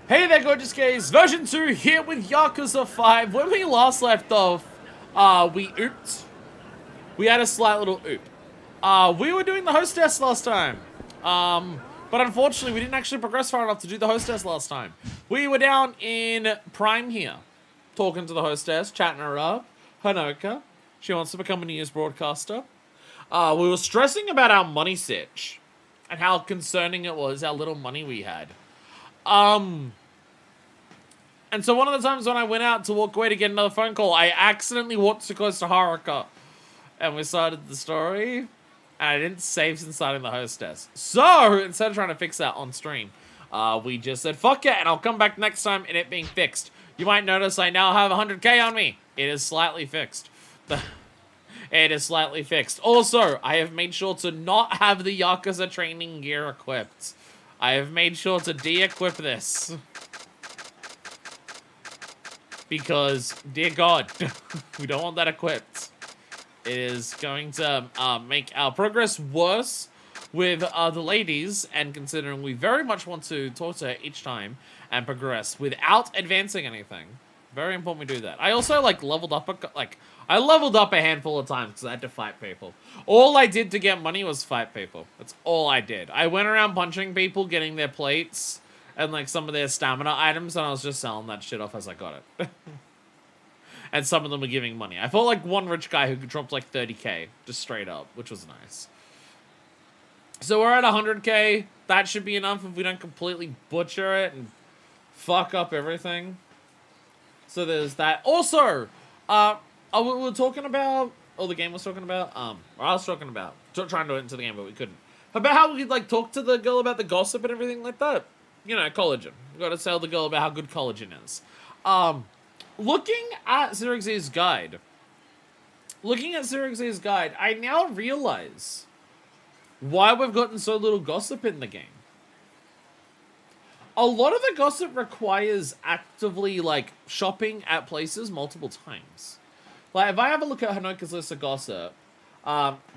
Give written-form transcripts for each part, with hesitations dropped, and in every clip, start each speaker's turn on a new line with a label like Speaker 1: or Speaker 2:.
Speaker 1: Hey there, gorgeous gays. Version 2 here with Yakuza 5. When we last left off, we ooped. We had a slight little oop. We were doing the hostess last time. But unfortunately, we didn't actually progress far enough to do the hostess last time. We were down in Prime here, talking to the hostess, chatting her up. Hanoka. She wants to become a news broadcaster. We were stressing about our money sitch and how concerning it was, how little money we had. And so one of the times when I went out to walk away to get another phone call, I accidentally walked too close to Haruka. And we started the story. And I didn't save since starting the hostess. So, instead of trying to fix that on stream, we just said, fuck it, and I'll come back next time and it being fixed. You might notice I now have 100k on me. It is slightly fixed. It is slightly fixed. Also, I have made sure to not have the Yakuza training gear equipped. I have made sure to de-equip this. Because, dear God, we don't want that equipped. It is going to make our progress worse with the ladies, and considering we very much want to talk to her each time and progress without advancing anything. Very important we do that. I also, leveled up a handful of times because I had to fight people. All I did to get money was fight people. That's all I did. I went around punching people, getting their plates, and, some of their stamina items, and I was just selling that shit off as I got it. And some of them were giving money. I felt like one rich guy who dropped, 30k, just straight up, which was nice. So we're at 100k. That should be enough if we don't completely butcher it and fuck up everything. So there's that. Also, we were talking about, or the game was talking about, or I was talking about, trying to get into the game, but we couldn't. About how we could, talk to the girl about the gossip and everything like that. You know, collagen. We gotta tell the girl about how good collagen is. Looking at Zirix's guide, I now realize why we've gotten so little gossip in the game. A lot of the gossip requires actively, shopping at places multiple times. If I have a look at Hanoka's list of gossip,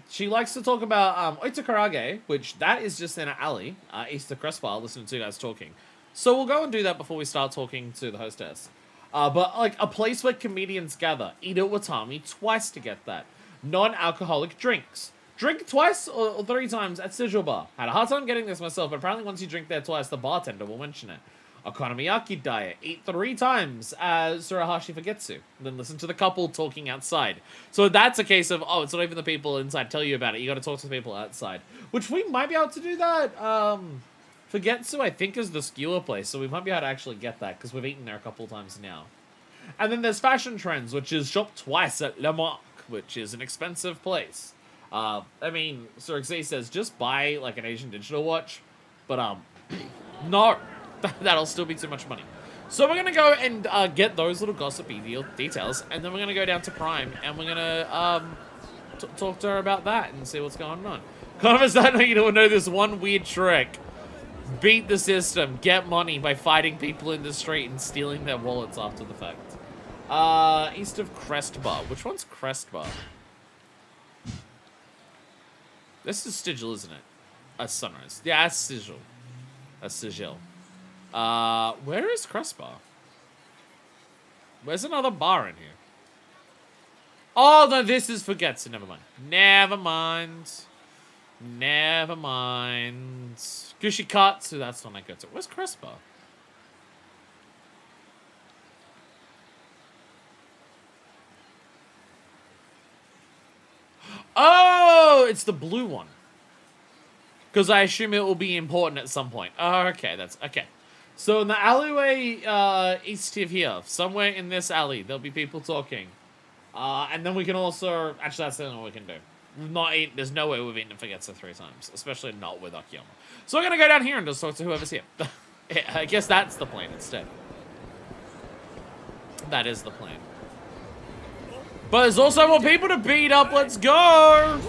Speaker 1: she likes to talk about Oitakarage, which that is just in an alley, east of Crestbar, listening to you guys talking. So we'll go and do that before we start talking to the hostess. But, a place where comedians gather. Eat at Watami twice to get that. Non-alcoholic drinks. Drink twice or 3 times at Sigil Bar. Had a hard time getting this myself, but apparently once you drink there twice, the bartender will mention it. Okonomiyaki diet. Eat 3 times as Surahashi Fugetsu. Then listen to the couple talking outside. So that's a case of, it's not even the people inside tell you about it. You gotta talk to the people outside. Which we might be able to do that. Fugetsu, I think, is the skewer place, so we might be able to actually get that, because we've eaten there a couple of times now. And then there's Fashion Trends, which is shop twice at Le Marque, which is an expensive place. Sirixi says, just buy, an Asian digital watch, but, no, that'll still be too much money. So we're gonna go and, get those little gossipy details, and then we're gonna go down to Prime, and we're gonna, talk to her about that and see what's going on. Converse, I know you don't know this one weird trick. Beat the system, get money by fighting people in the street and stealing their wallets after the fact. East of Crestbar. Which one's Crestbar? This is Sigil, isn't it? Sunrise. Yeah, that's Sigil. That's Sigil. Where is Crestbar? Where's another bar in here? Oh, no, this is Fugetsu. Never mind. Never mind. Kushikatsu, that's the one I go to. Where's Crestbar? Oh, it's the blue one. Because I assume it will be important at some point. Oh, okay, that's okay. So in the alleyway east of here, somewhere in this alley, there'll be people talking. And then we can also, actually that's the only one we can do. There's no way we've eaten Fugetsu 3 times, especially not with Akiyama. So we're gonna go down here and just talk to whoever's here. I guess that's the plan instead. That is the plan. But there's also more people to beat up. Let's go!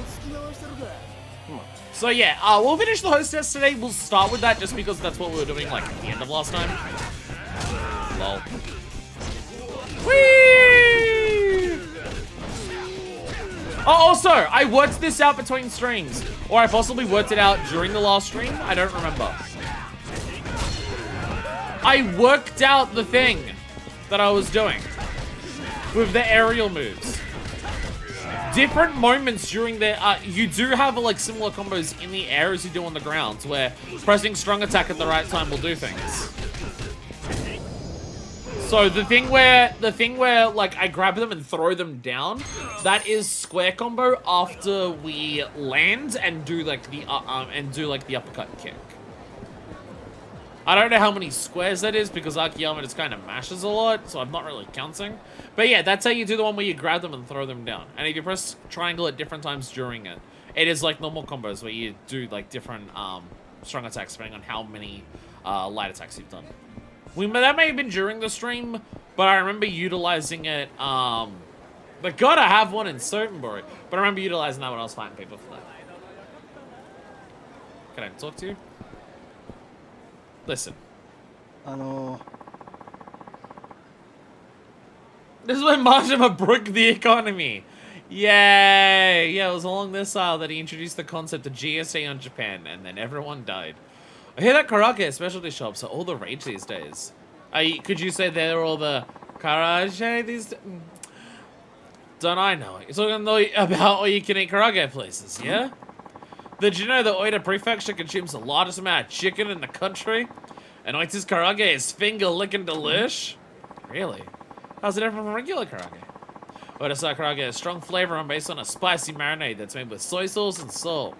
Speaker 1: So yeah, we'll finish the hostess today. We'll start with that just because that's what we were doing at the end of last time. Lol. Whee! Oh, also, I worked this out between streams. Or I possibly worked it out during the last stream. I don't remember. I worked out the thing that I was doing with the aerial moves. Different moments during the, you do have like similar combos in the air as you do on the ground, where pressing strong attack at the right time will do things. So the thing where like I grab them and throw them down, that is square combo after we land and do like the uppercut kick. I don't know how many squares that is because Akiyama just kind of mashes a lot, so I'm not really counting. But yeah, that's how you do the one where you grab them and throw them down. And if you press triangle at different times during it, it is like normal combos where you do like different strong attacks depending on how many light attacks you've done. That may have been during the stream, but I remember utilizing it. But God, I have one in Sotenbury. But I remember utilizing that when I was fighting people for that. Can I talk to you? Listen. This is when Majima broke the economy. Yay! Yeah, it was along this aisle that he introduced the concept of GSA on Japan, and then everyone died. I hear that karaoke specialty shops are all the rage these days. Could you say they're all the karaoke these days? Don't I know it? You're talking about all-you-can-eat karaoke places, yeah? Did you know that Oita Prefecture consumes the largest amount of chicken in the country? And Oita's karaage is finger-licking delish? Really? How's it different from regular karaage? Oita's karaage has strong flavor and based on a spicy marinade that's made with soy sauce and salt.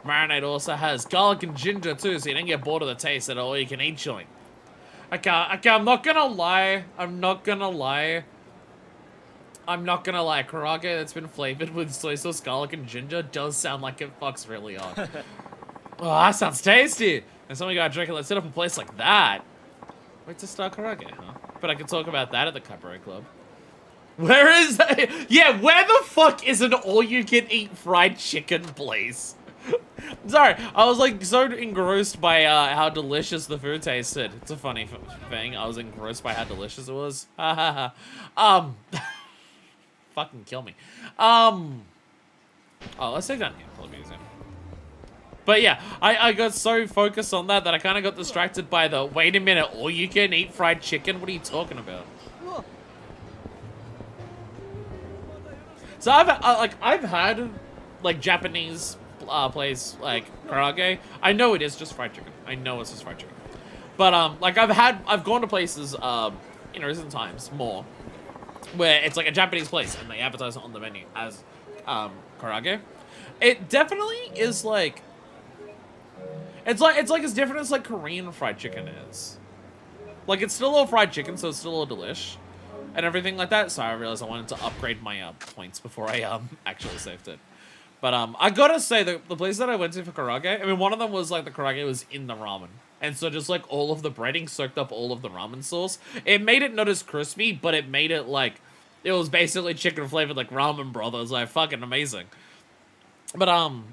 Speaker 1: Marinade also has garlic and ginger too, so you don't get bored of the taste at an all-you-can-eat joint. Okay, I'm not gonna lie. Karaage that's been flavored with soy sauce, garlic, and ginger does sound like it fucks really hard. Oh, that sounds tasty. And somebody gotta drink it. Let's set up a place like that. Wait to start karaage, huh? But I could talk about that at the cabaret club. Where is that? Yeah, where the fuck is an all-you-can-eat fried chicken place? Sorry, I was like so engrossed by how delicious the food tasted. It's a funny thing. I was engrossed by how delicious it was. Fucking kill me. Oh, let's take down here. But yeah, I got so focused on that I kind of got distracted by the, wait a minute, all you can eat fried chicken? What are you talking about? So I've had like Japanese place like karaage. I know it is just fried chicken. I know it's just fried chicken. But like I've gone to places in recent times more where it's like a Japanese place and they advertise it on the menu as karaage. It definitely is like it's like as different as like Korean fried chicken is. Like it's still all fried chicken, so it's still all delish and everything like that. So I realized I wanted to upgrade my points before I actually saved it. But I gotta say the place that I went to for karaage, I mean one of them was like the karaage was in the ramen. And so just like all of the breading soaked up all of the ramen sauce. It made it not as crispy, but it made it like, it was basically chicken flavored like ramen broth. It was like fucking amazing. But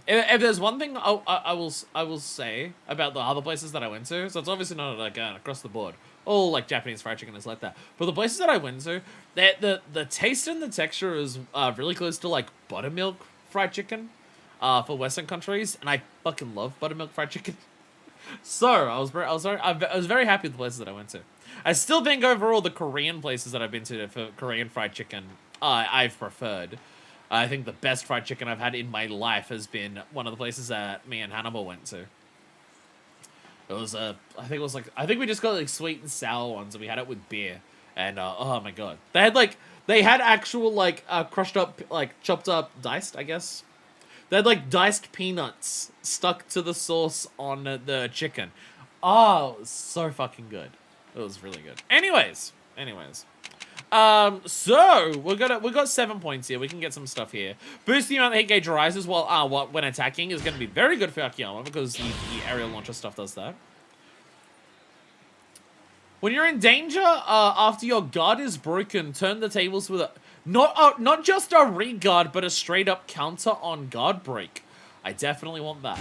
Speaker 1: if there's one thing I will say about the other places that I went to, so it's obviously not like across the board. All like Japanese fried chicken is like that. But the places that I went to, the taste and the texture is really close to like buttermilk fried chicken for Western countries, and I fucking love buttermilk fried chicken. So I was very happy with the places that I went to. I still think overall the Korean places that I've been to for Korean fried chicken, I've preferred. I think the best fried chicken I've had in my life has been one of the places that me and Hannibal went to. It was I think we just got like sweet and sour ones, and we had it with beer. And oh my god, they had actual like crushed up, like chopped up, diced, I guess. They had like diced peanuts stuck to the sauce on the chicken. Oh, it was so fucking good. It was really good. Anyways. So we got 7 points here. We can get some stuff here. Boost the amount the hit gauge rises while when attacking is going to be very good for Akiyama because the aerial launcher stuff does that. When you're in danger, after your guard is broken, turn the tables with a not just a re-guard, but a straight up counter on guard break. I definitely want that.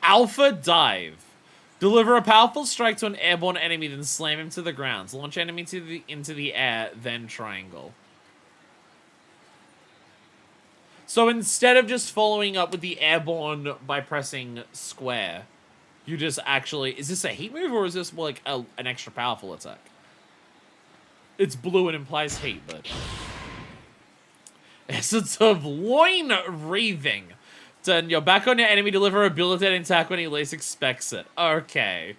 Speaker 1: Alpha dive. Deliver a powerful strike to an airborne enemy, then slam him to the ground. Launch enemy into the air, then triangle. So instead of just following up with the airborne by pressing square, You just actually... Is this a heat move or is this more like an extra powerful attack? It's blue and implies heat, but... Essence of loin reaving. Turn your back on your enemy, deliver a debilitating attack when he least expects it. Okay.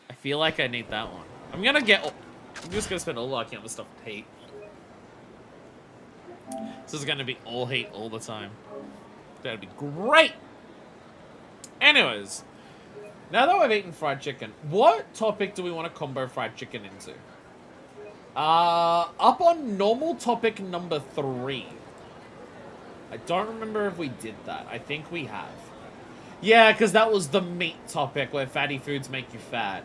Speaker 1: I feel like I need that one. I'm just gonna spend all Akiyama stuff with heat. This is gonna be all heat all the time. That'd be great! Anyways. Now that we've eaten fried chicken, what topic do we want to combo fried chicken into? Up on normal topic number 3. I don't remember if we did that. I think we have. Yeah, because that was the meat topic where fatty foods make you fat.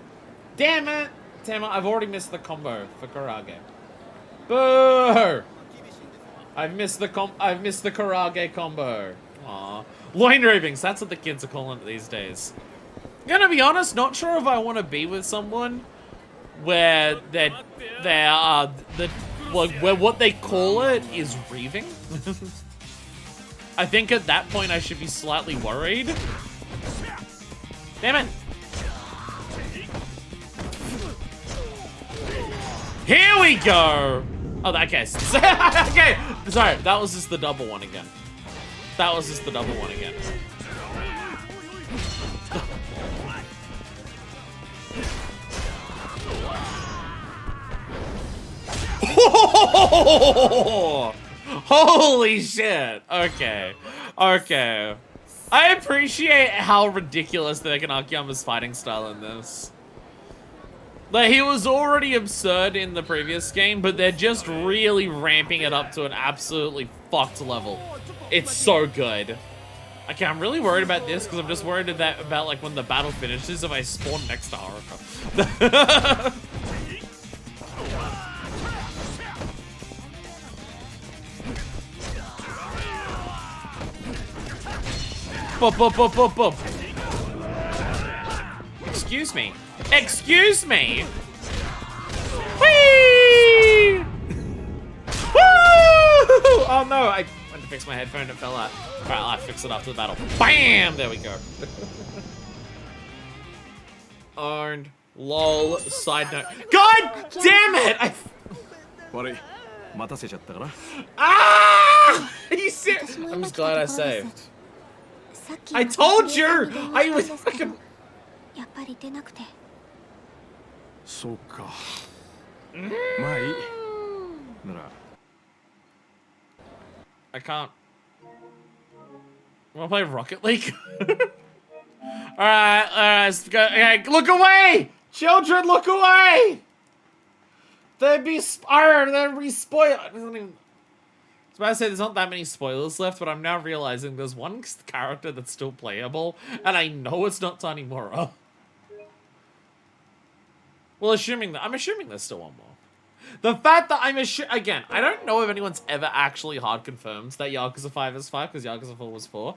Speaker 1: Damn it! Damn it, I've already missed the combo for Karage. Boo! I've missed the Karage combo. Aw. Loin ravings, that's what the kids are calling it these days. Gonna be honest, not sure if I want to be with someone where where what they call it is reaving. I think at that point I should be slightly worried. Damn it! Here we go! Oh, okay. Okay, sorry, that was just the double one again. That was just the double one again. Holy shit! Okay. Okay. I appreciate how ridiculous they make an Akiyama's fighting style in this. Like, he was already absurd in the previous game, but they're just really ramping it up to an absolutely fucked level. It's so good. Okay, I'm really worried about this because I'm just worried about like when the battle finishes if I spawn next to Haruka. Boop, boop, boop, boop, boop. Excuse me. Excuse me. Whee! Woo! Oh no, I went to fix my headphone and it fell out. Alright, I'll fix it after the battle. Bam! There we go. Owned. Lol. Side note. God damn it! Ah! You serious? I'm just glad I saved. I told you! I was fucking... I can't. Wanna play Rocket League? Alright, let's go. Okay, look away! Children, look away! They'd be spoiled. I was about to say there's not that many spoilers left, but I'm now realizing there's one character that's still playable, and I know it's not Tanimura. Well, I'm assuming there's still one more. The fact that again, I don't know if anyone's ever actually hard confirmed that Yakuza 5 is 5, because Yakuza 4 was 4.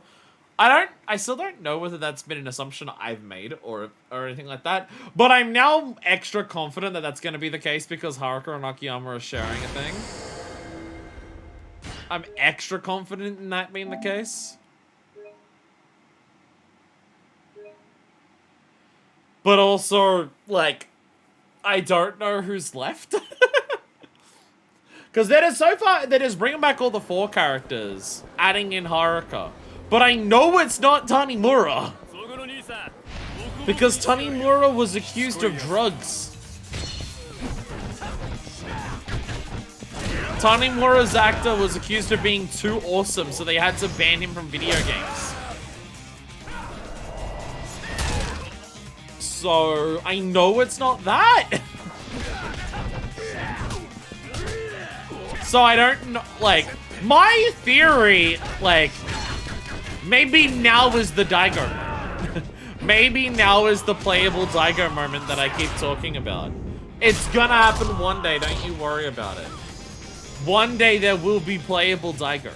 Speaker 1: I still don't know whether that's been an assumption I've made or anything like that, but I'm now extra confident that that's going to be the case because Haruka and Akiyama are sharing a thing. I'm extra confident in that being the case. But also, like, I don't know who's left. Because so far, they're just bringing back all the 4 characters, adding in Haruka. But I know it's not Tanimura. Because Tanimura was accused of drugs. Tanimura's actor was accused of being too awesome, so they had to ban him from video games. So, I know it's not that. So I don't know, like, my theory, like, maybe now is the Daigo moment. Maybe now is the playable Daigo moment that I keep talking about. It's gonna happen one day, don't you worry about it. One day there will be playable Daigo.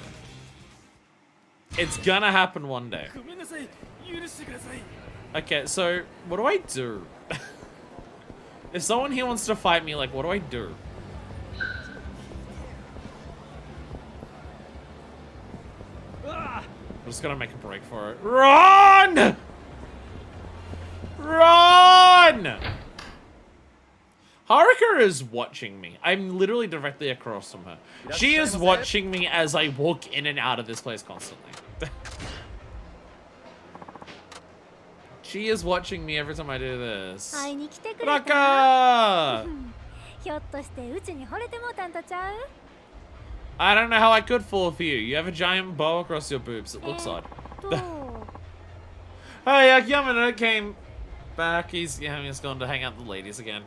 Speaker 1: It's gonna happen one day. Okay, so what do I do? If someone here wants to fight me, like, what do I do? I'm just gonna make a break for it. Run! is watching me. I'm literally directly across from her. She is watching me as I walk in and out of this place constantly. She is watching me every time I do this. Raka! I don't know how I could fall for you. You have a giant bow across your boobs. It looks odd. Hey, Akiyama came back. He's gone to hang out with the ladies again.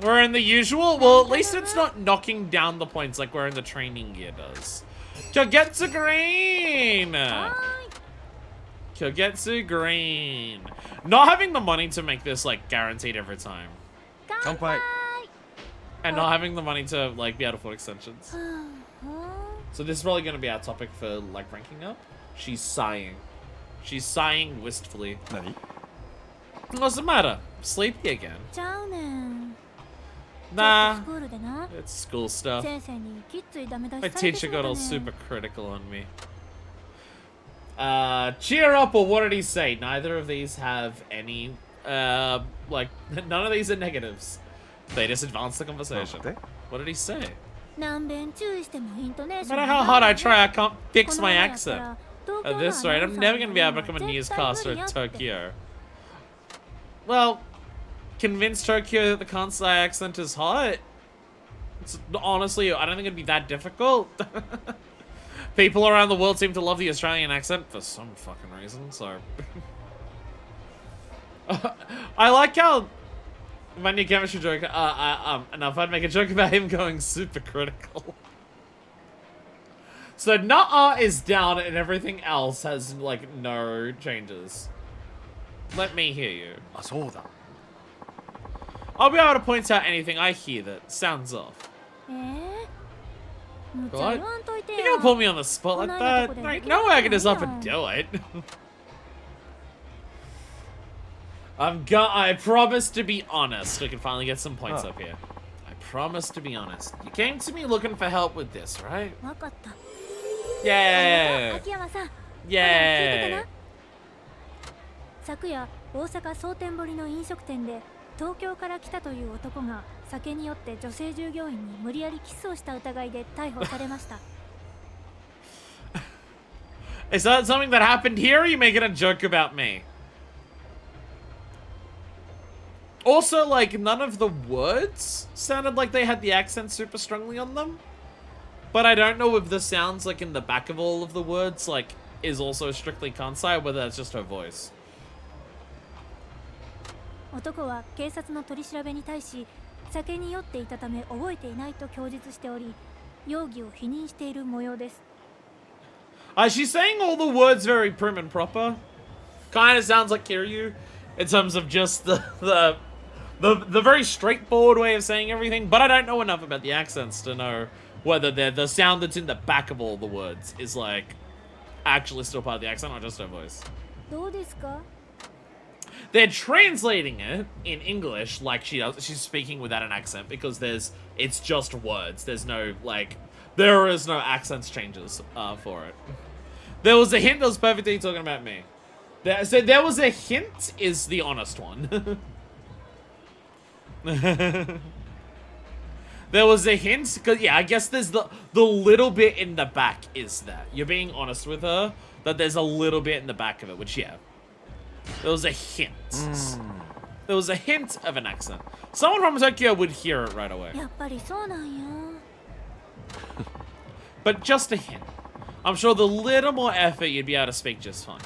Speaker 1: We're in the usual. Well, at least it's not knocking down the points like we're in the training gear does. Kagetsu Green! Kagetsu Green. Not having the money to make this, like, guaranteed every time.
Speaker 2: Kanpai.
Speaker 1: And not having the money to, like, be able to afford extensions. So this is probably going to be our topic for, like, ranking up. She's sighing. She's sighing wistfully.
Speaker 2: Nani?
Speaker 1: What's the matter? Sleepy again? Nah. It's school stuff. My teacher got all super critical on me. Cheer up, or what did he say? Neither of these have any, like, none of these are negatives. They just advance the conversation. What did he say? No matter how hard I try, I can't fix my accent. At this rate, I'm never going to be able to become a newscaster in Tokyo. Well, convince Tokyo that the Kansai accent is hot? Honestly, I don't think it'd be that difficult. People around the world seem to love the Australian accent for some fucking reason, so... I like how... My new chemistry joke, enough, I'd make a joke about him going super critical. So, Nuh-uh is down and everything else has, like, no changes. Let me hear you. I'll be able to point out anything I hear that sounds off. What? You gonna put me on the spot like that? Like, no way I can just up and do it. I promise to be honest. We can finally get some points up here. I promise to be honest. You came to me looking for help with this, right? Yeah. Yeah.
Speaker 3: 昨夜、大阪蒼天堀の飲食店で東京から来たという男が酒に酔って女性従業員に無理やりキスをした疑いで逮捕されました。
Speaker 1: Is that something that happened here, or are you making a joke about me? Also, like, none of the words sounded like they had the accent super strongly on them. But I don't know if the sounds, like, in the back of all of the words, like, is also strictly Kansai, or whether that's just her voice.
Speaker 3: 男は警察の取り調べに対し、酒に酔っていたため覚えていないと供述しており、容疑を否認している模様です。
Speaker 1: She's saying all the words very prim and proper. Kind of sounds like Kiryu, in terms of just the very straightforward way of saying everything. But I don't know enough about the accents to know whether the sound that's in the back of all the words is like actually still part of the accent or just her voice.
Speaker 3: どうですか?
Speaker 1: They're translating it in English like she's speaking without an accent because it's just words. There's no, like, there is no accents changes for it. There was a hint that was perfectly talking about me. So there was a hint is the honest one. There was a hint, because, yeah, I guess there's the little bit in the back is that. You're being honest with her, that there's a little bit in the back of it, which, yeah. There was a hint. There was a hint of an accent. Someone from Tokyo would hear it right away. But just a hint. I'm sure the little more effort, you'd be able to speak just fine.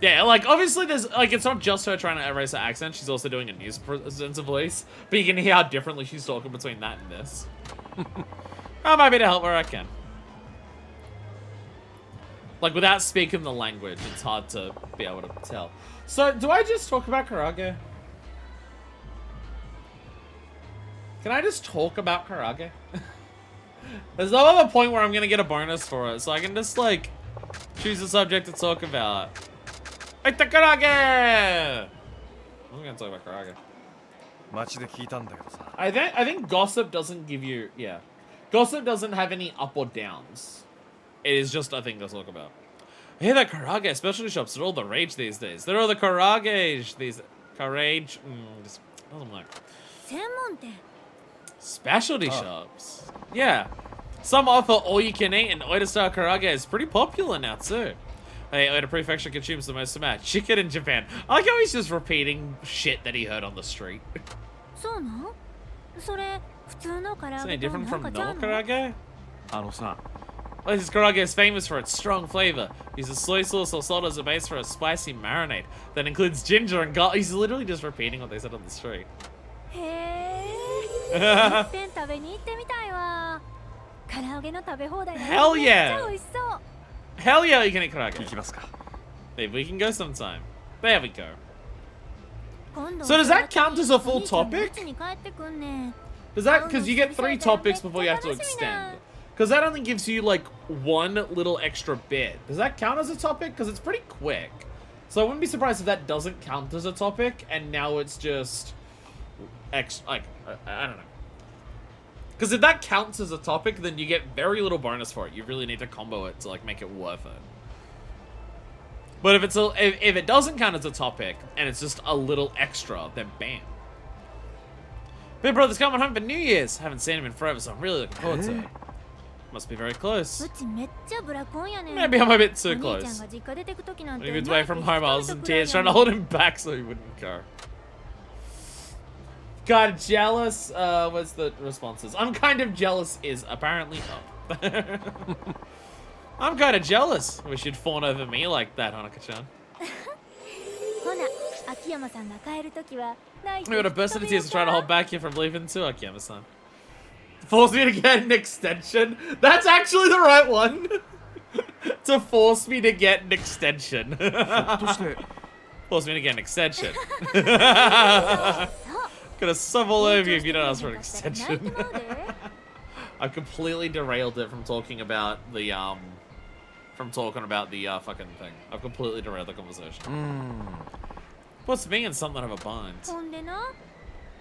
Speaker 1: Yeah, like, obviously there's, like, it's not just her trying to erase her accent, she's also doing a news presenter voice, but you can hear how differently she's talking between that and this. I'm happy to help where I can. Like, without speaking the language, it's hard to be able to tell. So, do I just talk about Karage? Can I just talk about Karage? There's no other point where I'm gonna get a bonus for it, so I can just, like, choose a subject to talk about. It's the Karage! I'm gonna talk about Karage. I think gossip doesn't give you, yeah. Gossip doesn't have any up or downs. It is just a thing to talk about. Yeah, the karage specialty shops are all the rage these days. They're all the karage these karage. Just doesn't like
Speaker 3: 専門店
Speaker 1: specialty shops. Yeah, some offer all you can eat, and Oita style karage is pretty popular now too. Hey, Oita Prefecture consumes the most amount of chicken in Japan. I like how he's just repeating shit that he heard on the street.
Speaker 3: そうなん？それ普通の唐揚
Speaker 1: Is
Speaker 3: げ
Speaker 1: it
Speaker 3: と
Speaker 1: different
Speaker 3: なん
Speaker 1: from
Speaker 3: かちゃう
Speaker 1: normal
Speaker 3: の？
Speaker 1: karage?
Speaker 2: あのさ、
Speaker 1: Well, this karage is famous for its strong flavor. Uses soy sauce or salt as a base for a spicy marinade that includes ginger and garlic. He's literally just repeating what they said on the street.
Speaker 3: へえ。いっぺん食べに行ってみたいわ。唐揚げの食べ放題な
Speaker 1: Hell
Speaker 3: らめっ
Speaker 1: yeah
Speaker 3: ちゃ美味しそう。
Speaker 1: Hell yeah, you can eat
Speaker 2: 行
Speaker 1: karage.
Speaker 2: きますか。
Speaker 1: Maybe we can go sometime. There we go.
Speaker 3: 今度
Speaker 1: So does that count as a full
Speaker 3: お兄ちゃんが
Speaker 1: topic?
Speaker 3: うちに帰ってくんねん。
Speaker 1: Does that, because you get 3 topics before you have to extend. Because that only gives you like 1 little extra bit. Does that count as a topic? Because it's pretty quick. So I wouldn't be surprised if that doesn't count as a topic and now it's just I don't know. Because if that counts as a topic, then you get very little bonus for it. You really need to combo it to like make it worth it. But if if it doesn't count as a topic and it's just a little extra, then bam. Big brother's coming home for New Year's. Haven't seen him in forever, so I'm really looking forward to it. Must be very close.
Speaker 3: うちめっちゃブラコンやねん。
Speaker 1: Maybe I'm a bit
Speaker 3: お
Speaker 1: too
Speaker 3: 兄ちゃん
Speaker 1: close.
Speaker 3: が実家出てく時なん
Speaker 1: When
Speaker 3: て
Speaker 1: he was away from home, I was in tears trying to
Speaker 3: と
Speaker 1: hold him back so he wouldn't go. God, jealous. What's the responses? I'm kind of jealous is apparently up. I'm kind of jealous. Wish you'd fawn over me like that, Hanuka-chan.
Speaker 3: ほな、秋山さんが帰る時は泣いて
Speaker 1: We got a burst into tears to try to hold back you from leaving too, Akiyama-san. Force me to get an extension? That's actually the right one! To force me to get an extension.
Speaker 2: ひょっとして
Speaker 1: Force me to get an extension. Gonna sub all over you if you don't ask for an
Speaker 3: 泣いて
Speaker 1: extension.
Speaker 3: まうで
Speaker 1: I've completely derailed it from talking about the fucking thing. I've completely derailed the conversation.
Speaker 2: うーん。
Speaker 1: What's me and something of a bind?
Speaker 3: ほんでな、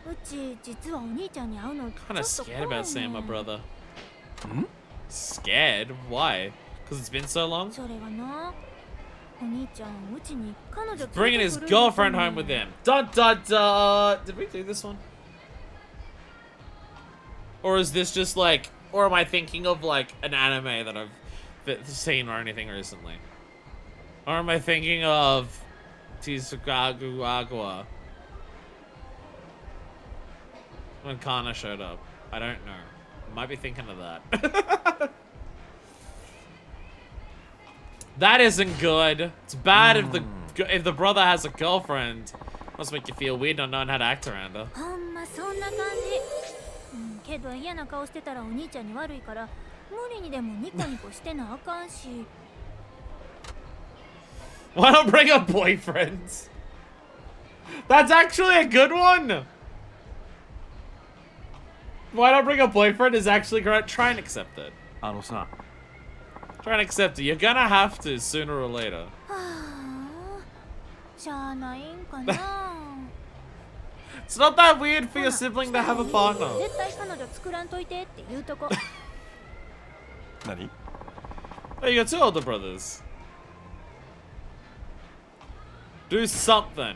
Speaker 3: うち実はお兄ちゃんに会うのちょっ
Speaker 1: Kinda
Speaker 3: と
Speaker 1: scared
Speaker 3: 怖い
Speaker 1: about
Speaker 3: ね
Speaker 1: seeing my
Speaker 3: ん。
Speaker 1: brother.
Speaker 2: ん
Speaker 1: Scared? Why? Because it's been so long?
Speaker 3: それがな、お兄ちゃんうちに彼女連れて
Speaker 1: Bringing
Speaker 3: く
Speaker 1: his
Speaker 3: る
Speaker 1: girlfriend home with him. Dot dot dot. Did we do this one? Or is this just like, or am I thinking of like an anime that I've seen or anything recently? Or am I thinking of Tsukagu Agua? When Kana showed up. I don't know. Might be thinking of that. That isn't good. It's bad if the brother has a girlfriend. Must make you feel weird not knowing how to act around her.
Speaker 3: ほんまそんな感じ、けど嫌な顔してたらお兄ちゃんに悪いから無理にでもニコニコしてなあかんし
Speaker 1: Why not bring a boyfriend? That's actually a good one. Why not bring a boyfriend is actually correct. Try and accept it.
Speaker 2: あのさ、
Speaker 1: Try and accept it. You're gonna have to sooner or later.
Speaker 3: はあしゃあないんかな
Speaker 1: It's not that weird for your sibling to have a partner.
Speaker 3: 絶対彼女作らんといてって言うとこ
Speaker 2: 何
Speaker 1: Oh, you got 2 older brothers. Do something.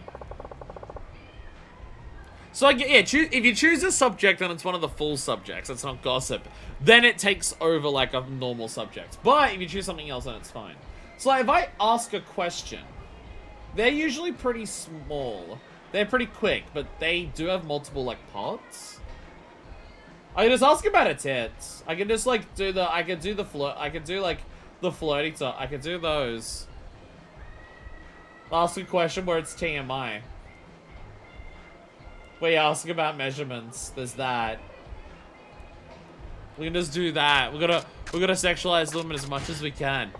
Speaker 1: So yeah, if you choose a subject and it's one of the full subjects, it's not gossip, then it takes over like a normal subject. But if you choose something else, then it's fine. So like, if I ask a question, they're usually pretty small. They're pretty quick, but they do have multiple like parts. I can just ask about its tits. I can just like do the, I can do like the flirty talk. I can do those. Ask a question where it's TMI. Where you ask about measurements. There's that. We can just do that. We're gonna sexualize women as much as we can.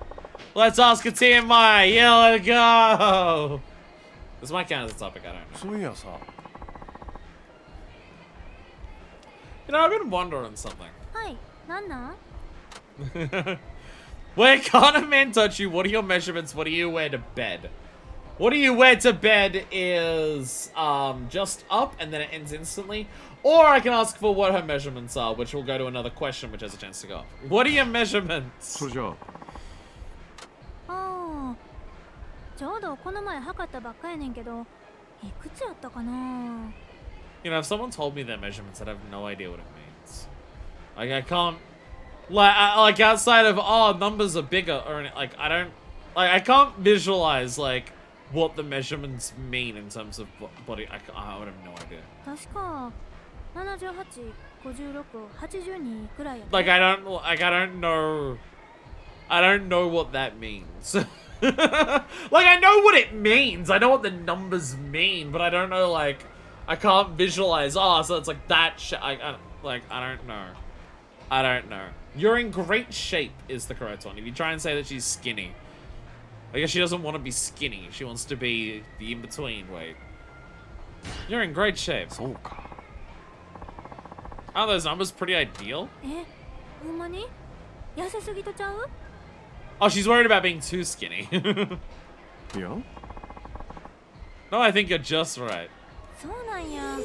Speaker 1: Let's ask a TMI. Yeah, let's go. This might count as a topic. I don't know.
Speaker 2: そういやさ、
Speaker 1: You know, I've been wondering something.
Speaker 3: はいなんなん
Speaker 1: Where can't a man touch you? What are your measurements? What do you wear to bed? What do you wear to bed is just up and then it ends instantly. Or I can ask for what her measurements are, which will go to another question, which has a chance to go up. What are your measurements?
Speaker 2: それじゃあ、
Speaker 3: ああちょうどこの前測ったばっかやねんけど、いくつやったかな。
Speaker 1: You know, if someone told me their measurements, I'd have no idea what it means. Like, I can't... Like outside of, oh, numbers are bigger, or like, I don't... Like, I can't visualize, like, what the measurements mean in terms of body... I would have no idea.
Speaker 3: 確か78、56、82くらいやった。
Speaker 1: Like, I don't know... I don't know what that means. Like, I know what it means. I know what the numbers mean, but I don't know, like... I can't visualize. Oh, so it's like that I don't know. I don't know. You're in great shape is the correct one. If you try and say that she's skinny. I guess she doesn't want to be skinny. She wants to be the in-between weight. You're in great shape.
Speaker 2: そうか。
Speaker 1: Aren't those numbers pretty ideal?
Speaker 3: え、ほんまに痩せすぎとちゃう？
Speaker 1: Oh, she's worried about being too skinny.
Speaker 2: いや。
Speaker 1: No, I think you're just right.
Speaker 3: そうなんや。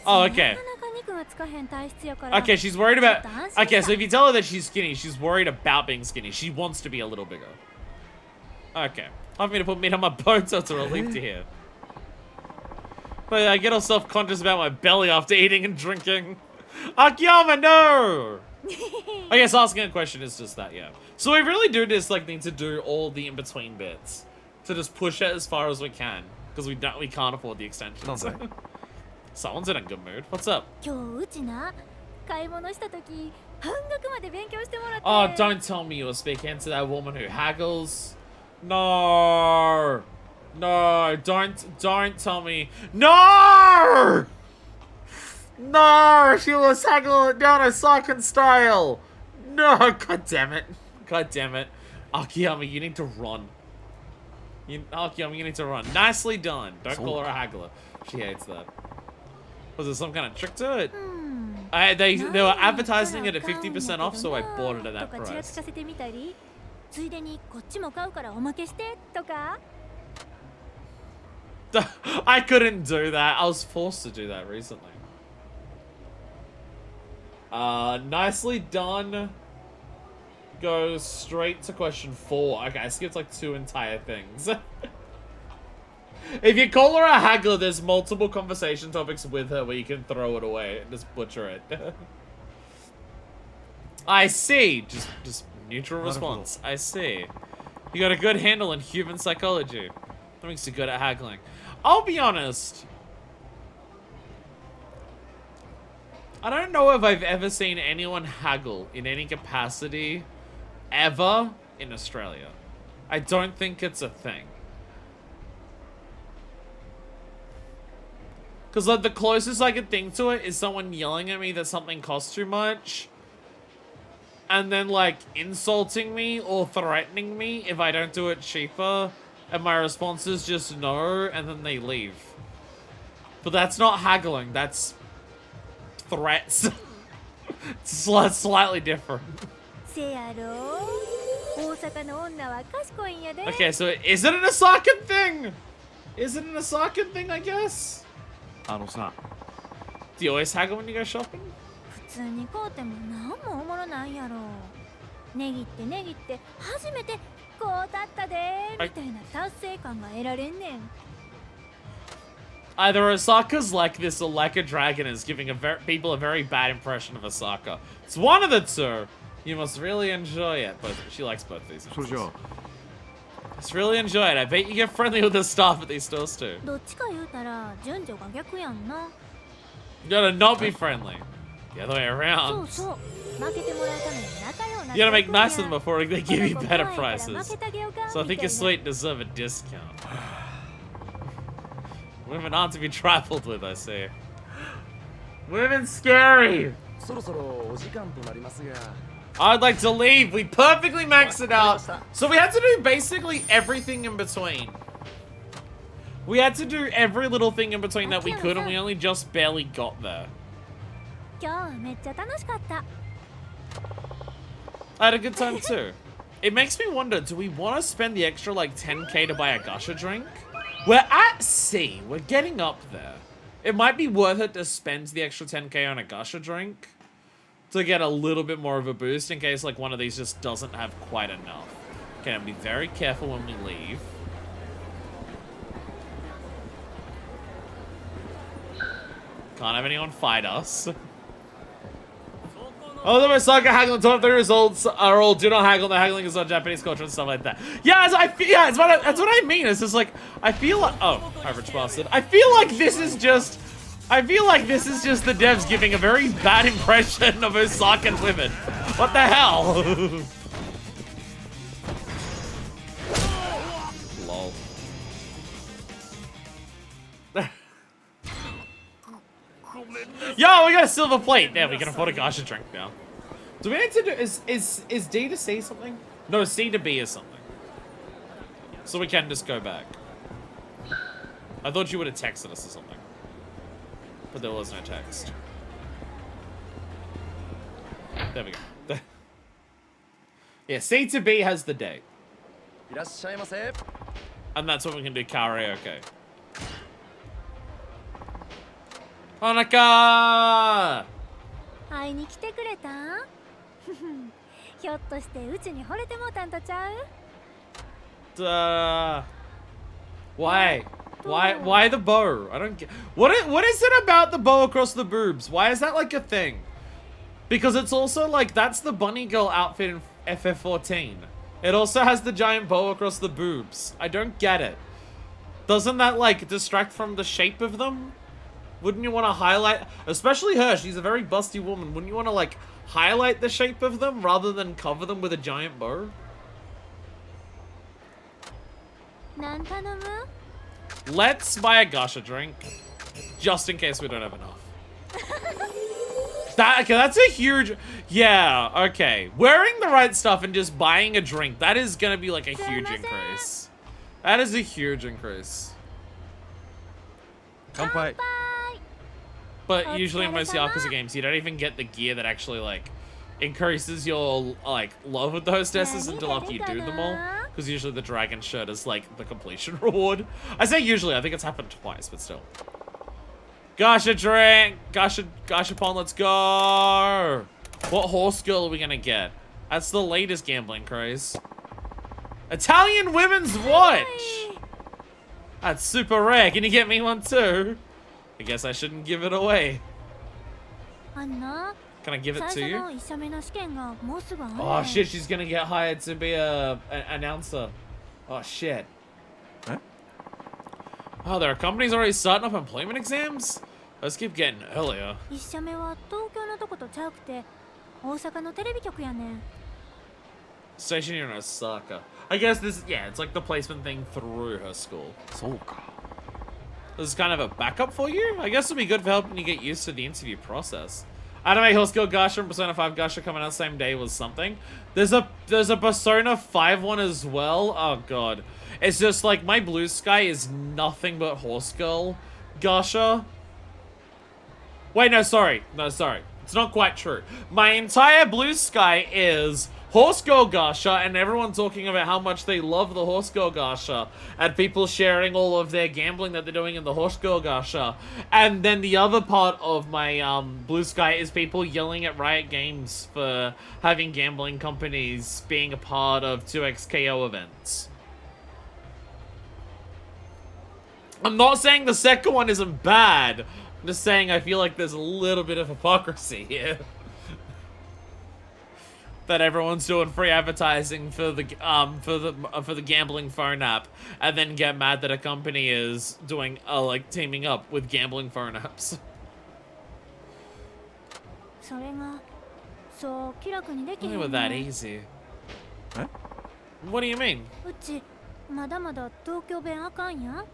Speaker 1: Oh, okay.
Speaker 3: なかなか肉がつかへん体質やから。
Speaker 1: Okay, she's worried about... Okay, so if you tell her that she's skinny, she's worried about being skinny. She wants to be a little bigger. Okay. Time for me to put meat on my bones, so it's a relief to hear. But I get all self-conscious about my belly after eating and drinking. Akiyama, no! I guess asking a question is just that, yeah. So we really do just like need to do all the in-between bits. To just push it as far as we can. Because we can't afford the extensions. Someone's in a good mood. What's up?
Speaker 3: 今日うちな、買い物した時半額まで勉強してもらって。
Speaker 1: Oh, don't tell me you were speaking to that woman who haggles. No. No, don't tell me. No! No, she was haggling down a Sakan style. No, god damn it. God damn it. Akiyama, you need to run. Akiyama, you need to run. Nicely done. Don't call her a haggler. She hates that. Was there some kind of trick to it? They were advertising it at 50% off, so I bought it at that price.
Speaker 3: ついでにこっちも買うからおまけしてとか。
Speaker 1: I couldn't do that. I was forced to do that recently. Nicely done. Goes straight to question 4. Okay, I skipped like 2 entire things. If you call her a haggler, there's multiple conversation topics with her where you can throw it away and just butcher it. I see. Just neutral response. I see. You got a good handle in human psychology. That makes you good at haggling. I'll be honest. I don't know if I've ever seen anyone haggle in any capacity ever in Australia. I don't think it's a thing. Because like the closest I could think to it is someone yelling at me that something costs too much. And then like insulting me or threatening me if I don't do it cheaper. And my response is just no, and then they leave. But that's not haggling, that's threats. It's slightly different. Okay, so is it an Osakan thing? Is it an Osakan thing, I guess?
Speaker 2: あのさ。
Speaker 1: Do you always haggle when you go shopping?
Speaker 3: 普通に買うても何もおもろないやろ。値切って値切って初めてこうだったでみたいな達成感が得られんねん。
Speaker 1: Either Osaka's like this or like a dragon is giving people a very bad impression of Osaka. It's one of the two. You must really enjoy it. But she likes both these.
Speaker 2: それじゃあ。
Speaker 1: Just really enjoy it. I bet you get friendly with the staff at these stores too.
Speaker 3: どっちか言うたら順序が逆やんな。
Speaker 1: You gotta not be friendly. The other way
Speaker 3: そう
Speaker 1: around.
Speaker 3: そう。負けてもらうために仲良うなって
Speaker 1: You gotta make nice
Speaker 3: い
Speaker 1: with
Speaker 3: くん
Speaker 1: them
Speaker 3: や。
Speaker 1: before they give you
Speaker 3: この子
Speaker 1: better
Speaker 3: 怖いから
Speaker 1: prices.
Speaker 3: 負けてあげようか
Speaker 1: So I
Speaker 3: み
Speaker 1: think
Speaker 3: たい
Speaker 1: you're
Speaker 3: な。
Speaker 1: sweet and deserve a discount. Women aren't to be trifled with, I see. Women scary!
Speaker 4: そろそろお時間となりますが。
Speaker 1: I'd like to leave. We perfectly maxed it out. So we had to do basically everything in between. We had to do every little thing in between that we could, and we only just barely got there.
Speaker 3: 今日はめっちゃ楽しかった。
Speaker 1: I had a good time too. It makes me wonder, do we want to spend the extra like 10k to buy a gacha drink? We're at C. We're getting up there. It might be worth it to spend the extra 10k on a gacha drink to get a little bit more of a boost in case like one of these just doesn't have quite enough. Okay, and be very careful when we leave. Can't have anyone fight us. Although my soccer haggling, top 3 results are all do not haggle. The haggling is on Japanese culture and stuff like that. Yeah, that's what I mean. It's just like I feel like average bastard. I feel like this is just the devs giving a very bad impression of Osaka women. What the hell? Lol. Yo, we got a silver plate. There, we can afford a gacha drink now. Do we need to do is D to C something? No, C to B is something. So we can just go back. I thought you would have texted us or something. But there was no text. There we go. Yeah, C to B has the date.
Speaker 4: いらっしゃいませ。
Speaker 1: And that's when we can do karaoke. Hanaka!
Speaker 3: 会いに来てくれたひょっとしてうちに惚れてもうたんとちゃう
Speaker 1: Why? Why the bow? I don't get. What is it about the bow across the boobs? Why is that like a thing? Because it's also like that's the bunny girl outfit in FF14. It also has the giant bow across the boobs. I don't get it. Doesn't that like distract from the shape of them? Wouldn't you want to highlight, especially her? She's a very busty woman. Wouldn't you want to like highlight the shape of them rather than cover them with a giant bow?
Speaker 3: なん頼む
Speaker 1: Let's buy a gacha drink, just in case we don't have enough. Okay, that's a huge... Yeah, okay. Wearing the right stuff and just buying a drink, that is gonna be like a huge increase. That is a huge increase.
Speaker 2: 乾杯
Speaker 1: But usually in most Yakuza games, you don't even get the gear that actually, like, increases your, like, love with the hostesses until after you do them all. Because usually the dragon shirt is, like, the completion reward. I say usually, I think it's happened twice, but still. Gacha drink! Gashapon, let's go! What horse girl are we gonna get? That's the latest gambling craze. Italian women's watch! That's super rare. Can you get me one too? I guess I shouldn't give it away.
Speaker 3: あんな
Speaker 1: Can I give it
Speaker 3: 最
Speaker 1: to
Speaker 3: 初
Speaker 1: you?
Speaker 3: の一社目の試験がもうすぐあるね
Speaker 1: Oh shit, she's gonna get hired to be an announcer. Oh shit.
Speaker 2: Huh?
Speaker 1: Oh, there are companies already starting up employment exams? Let's keep getting earlier.
Speaker 3: 一社目は東京のとことちゃうくて大阪のテレビ局やねん
Speaker 1: Station in Osaka. I guess this, yeah, it's like the placement thing through her school.
Speaker 2: そうか
Speaker 1: This is kind of a backup for you? I guess it'll be good for helping you get used to the interview process. Anime Horse Girl Gacha and Persona 5 Gacha coming out the same day was something. There's a Persona 5 one as well. Oh god. It's just like my Blue Sky is nothing but Horse Girl Gacha. Wait, no, sorry. No, sorry. It's not quite true. My entire Blue Sky is Horse Girl Gacha, and everyone talking about how much they love the Horse Girl Gacha, and people sharing all of their gambling that they're doing in the Horse Girl Gacha. And then the other part of my Blue Sky is people yelling at Riot Games for having gambling companies being a part of 2XKO events. I'm not saying the second one isn't bad. I'm just saying I feel like there's a little bit of hypocrisy here. That everyone's doing free advertising for the gambling phone app, and then get mad that a company is doing like teaming up with gambling phone apps.
Speaker 3: それがそう気楽にできへ
Speaker 1: Only
Speaker 3: ん
Speaker 1: with
Speaker 3: ね
Speaker 1: that
Speaker 3: ん
Speaker 1: easy.
Speaker 2: Huh?
Speaker 1: What do you mean?
Speaker 3: うちまだまだ東京弁あかんやん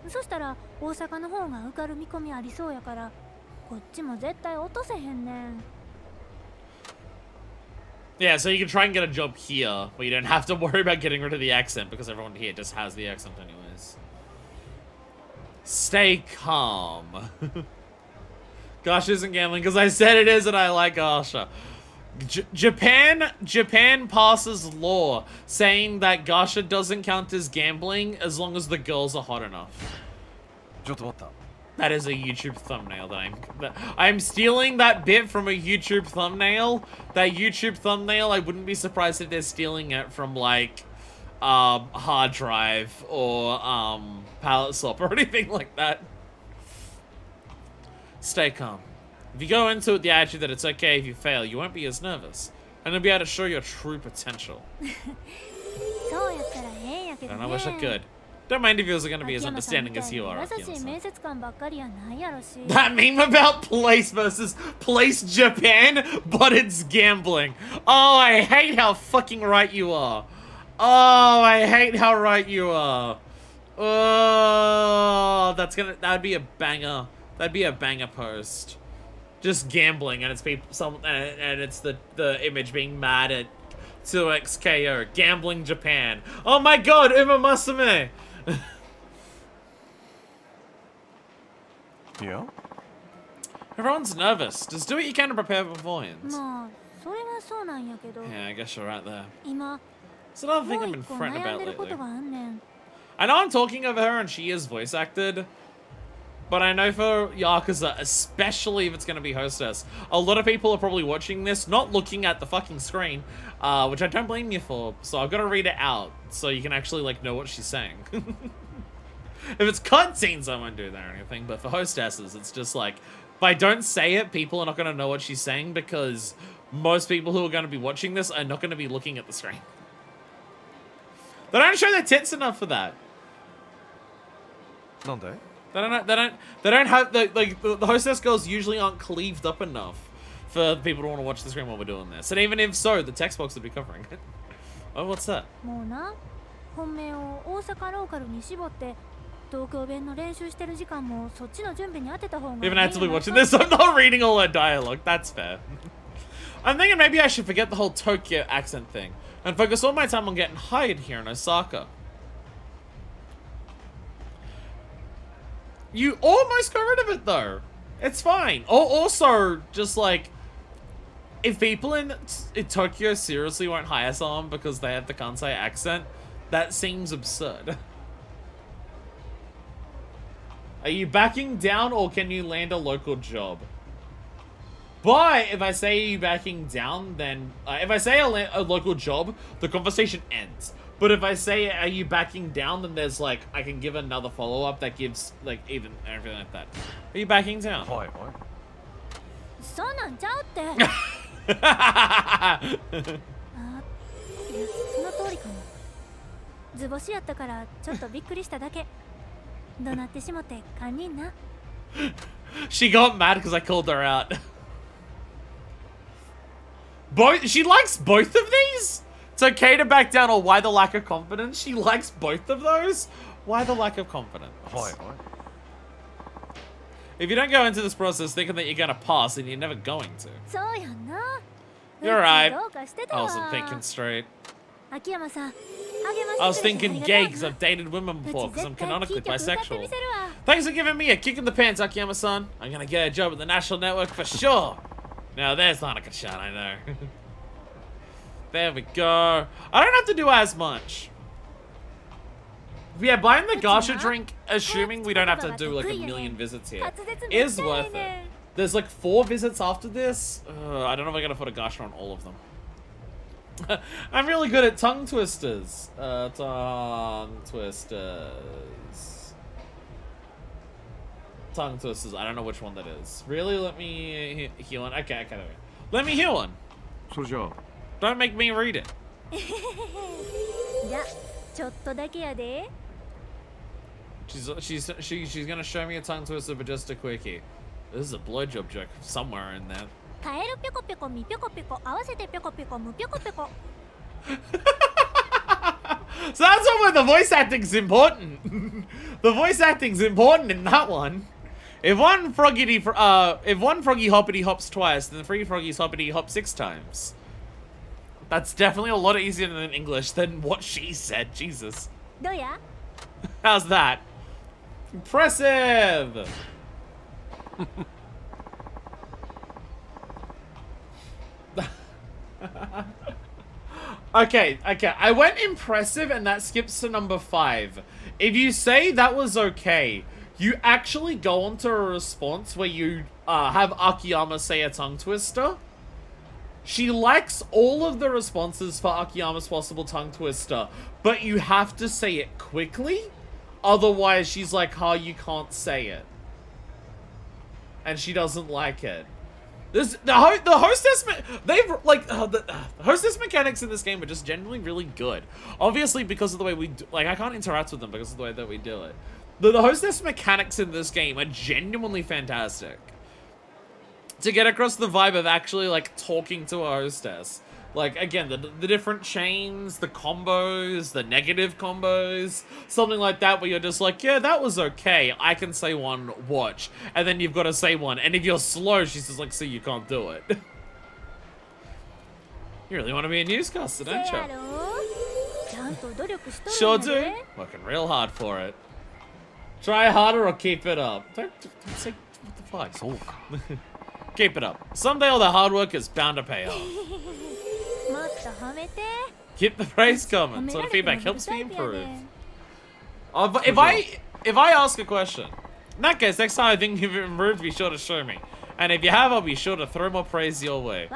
Speaker 3: そしたら大阪の方が受かる見込みありそうやからこっちも絶対落とせへんねん
Speaker 1: Yeah, so you can try and get a job here, but you don't have to worry about getting rid of the accent because everyone here just has the accent anyways. Stay calm. Gacha isn't gambling because I said it is and I like Gacha. Japan passes law saying that Gacha doesn't count as gambling as long as the girls are hot enough.
Speaker 2: ちょっと待った
Speaker 1: That is a YouTube thumbnail that I'm stealing that bit from a YouTube thumbnail. That YouTube thumbnail, I wouldn't be surprised if they're stealing it from like hard drive or palette swap or anything like that. Stay calm. If you go into it the attitude that it's okay if you fail, you won't be as nervous. And you'll be able to show your true potential.
Speaker 3: そうやったらええんやけど
Speaker 1: And
Speaker 3: ね
Speaker 1: I wish I could. Don't mind if yours are going to be as
Speaker 3: 秋山さんみ
Speaker 1: understanding
Speaker 3: たい
Speaker 1: as
Speaker 3: に
Speaker 1: you are,
Speaker 3: 優しい
Speaker 1: Akiyama-san.
Speaker 3: 面接官ばっかりやないやろし
Speaker 1: That meme about place versus place Japan, but it's gambling. Oh, I hate how fucking right you are. Oh, I hate how right you are. Oh, that'd be a banger. That'd be a banger post. Just gambling, and it's people, and it's the image being mad at 2XKO. Gambling Japan. Oh my god, Uma Musume!
Speaker 2: Yeah?
Speaker 1: Everyone's nervous. Just do what you can to prepare beforehand.
Speaker 3: まあそれはそうなんやけど
Speaker 1: Yeah, I guess you're right there.
Speaker 3: 今
Speaker 1: It's another
Speaker 3: も
Speaker 1: thing
Speaker 3: う
Speaker 1: I've
Speaker 3: 一
Speaker 1: been
Speaker 3: 個
Speaker 1: fretting
Speaker 3: 悩ん
Speaker 1: about
Speaker 3: でること
Speaker 1: lately.
Speaker 3: があんねん
Speaker 1: I know I'm talking over her and she is voice acted, but I know for Yakuza, especially if it's going to be hostess, a lot of people are probably watching this, not looking at the fucking screen, which I don't blame you for, so I've got to read it out so you can actually, like, know what she's saying. If it's cutscenes, I won't do that or anything, but for hostesses, it's just like, if I don't say it, people are not going to know what she's saying because most people who are going to be watching this are not going to be looking at the screen. They don't show their tits enough for that.
Speaker 2: なんで
Speaker 1: They don't have the hostess girls usually aren't cleaved up enough for people to want to watch the screen while we're doing this. And even if so, the text box would be covering it. Oh, what's that?
Speaker 3: もうな本命を大阪ローカルに絞って東京弁の練習してる時間もそっちの準備に当てた方がいい
Speaker 1: Even
Speaker 3: んや
Speaker 1: actively
Speaker 3: ない
Speaker 1: watching
Speaker 3: か
Speaker 1: this, I'm not reading all her dialogue. That's fair. I'm thinking maybe I should forget the whole Tokyo accent thing and focus all my time on getting hired here in Osaka. You almost got rid of it though. It's fine. Also, just like, if people in Tokyo seriously won't hire someone because they have the Kansai accent, that seems absurd. Are you backing down or can you land a local job? But if I say you backing down, then if I say a local job, the conversation ends. But if I say are you backing down, then there's like I can give another follow-up that gives like even everything like that. Are you backing down?
Speaker 2: はいはい。
Speaker 3: そうなんちゃうってあいやその通りかも図星やったからちょっとびっくりしただけどなってしもて堪忍な
Speaker 1: She got mad because I called her out. She likes both of these? It's okay to back down, or why the lack of confidence? She likes both of those? Why the lack of confidence?
Speaker 2: はいはい。
Speaker 1: If you don't go into this process thinking that you're gonna pass, then you're never going to.
Speaker 3: そうやんな
Speaker 1: You're right.
Speaker 3: どうかしてた
Speaker 1: I
Speaker 3: わ
Speaker 1: wasn't thinking straight.
Speaker 3: 秋山さん励まして
Speaker 1: I was
Speaker 3: くれて
Speaker 1: thinking
Speaker 3: ありがとう
Speaker 1: gay because I've dated women
Speaker 3: う
Speaker 1: before
Speaker 3: ち
Speaker 1: because I'm
Speaker 3: 絶対
Speaker 1: canonically
Speaker 3: キー曲歌って
Speaker 1: bisexual.
Speaker 3: みせるわ
Speaker 1: Thanks for giving me a kick in the pants, Akiyama-san. I'm gonna get a job at the national network for sure. Now there's not a good shot, I know. There we go. I don't have to do as much. Yeah, buying the gacha drink, assuming we don't have to do like a million visits here, is worth it. There's like 4 visits after this. I don't know if I'm gonna put a gacha on all of them. I'm really good at tongue twisters. Tongue twisters. Tongue twisters. I don't know which one that is. Really? Let me heal one. Okay, okay. Let me heal one.
Speaker 2: それじゃあ
Speaker 1: Don't make me read it.
Speaker 3: じゃちょっとだけやで
Speaker 1: She's gonna show me a tongue twister, but just a quickie. This is a blowjob joke somewhere in there.
Speaker 3: カエルぴょこぴょこみぴょこぴょこ合わせてぴょこぴょこむぴょこぴょこ
Speaker 1: So that's why the voice acting's important. The voice acting's important in that one. If one froggy hoppity hops twice, then 3 froggies hoppity hop 6 times. That's definitely a lot easier in English than what she said. Jesus.
Speaker 3: どうや
Speaker 1: How's that? Impressive. Okay. I went impressive and that skips to number 5. If you say that was okay, you actually go on to a response where you have Akiyama say a tongue twister. She likes all of the responses for Akiyama's possible tongue twister, but you have to say it quickly. Otherwise, she's like, oh, you can't say it. and she doesn't like it. The hostess the hostess mechanics in this game are just genuinely really good. Obviously, because of the way we do, I can't interact with them because of the way that we do it. The hostess mechanics in this game are genuinely fantastic. To get across the vibe of actually talking to a hostess. Again, the different chains, the combos, the negative combos, something like that where you're just like, yeah, that was okay. I can say one, watch. And then you've got to say one. And if you're slow, she's just like, see, you can't do it. You really want to be a newscaster, don't you? Sure do. Working real hard for it. Try harder or keep it up. Don't say, what the fuck? Keep it up. Someday all the hard work is bound to pay off. Keep the praise coming. So the feedback helps me improve. If I ask a question, in that case, next time I think you've improved, be sure to show me. And if you have, I'll be sure to throw more praise your way.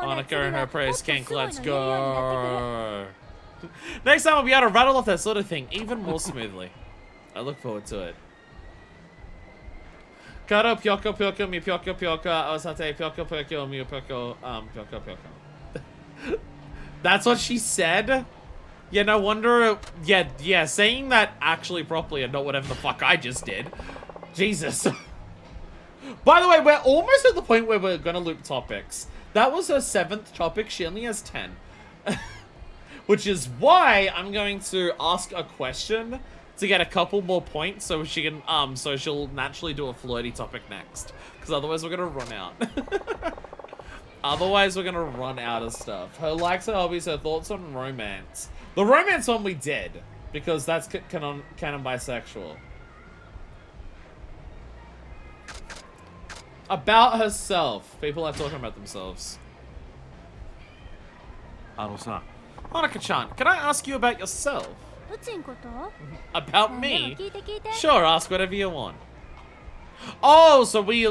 Speaker 1: Monica and her praise kink, let's go. Next time I'll be able to rattle off that sort of thing even more smoothly. I look forward to it. Karo pyoko pyoko mi pyoko pyoko osate pyoko pyoko mi pyoko pyoko pyoko. That's what she said? Yeah, no wonder. Yeah, saying that actually properly and not whatever the fuck I just did. Jesus. By the way, we're almost at the point where we're gonna loop topics. That was her 7th topic. She only has 10. Which is why I'm going to ask a question to get a couple more points so she can so she'll naturally do a flirty topic next. Because otherwise we're gonna run out. Otherwise we're gonna run out of stuff. Her likes, her hobbies, her thoughts on romance. The romance one we did, because that's canon bisexual. About herself. People are talking about themselves. Monica-chan, can I ask you about yourself? About me? Sure, ask whatever you want. Oh, so we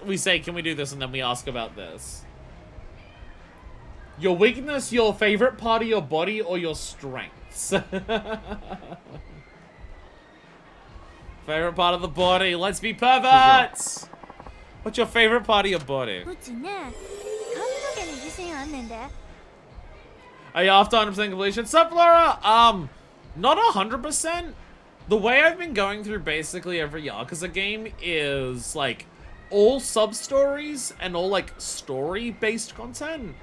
Speaker 1: we say, can we do this, and then we ask about this. Your weakness, your favorite part of your body, or your strengths? Favorite part of the body. Let's be perverts! What's your favorite part of your body? Are you after 100% completion? Sup, Laura? Not 100%. The way I've been going through basically every Yakuza game is, all sub-stories and all, story-based content.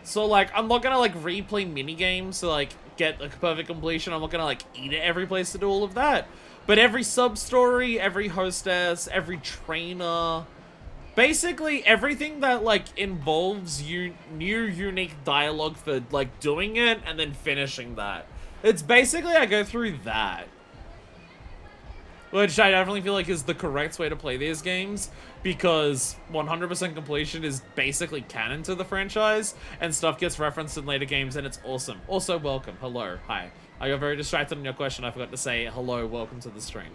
Speaker 1: So, I'm not gonna, replay minigames to, get, perfect completion. I'm not gonna, eat at every place to do all of that. But every sub-story, every hostess, every trainer... Basically, everything that, involves new, unique dialogue for, doing it and then finishing that. It's basically, I go through that. Which I definitely feel like is the correct way to play these games, because 100% completion is basically canon to the franchise, and stuff gets referenced in later games, and it's awesome. Also, welcome. Hello. Hi. I got very distracted on your question. I forgot to say hello, welcome to the stream.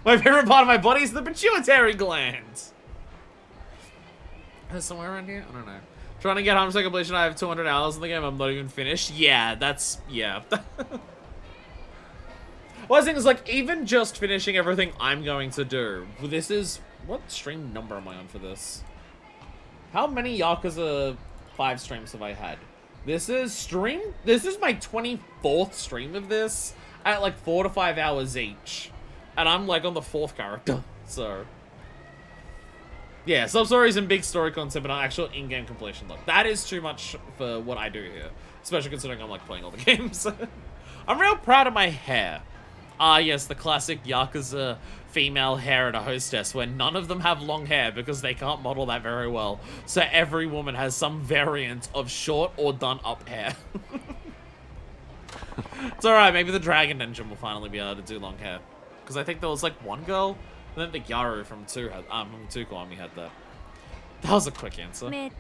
Speaker 1: My favorite part of my body is the pituitary gland. Is somewhere around here? I don't know. Trying to get 100% completion. I have 200 hours in the game. I'm not even finished. Yeah, that's... Yeah. Well, the thing is, even just finishing everything I'm going to do. This is... What stream number am I on for this? How many Yakuza 5 streams have I had? This is my 24th stream of this at 4 to 5 hours each. And I'm on the 4th character, so... Yeah, sub-stories and big story content, but not actual in-game completion. Look, that is too much for what I do here. Especially considering I'm, playing all the games. I'm real proud of my hair. Ah, yes, the classic Yakuza female hair at a hostess, where none of them have long hair because they can't model that very well. So every woman has some variant of short or done-up hair. It's alright, maybe the Dragon Ninja will finally be able to do long hair. Because I think there was, one girl... I don't think Yaru from 2 had, from 2 Kiwami had that. That was a quick answer. I mean,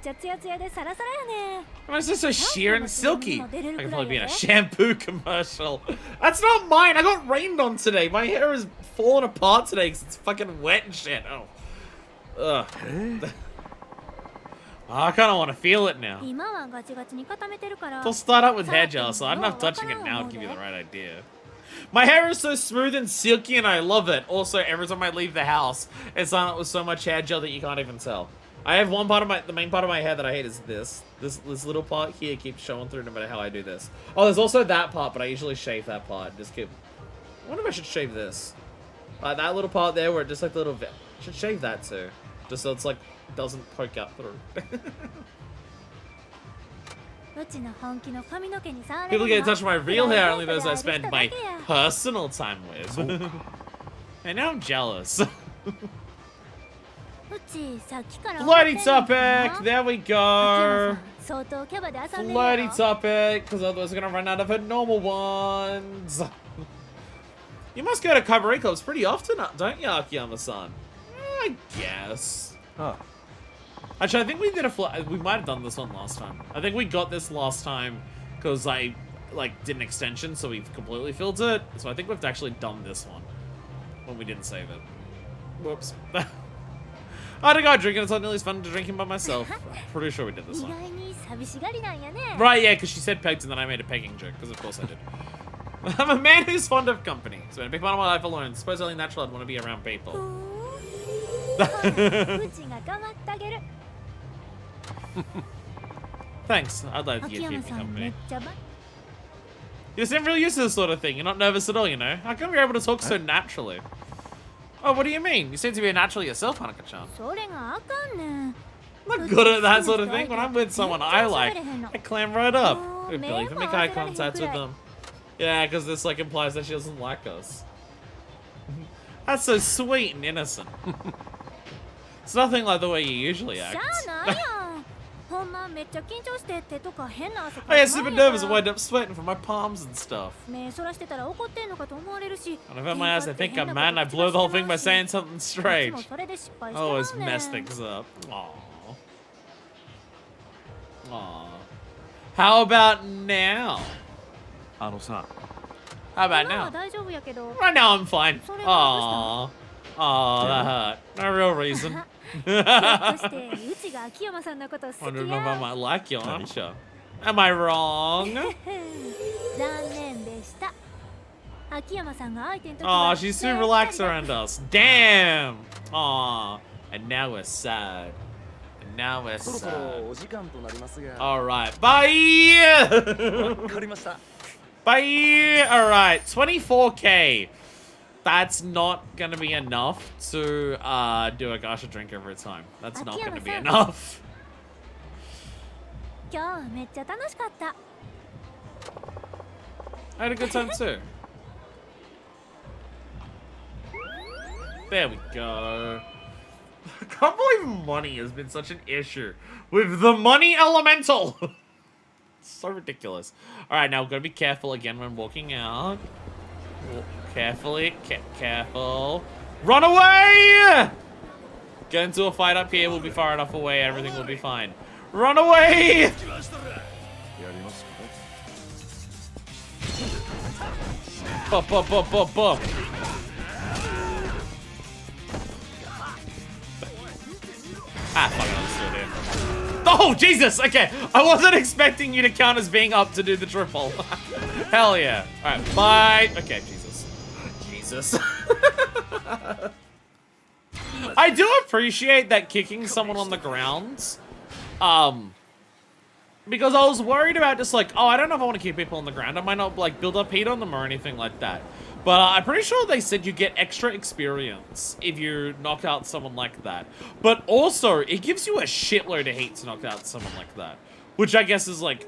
Speaker 1: it's just so sheer and silky. I can probably be in a shampoo commercial. That's not mine. I got rained on today. My hair is falling apart today because it's fucking wet and shit. Oh. Ugh. I kind of want to feel it now. We'll start out with hair gel, so I don't know if touching it now would give you the right idea. My hair is so smooth and silky and I love it. Also, every time I leave the house, it's done with so much hair gel that you can't even tell. I have one part of the main part of my hair that I hate is this. This little part here keeps showing through no matter how I do this. Oh, there's also that part, but I usually shave that part. Just keep... I wonder if I should shave this. Like that little part there where it just like the little... I should shave that too. Just so it's like, doesn't poke out through. People get in touch with my real hair, only those I spend my personal time with. And now I'm jealous. Floaty topic! There we go! Floaty topic, because otherwise we're gonna run out of her normal ones. You must go to Cabaret Clubs pretty often, don't you, Akiyama-san? I guess.
Speaker 2: Ah.
Speaker 1: Actually, I think we did we might have done this one last time. I think we got this last time because I, like, did an extension, so we've completely filled it. So I think we've actually done this one when we didn't save it. Whoops. I had a guy drinking, it's not nearly as fun to drink him by myself. I'm pretty sure we did this one. Right, yeah, because she said pegged and then I made a pegging joke, because of course I did. I'm a man who's fond of company, so in a big part of my life alone, suppose only natural I'd want to be around people. Thanks, I'd like to give people company. You seem real used to this sort of thing, you're not nervous at all, you know? How come you're able to talk so naturally? Oh, what do you mean? You seem to be a natural yourself, Hanuka-chan. I'm not good at that sort of thing. When I'm with someone I like, I clam right up. We barely even make eye contact with them. Yeah, because this like implies that she doesn't like us. That's so sweet and innocent. It's nothing like the way you usually act. I get super nervous and wind up sweating from my palms and stuff. When I've had my ass, I think I'm mad and I blow the whole thing by saying something strange. I always mess things up. Aww. Aww. How about now?
Speaker 2: Ano-san.
Speaker 1: How about now? Right now I'm fine. Aww. Aww, that hurt. No real reason. Wondering if I might like you, aren't you? Am I wrong? Aw, she's too relaxed around us. Damn! Aw. And now we're sad. And now we're sad. Alright, bye! Bye! Alright, 24k. That's not gonna be enough to do a gacha drink every time. That's not gonna be enough. I had a good time too. There we go. I can't believe money has been such an issue with the money elemental. So ridiculous. Alright, now we've got to be careful again when walking out. Carefully, careful. Run away! Get into a fight up here, we'll be far enough away, everything will be fine. Run away! Bop, bop, bop, bop, bop. Ah, fuck, I'm still there. Oh, Jesus! Okay, I wasn't expecting you to count as being up to do the triple. Hell yeah. Alright, bye. Okay, Jesus. Jesus. I do appreciate that kicking someone on the ground. Because I was worried about just like, oh, I don't know if I want to keep people on the ground. I might not like build up heat on them or anything like that. But I'm pretty sure they said you get extra experience if you knock out someone like that. But also, it gives you a shitload of heat to knock out someone like that. Which I guess is like,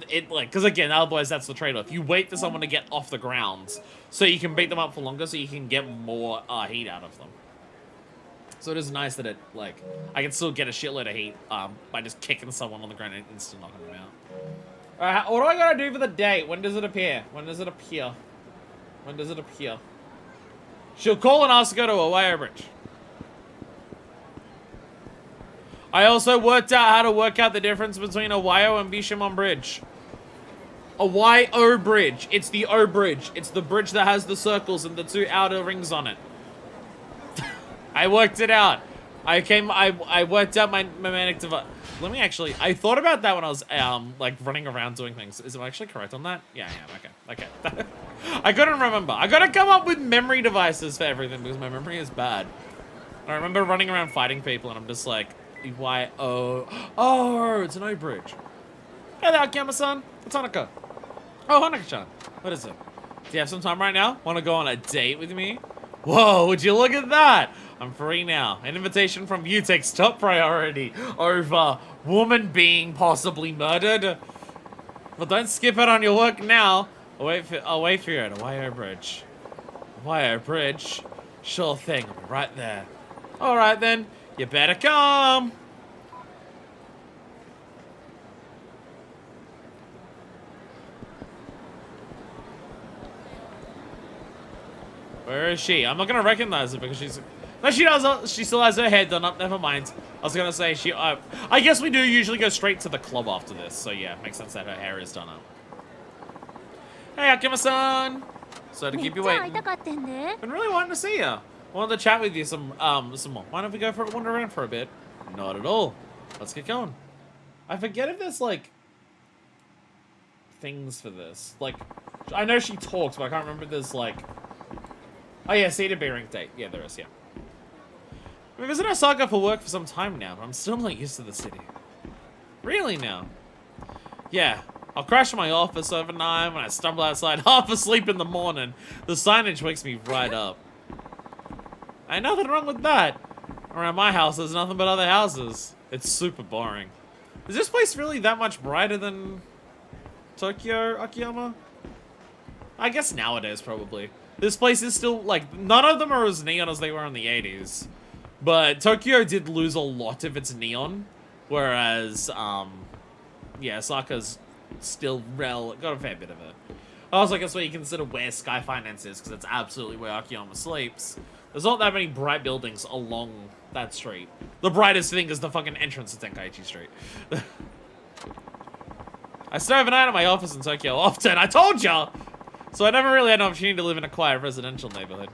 Speaker 1: because again, otherwise that's the trade-off. You wait for someone to get off the ground so you can beat them up for longer so you can get more heat out of them. So it is nice that it, like, I can still get a shitload of heat by just kicking someone on the ground and instant knocking them out. Alright, what do I gotta do for the date? When does it appear? When does it appear? When does it appear? She'll call and ask to go to Ohio Bridge. I also worked out how to work out the difference between Ohio and Bishamon Bridge. A Y-O bridge. It's the O bridge. It's the bridge that has the circles and the two outer rings on it. I worked it out. I worked out my mathematics device. Let me actually, I thought about that when I was, like, running around doing things. Is it actually correct on that? Yeah, okay. I couldn't remember. I gotta come up with memory devices for everything because my memory is bad. I remember running around fighting people and I'm just like, why, oh, it's an O-bridge. Hey there, Akiyama-san. It's Hanukkah. Oh, Hanukkah-chan. What is it? Do you have some time right now? Want to go on a date with me? Whoa, would you look at that? I'm free now. An invitation from you takes top priority over woman being possibly murdered. But don't skip it on your work now. I'll wait for you at Ohio Bridge. Ohio Bridge? Sure thing, I'll be right there. Alright then, you better come. Where is she? I'm not gonna recognize her because she's... No, she does. She still has her hair done up. Never mind. I was gonna say she... I guess we do usually go straight to the club after this. So yeah, makes sense that her hair is done up. Hey, Akiyama-san. So to keep you waiting. Been really wanting to see you. Wanted to chat with you some more. Why don't we go for a wander around for a bit? Not at all. Let's get going. I forget if there's like things for this. Like, I know she talks, but I can't remember if there's like... Oh yeah, Cedar Bearing date. Yeah, there is, yeah. I've been visiting Osaka for work for some time now, but I'm still not used to the city. Really now? Yeah, I'll crash in my office overnight when I stumble outside half asleep in the morning. The signage wakes me right up. Ain't nothing wrong with that. Around my house, there's nothing but other houses. It's super boring. Is this place really that much brighter than Tokyo, Akiyama? I guess nowadays, probably. This place is still, like, none of them are as neon as they were in the 80s. But Tokyo did lose a lot of its neon. Whereas, yeah, Osaka's still got a fair bit of it. Also, I guess where you consider where Sky Finance is, because it's absolutely where Akiyama sleeps. There's not that many bright buildings along that street. The brightest thing is the fucking entrance to Tenkaichi Street. I stay overnight at my office in Tokyo often, I told ya! So I never really had an opportunity to live in a quiet residential neighborhood.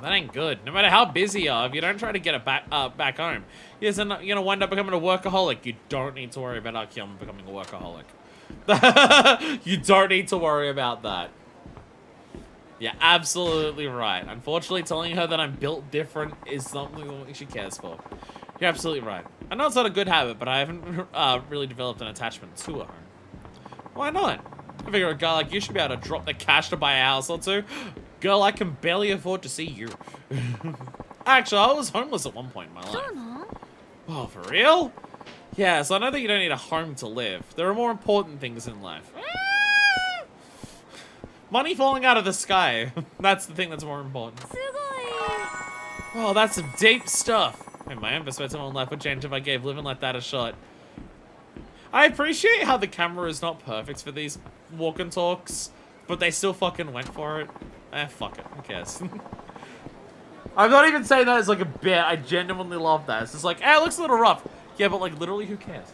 Speaker 1: That ain't good. No matter how busy you are, if you don't try to get it back home, you're gonna wind up becoming a workaholic. You don't need to worry about Akiyama becoming a workaholic. You don't need to worry about that. You're absolutely right. Unfortunately, telling her that I'm built different is something she cares for. You're absolutely right. I know it's not a good habit, but I haven't really developed an attachment to her home. Why not? I figure a guy like you should be able to drop the cash to buy a house or two. Girl, I can barely afford to see you. Actually, I was homeless at one point in my life. Oh, for real? Yeah, so I know that you don't need a home to live. There are more important things in life. Money falling out of the sky. That's the thing that's more important. Oh, that's some deep stuff. And my own perspective on life would change if I gave living like that a shot. I appreciate how the camera is not perfect for these walk and talks, but they still fucking went for it. Fuck it. Who cares? I'm not even saying that as like a bit. I genuinely love that. It's just like, it looks a little rough. Yeah, but like literally, who cares?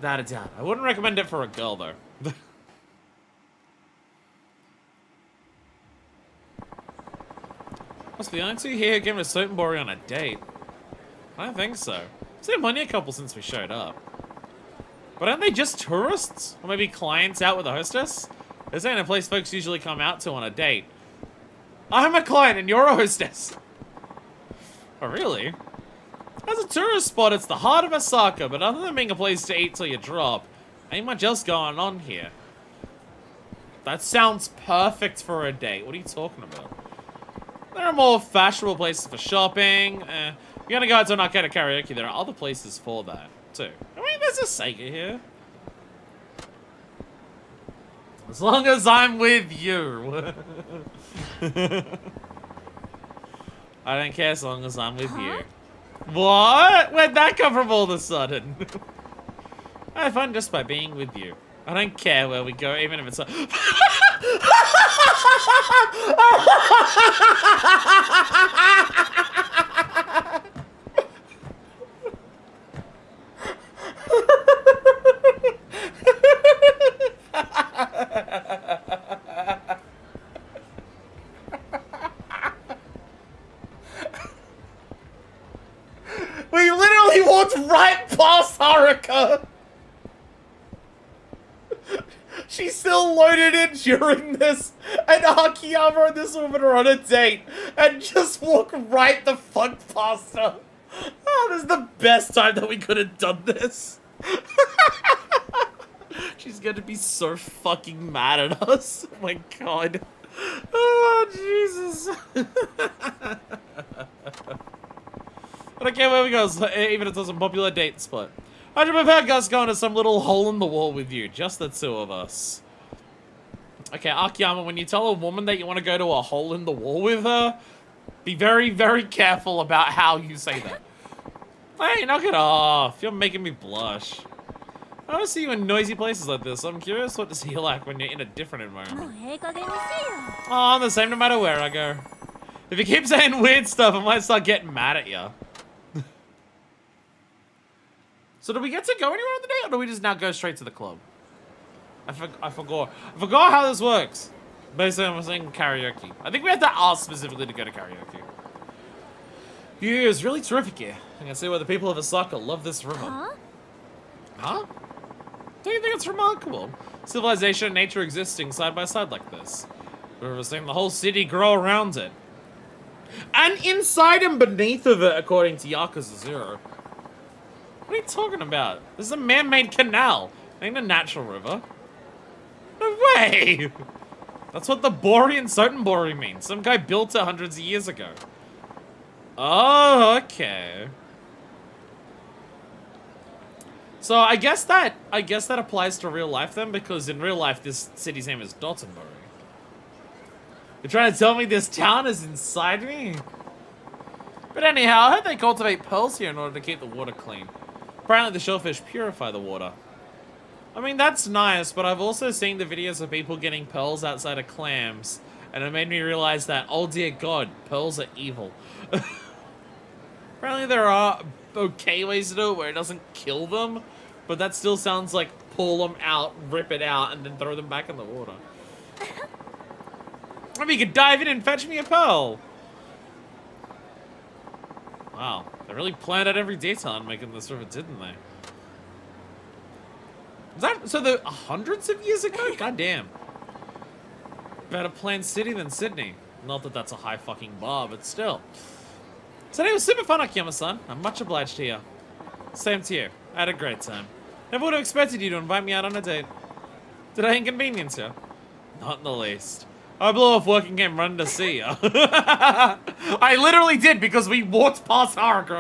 Speaker 1: That it's out. I wouldn't recommend it for a girl though. Must be the only two here who came to Sotenbori on a date. I don't think so. It's been only a couple since we showed up. But aren't they just tourists? Or maybe clients out with a hostess? This ain't a place folks usually come out to on a date. I'm a client and you're a hostess. Oh, really? As a tourist spot, it's the heart of Osaka, but other than being a place to eat till you drop, ain't much else going on here. That sounds perfect for a date. What are you talking about? There are more fashionable places for shopping. You're gonna go out to an arcade karaoke, there are other places for that, too. I mean, there's a Sega here. As long as I'm with you. I don't care as long as I'm with you. What? Where'd that come from all of a sudden? I have fun just by being with you. I don't care where we go, even if it's a... We literally walked right past our She's still loaded in during this, and Akiyama and this woman are on a date, and just walk right the fuck past her. Oh, this is the best time that we could have done this. She's gonna be so fucking mad at us. Oh my god. Oh, Jesus. But okay, where we go, even if it was a popular date spot. How'd you prefer us going to some little hole in the wall with you? Just the two of us. Okay, Akiyama, when you tell a woman that you want to go to a hole in the wall with her, be very, very careful about how you say that. Hey, knock it off. You're making me blush. I don't see you in noisy places like this. I'm curious what to see you like when you're in a different environment. Oh, I'm the same no matter where I go. If you keep saying weird stuff, I might start getting mad at you. So do we get to go anywhere on the day, or do we just now go straight to the club? I forgot how this works. Basically, I'm saying karaoke. I think we have to ask specifically to go to karaoke. View is really terrific here. I can see why the people of Osaka love this river. Huh? Don't you think it's remarkable? Civilization and nature existing side by side like this. We're seeing the whole city grow around it. And inside and beneath of it, according to Yakuza 0. What are you talking about? This is a man-made canal. It ain't a natural river. No way! That's what the Bori and Sotenbori mean. Some guy built it hundreds of years ago. Oh, okay. So I guess that applies to real life then, because in real life this city's name is Dotonbori. You're trying to tell me this town is inside me? But anyhow, I heard they cultivate pearls here in order to keep the water clean. Apparently the shellfish purify the water. I mean, that's nice, but I've also seen the videos of people getting pearls outside of clams, and it made me realize that, oh dear god, pearls are evil. Apparently there are okay ways to do it where it doesn't kill them, but that still sounds like pull them out, rip it out, and then throw them back in the water. I mean, you could dive in and fetch me a pearl. Wow, they really planned out every detail on making this river, didn't they? Was that so? The hundreds of years ago? God damn. Better planned city than Sydney. Not that that's a high fucking bar, but still. Today was super fun, Akiyama-san. I'm much obliged to you. Same to you. I had a great time. Never would have expected you to invite me out on a date. Did I inconvenience you? Not in the least. I blew off work and came running to see you. I literally did, because we walked past Haruka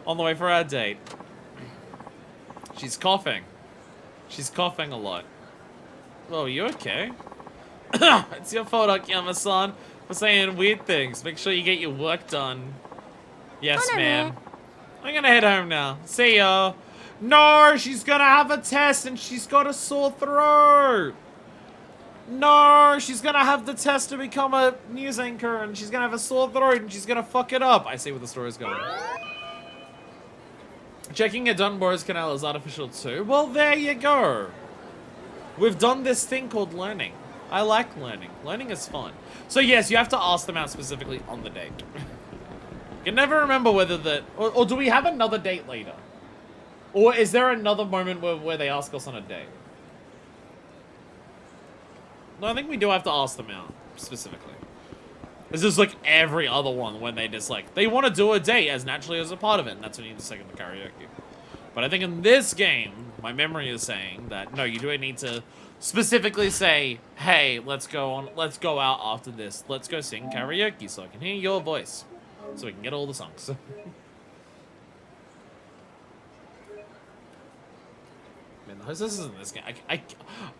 Speaker 1: on the way for our date. She's coughing. She's coughing a lot. Oh, you okay? It's your fault, Akiyama-san, for saying weird things. Make sure you get your work done. Yes, ma'am. I'm gonna head home now. See ya. No, she's gonna have a test and she's got a sore throat. No, she's gonna have the test to become a news anchor and she's gonna have a sore throat and she's gonna fuck it up. I see where the story's going. Checking a Dunbar's canal is artificial too. Well, there you go. We've done this thing called learning. I like learning. Learning is fun. So yes, you have to ask them out specifically on the date. You can never remember whether that... Or do we have another date later? Or is there another moment where they ask us on a date? No, I think we do have to ask them out, specifically. This is like every other one when they just like... They want to do a date as naturally as a part of it, and that's when you need to take them to karaoke. But I think in this game, my memory is saying that, no, you do need to specifically say, hey, let's go out after this. Let's go sing karaoke so I can hear your voice. So we can get all the songs. Man, the hostesses in this game,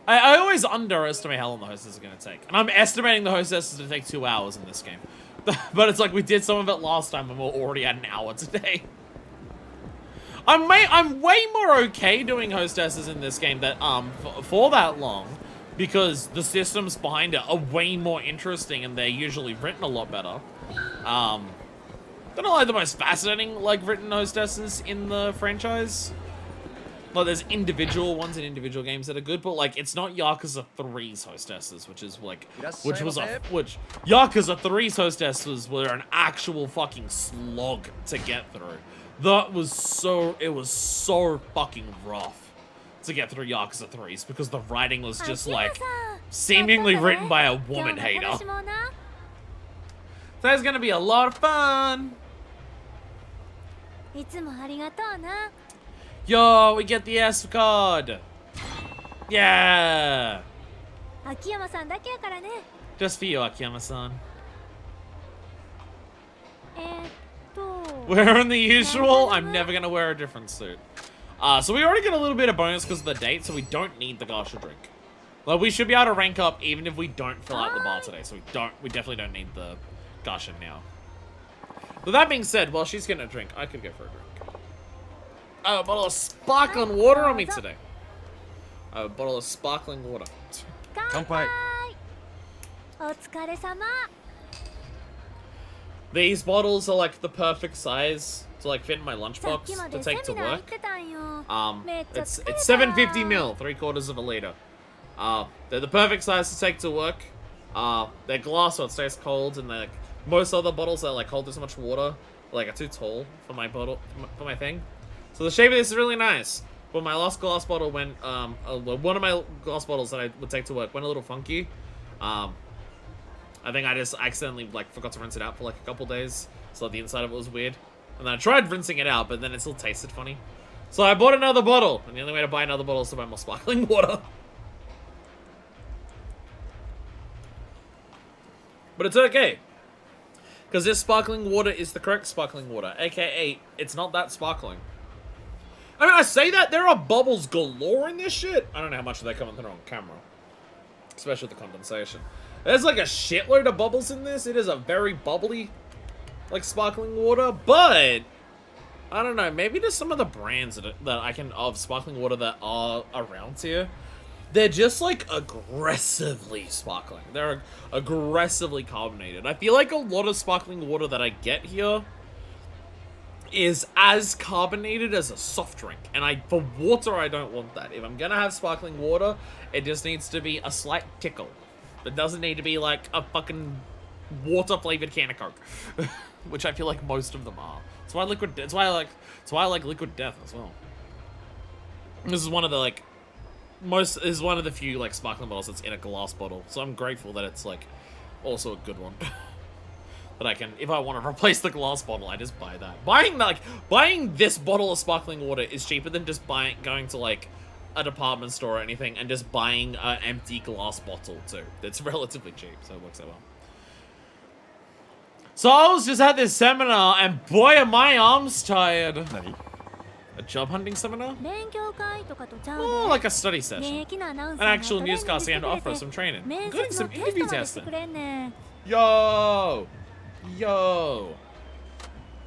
Speaker 1: I always underestimate how long the hostesses are going to take. And I'm estimating the hostesses to take 2 hours in this game. But it's like we did some of it last time and we're already at an hour today. I'm way more okay doing hostesses in this game that for that long, because the systems behind it are way more interesting and they're usually written a lot better. They're not like the most fascinating like written hostesses in the franchise. Like there's individual ones in individual games that are good, but like it's not Yakuza 3's hostesses, which is like Yakuza 3's hostesses were an actual fucking slog to get through. It was so fucking rough. to get through Yakuza 3s because the writing was just
Speaker 3: Akiyama-san,
Speaker 1: like seemingly written by a
Speaker 3: 今日
Speaker 1: woman
Speaker 3: の
Speaker 1: hater.
Speaker 3: 楽しもうな。
Speaker 1: Today's gonna be a lot of fun.
Speaker 3: いつもありがとうな。
Speaker 1: Yo, we get the S card. Yeah.
Speaker 3: 秋山さんだけやからね。
Speaker 1: Just for you, Akiyama-san.
Speaker 3: と
Speaker 1: Wearing the usual, I'm never gonna wear a different suit. So we already get a little bit of bonus because of the date, so we don't need the gacha drink. Like, we should be able to rank up even if we don't fill out the bar today, so we definitely don't need the gacha now. But that being said, while she's getting a drink, I could go for a drink. I have a bottle of sparkling water on me today. I have a bottle of sparkling water.
Speaker 3: 乾杯。お疲れ様。
Speaker 1: These bottles are like the perfect size to like fit in my lunchbox
Speaker 3: さっきま
Speaker 1: to
Speaker 3: でセ
Speaker 1: take to
Speaker 3: ミナー行っ
Speaker 1: work.
Speaker 3: てたんよ。
Speaker 1: It's 750 mil, 3/4 of a liter. They're the perfect size to take to work. They're glass, so it stays cold, and they're like most other bottles that like hold this much water, like are too tall for my bottle for my thing. So the shape of this is really nice. But my last glass bottle went one of my glass bottles that I would take to work went a little funky. I think I just accidentally like forgot to rinse it out for like a couple days, so the inside of it was weird. And then I tried rinsing it out, but then it still tasted funny. So I bought another bottle, and the only way to buy another bottle is to buy more sparkling water. But it's okay, because this sparkling water is the correct sparkling water, aka it's not that sparkling. I mean, I say that, there are bubbles galore in this shit. I don't know how much they're coming through on camera, especially with the condensation. There's like a shitload of bubbles in this. It is a very bubbly, like, sparkling water, but I don't know, maybe just some of the brands that I can, of sparkling water that are around here, they're just, like, aggressively sparkling. They're aggressively carbonated. I feel like a lot of sparkling water that I get here is as carbonated as a soft drink. And for water, I don't want that. If I'm gonna have sparkling water, it just needs to be a slight tickle. It doesn't need to be, like, a fucking water-flavored can of Coke. Which I feel like most of them are. That's why I like Liquid Death as well. This is one of the, like, this is one of the few, like, sparkling bottles that's in a glass bottle. So I'm grateful that it's, like, also a good one. That I can, if I want to replace the glass bottle, I just buy that. Buying this bottle of sparkling water is cheaper than just going to, like, a department store or anything and just buying an empty glass bottle, too. It's relatively cheap, so it works out well. So I was just at this seminar, and boy, are my arms tired.
Speaker 2: 何
Speaker 1: A job hunting seminar?
Speaker 3: 勉強会とかとちゃうで。
Speaker 1: Oh, like a study session.
Speaker 3: 現役のアナウンサ
Speaker 1: An
Speaker 3: ーが
Speaker 1: actual
Speaker 3: トレーニング
Speaker 1: newscasting
Speaker 3: して
Speaker 1: and
Speaker 3: くれ
Speaker 1: offer
Speaker 3: て
Speaker 1: some training.
Speaker 3: 面
Speaker 1: Including
Speaker 3: 接
Speaker 1: some
Speaker 3: のテス
Speaker 1: interview
Speaker 3: トまでして
Speaker 1: testing.
Speaker 3: くれんねん。
Speaker 1: Yo! Yo!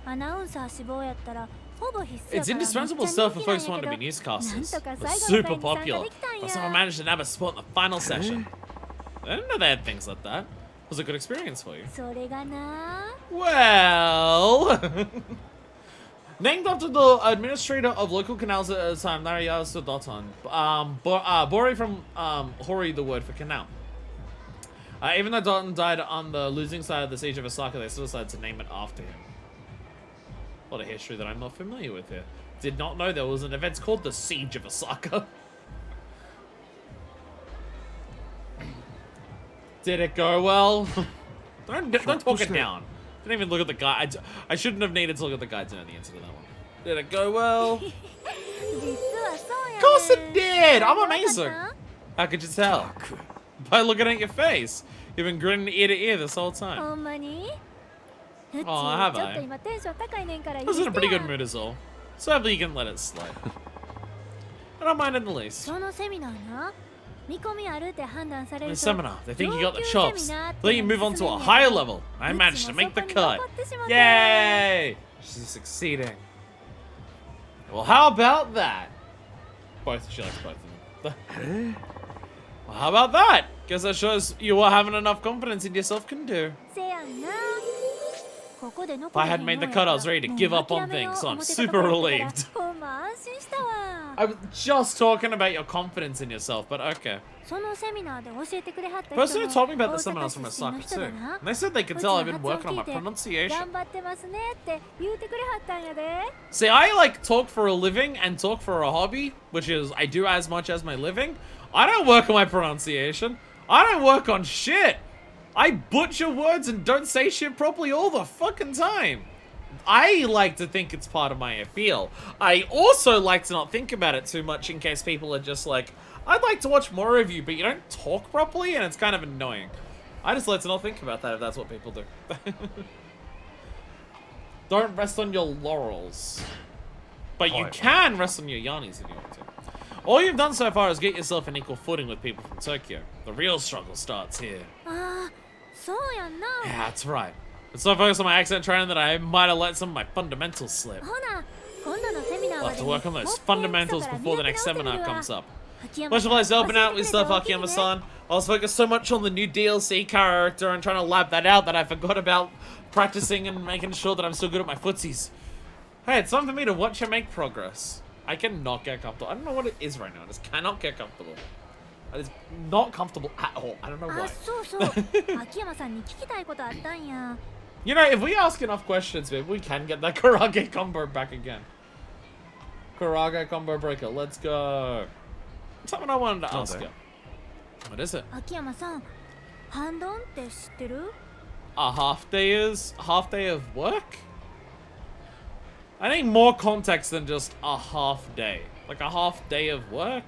Speaker 3: アナウンサー志望やったらほぼ必須や
Speaker 1: It's
Speaker 3: からめっちゃ
Speaker 1: indispensable
Speaker 3: 人
Speaker 1: stuff
Speaker 3: 気
Speaker 1: for
Speaker 3: なん
Speaker 1: folks who
Speaker 3: や
Speaker 1: want
Speaker 3: け
Speaker 1: to
Speaker 3: ど
Speaker 1: be
Speaker 3: なん
Speaker 1: newscasters.
Speaker 3: とか
Speaker 1: They're
Speaker 3: 最後
Speaker 1: super
Speaker 3: の回に参加
Speaker 1: popular.
Speaker 3: できたん
Speaker 1: But someone
Speaker 3: や。
Speaker 1: managed to nab a spot in the final session. I didn't know they had things like that. It was a good experience for you.
Speaker 3: それがな
Speaker 1: Well... Named after the administrator of local canals at the time, Narayasu Doton. Bori from Hori, the word for canal. Even though Doton died on the losing side of the siege of Osaka, they still decided to name it after him. A lot of history that I'm not familiar with here. Did not know there was an event called the Siege of Osaka. Did it go well? don't talk it down. Didn't even look at the guide. I shouldn't have needed to look at the guide to know the answer to that one. Did it go well?
Speaker 3: 実はそうやね
Speaker 1: Of course it did! I'm
Speaker 3: わかった
Speaker 1: amazing! How could you tell? By looking at your face. You've been grinning ear to ear this whole time.
Speaker 3: ほんまにうち
Speaker 1: Oh, have
Speaker 3: ちょっ
Speaker 1: I?
Speaker 3: と今テンション高いねんから
Speaker 1: I
Speaker 3: 許
Speaker 1: was
Speaker 3: し
Speaker 1: in a
Speaker 3: て
Speaker 1: pretty
Speaker 3: や
Speaker 1: good mood as all. So hopefully you can let it slide. I don't mind in the least.
Speaker 3: そのセミナーな見込みあるって判断され
Speaker 1: In
Speaker 3: る
Speaker 1: the
Speaker 3: と
Speaker 1: seminar, they think you got the
Speaker 3: 上級
Speaker 1: chops.
Speaker 3: セミナーって
Speaker 1: Let you move on to a higher level. I managed to make the cut. Yay! She's succeeding. Well, how about that? Both, she likes both of them. Well, how about that? Guess that shows you what having enough confidence in yourself can do.
Speaker 3: せやんな
Speaker 1: If I hadn't made the cut, I was ready to give up on things, so I'm super relieved.
Speaker 3: ほんま安心したわ
Speaker 1: I was just talking about your confidence in yourself, but okay.
Speaker 3: そのセミナーで教えてくれはった人
Speaker 1: Person who told me about
Speaker 3: 大
Speaker 1: the
Speaker 3: 阪
Speaker 1: seminars from
Speaker 3: 出身の
Speaker 1: Osaka
Speaker 3: 人
Speaker 1: too.
Speaker 3: だな
Speaker 1: And they said they could
Speaker 3: うち
Speaker 1: tell
Speaker 3: の
Speaker 1: I've been
Speaker 3: 発音
Speaker 1: working on my
Speaker 3: 聞いて
Speaker 1: pronunciation.
Speaker 3: 頑張ってますねって言うてくれはったんやで
Speaker 1: See, I like talk for a living and talk for a hobby, which is I do as much as my living. I don't work on my pronunciation. I don't work on shit. I butcher words and don't say shit properly all the fucking time. I like to think it's part of my appeal. I also like to not think about it too much in case people are just like, I'd like to watch more of you, but you don't talk properly and it's kind of annoying. I just like to not think about that if that's what people do. Don't rest on your laurels. But you can rest on your yarnies if you want to. All you've done so far is get yourself an equal footing with people from Tokyo. The real struggle starts here.
Speaker 3: ああそうやんな
Speaker 1: Yeah, that's right. I'm so focused on my accent training that I might have let some of my fundamentals slip.
Speaker 3: ほな今度のセミナー
Speaker 1: I'll
Speaker 3: ま
Speaker 1: have
Speaker 3: で
Speaker 1: to
Speaker 3: に
Speaker 1: work on
Speaker 3: もっ
Speaker 1: those
Speaker 3: ぺん
Speaker 1: fundamentals
Speaker 3: 基礎から
Speaker 1: before the
Speaker 3: 磨
Speaker 1: next
Speaker 3: き直してみ
Speaker 1: seminar
Speaker 3: るわ
Speaker 1: comes up.
Speaker 3: 秋山
Speaker 1: Much
Speaker 3: さん
Speaker 1: obliged to helping
Speaker 3: 教え
Speaker 1: out
Speaker 3: てく
Speaker 1: with
Speaker 3: れ
Speaker 1: stuff,
Speaker 3: ておおきにね
Speaker 1: Akiyama-san. I was focused so much on the new DLC character and trying to lab that out that I forgot about practicing and making sure that I'm still good at my footsies. Hey, it's time for me to watch and make progress. I cannot get comfortable. I don't know what it is right now. I just cannot get comfortable. It is not comfortable at all. I don't know
Speaker 3: あ
Speaker 1: why.
Speaker 3: そうそう秋山さんに聞きたいことあったんや
Speaker 1: You know, if we ask enough questions, maybe we can get that Karage combo back again. Karage combo breaker. Let's go. Something I wanted to ask you. What is it?
Speaker 3: 秋山さん半ドンって知ってる
Speaker 1: A half day of work? I need more context than just a half day. Like a half day of work?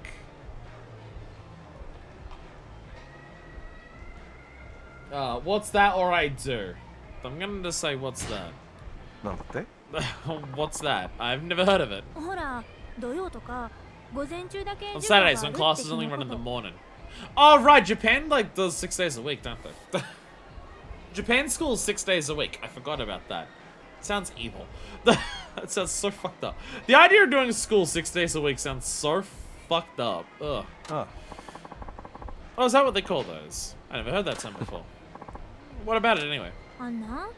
Speaker 1: What's that or I do? I'm gonna just say what's that.
Speaker 2: なんだって
Speaker 1: What's that? I've never heard of it.
Speaker 3: ほら土曜とか午前中だけ
Speaker 1: On
Speaker 3: 授業があ
Speaker 1: Saturdays
Speaker 3: る
Speaker 1: when
Speaker 3: って
Speaker 1: classes
Speaker 3: 日
Speaker 1: only
Speaker 3: の
Speaker 1: run in
Speaker 3: こ
Speaker 1: the
Speaker 3: と
Speaker 1: morning. Oh right, Japan like does 6 days a week, don't they? Japan school's 6 days a week. I forgot about that. Sounds evil. That sounds so fucked up. The idea of doing school 6 days a week sounds so fucked up. Ugh.
Speaker 2: あ
Speaker 1: Oh, is that what they call those? I never heard that term before. What about it anyway?
Speaker 3: あんな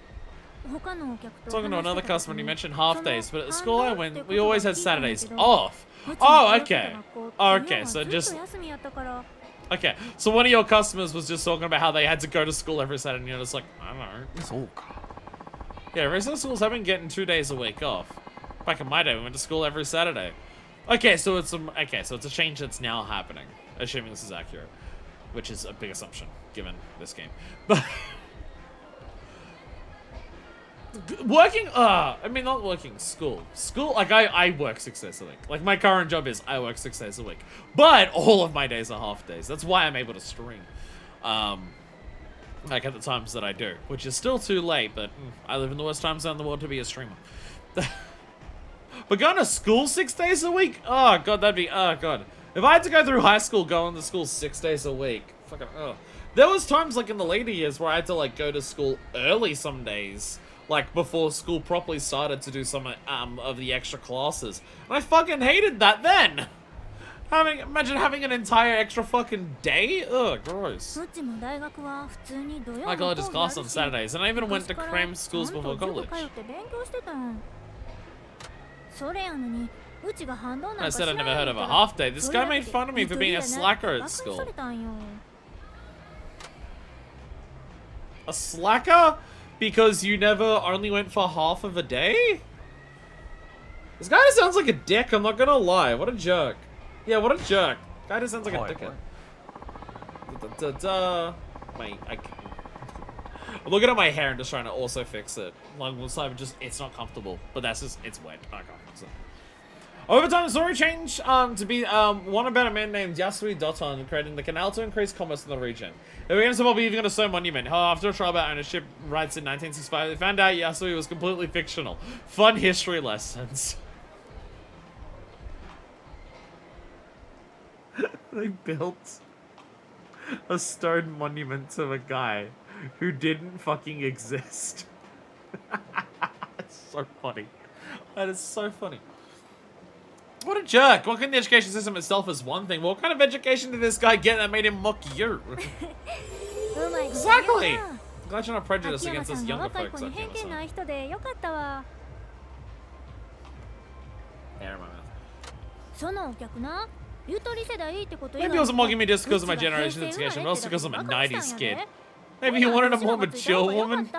Speaker 3: 他のお客と
Speaker 1: Talking to
Speaker 3: 話
Speaker 1: another
Speaker 3: してた
Speaker 1: customer,
Speaker 3: 時
Speaker 1: he
Speaker 3: に
Speaker 1: mentioned half
Speaker 3: その
Speaker 1: days, but at the school I
Speaker 3: 半ドンって
Speaker 1: went,
Speaker 3: 言
Speaker 1: we
Speaker 3: 葉
Speaker 1: always
Speaker 3: を
Speaker 1: had
Speaker 3: 聞いたんだ
Speaker 1: Saturdays
Speaker 3: けど
Speaker 1: off.
Speaker 3: うち
Speaker 1: Oh,
Speaker 3: の通ってた
Speaker 1: okay.
Speaker 3: 学校
Speaker 1: Oh,
Speaker 3: っていう
Speaker 1: okay,
Speaker 3: のは
Speaker 1: so
Speaker 3: ずっと
Speaker 1: just
Speaker 3: 休みやったから
Speaker 1: okay. So one of your customers was just talking about how they had to go to school every Saturday, and you're just like, I don't know.
Speaker 2: そうか
Speaker 1: Yeah, rest of the schools have been getting 2 days a week off. Back in my day, we went to school every Saturday. Okay, so it's a change that's now happening, assuming this is accurate, which is a big assumption given this game. But working, not working, school, like I work 6 days a week. Like my current job is I work 6 days a week, but all of my days are half days. That's why I'm able to stream. Like at the times that I do, which is still too late, but I live in the worst time zone in the world to be a streamer. But going to school 6 days a week? Oh god, that'd be, oh god. If I had to go through high school going to school 6 days a week, fucking, oh. There was times like in the later years where I had to like go to school early some days, like before school properly started to do some of the extra classes. And I fucking hated that then! Imagine having an entire extra fucking day? Ugh, gross.
Speaker 3: うちも大学は普通に土曜
Speaker 1: My
Speaker 3: の
Speaker 1: college is
Speaker 3: 講義あ
Speaker 1: class
Speaker 3: る
Speaker 1: on
Speaker 3: し
Speaker 1: Saturdays, and I even went to
Speaker 3: 昔から
Speaker 1: cram schools
Speaker 3: ちゃん
Speaker 1: before
Speaker 3: と塾
Speaker 1: college.
Speaker 3: 通って勉強してたんそれやのにうちが反動なん
Speaker 1: I
Speaker 3: かしな
Speaker 1: said
Speaker 3: い
Speaker 1: I
Speaker 3: ん
Speaker 1: never
Speaker 3: や
Speaker 1: heard
Speaker 3: った
Speaker 1: of a
Speaker 3: ら
Speaker 1: half day. This
Speaker 3: それ
Speaker 1: guy
Speaker 3: だけ
Speaker 1: made
Speaker 3: で
Speaker 1: fun of me for being a
Speaker 3: ゆとりやな
Speaker 1: slacker
Speaker 3: バ
Speaker 1: at
Speaker 3: カにさ
Speaker 1: school.
Speaker 3: れたんよ
Speaker 1: A slacker? Because you never only went for half of a day? This guy sounds like a dick, I'm not gonna lie. What a jerk. Yeah, what a jerk. Guy just sounds like a
Speaker 2: Why,
Speaker 1: dickhead. I'm looking at my hair and just trying to also fix it. Like, it's not comfortable. But that's just, it's wet. I can't fix it. Over time, the story changed to be one about a man named Yasui Doton creating the canal to increase commerce in the region. It began to be even a Snow Monument. After a trial about ownership rights in 1965, they found out Yasui was completely fictional. Fun history lessons. They built a stone monument to a guy who didn't fucking exist. That's so funny. That is so funny. What a jerk. Working the education system itself is one thing. What kind of education did this guy get that made him mock you?
Speaker 3: うまいこと
Speaker 1: Exactly.
Speaker 3: 言うな
Speaker 1: I'm glad you're not prejudiced
Speaker 3: 秋山
Speaker 1: against
Speaker 3: さ
Speaker 1: us
Speaker 3: んが
Speaker 1: younger
Speaker 3: 若い
Speaker 1: folks
Speaker 3: 子に
Speaker 1: like
Speaker 3: 偏
Speaker 1: you.
Speaker 3: 見ない人でよかったわ
Speaker 1: Hair in my mouth.
Speaker 3: そのお客な
Speaker 1: Maybe he wasn't mocking me just because of my generation's education, but also because I'm a 90s kid. Maybe he wanted a more mature woman.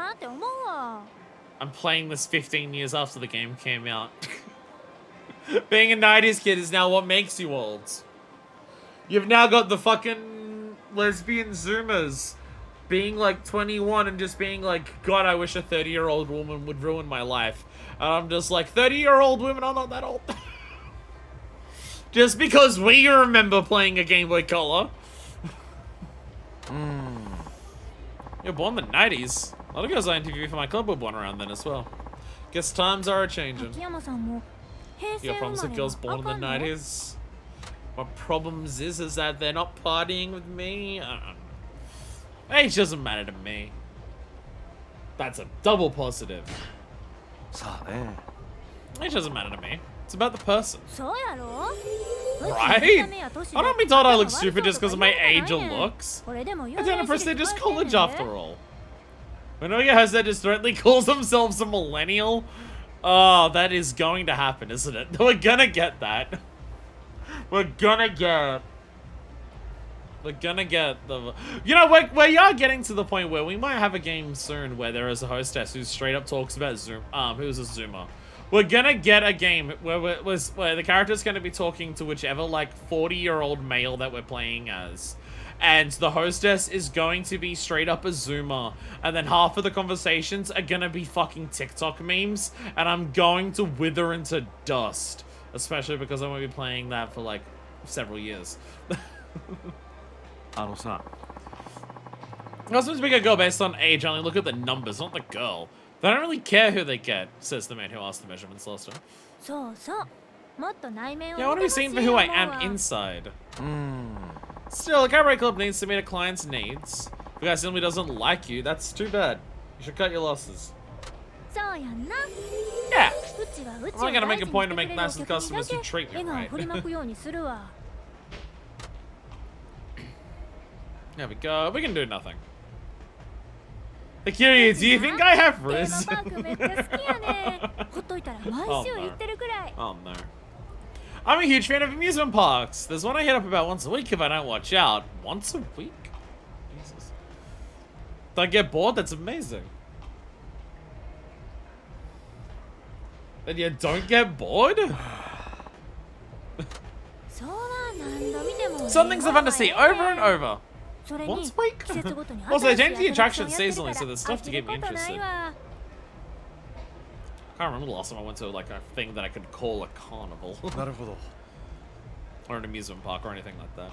Speaker 1: I'm playing this 15 years after the game came out. Being a 90s kid is now what makes you old. You've now got the fucking lesbian Zoomers being like 21 and just being like, God, I wish a 30-year-old woman would ruin my life. And I'm just like, 30-year-old women are not that old. Just because we remember playing a Game Boy Color. You're born in the 90s. A lot of girls I interview for my club were born around then as well. Guess times are a-changing. Your problems with girls born in the 90s? My problems is that they're not partying with me. I don't know. Age doesn't matter to me. That's a double positive. Age doesn't matter to me. It's about the person. Right? I don't be told I look stupid just because of my age or looks. I attend a prestigious college after all. When a host that just directly calls themselves a millennial, oh, that is going to happen, isn't it? We're gonna get that. We're gonna get the... You know, we are getting to the point where we might have a game soon where there is a hostess who straight up talks about who's a Zoomer. We're gonna get a game where the character's gonna be talking to whichever, like, 40-year-old male that we're playing as. And the hostess is going to be straight up a Zoomer. And then half of the conversations are gonna be fucking TikTok memes. And I'm going to wither into dust. Especially because I'm gonna be playing that for, like, several years. Not supposed to be a girl based on age, only look at the numbers, not the girl. They don't really care who they get, says the man who asked the measurements last time. Yeah, I want to be seen for who I am inside. Still, a cabaret club needs to meet a client's needs. If the guy simply doesn't like you, that's too bad. You should cut your losses. Yeah. I'm only gonna make a point to make nice with customers who treat me right. There we go. We can do nothing. Akira, do you think I have Riz? Oh no. Oh no. I'm a huge fan of amusement parks. There's one I hit up about once a week if I don't watch out. Once a week? Jesus. If I get bored, that's amazing. Then you don't get bored? Some things are fun to see over and over. Once a week? Also, they change the attractions seasonally, so there's stuff to keep me interested. I can't remember the last time I went to like a thing that I could call a carnival. Or an amusement park or anything like that.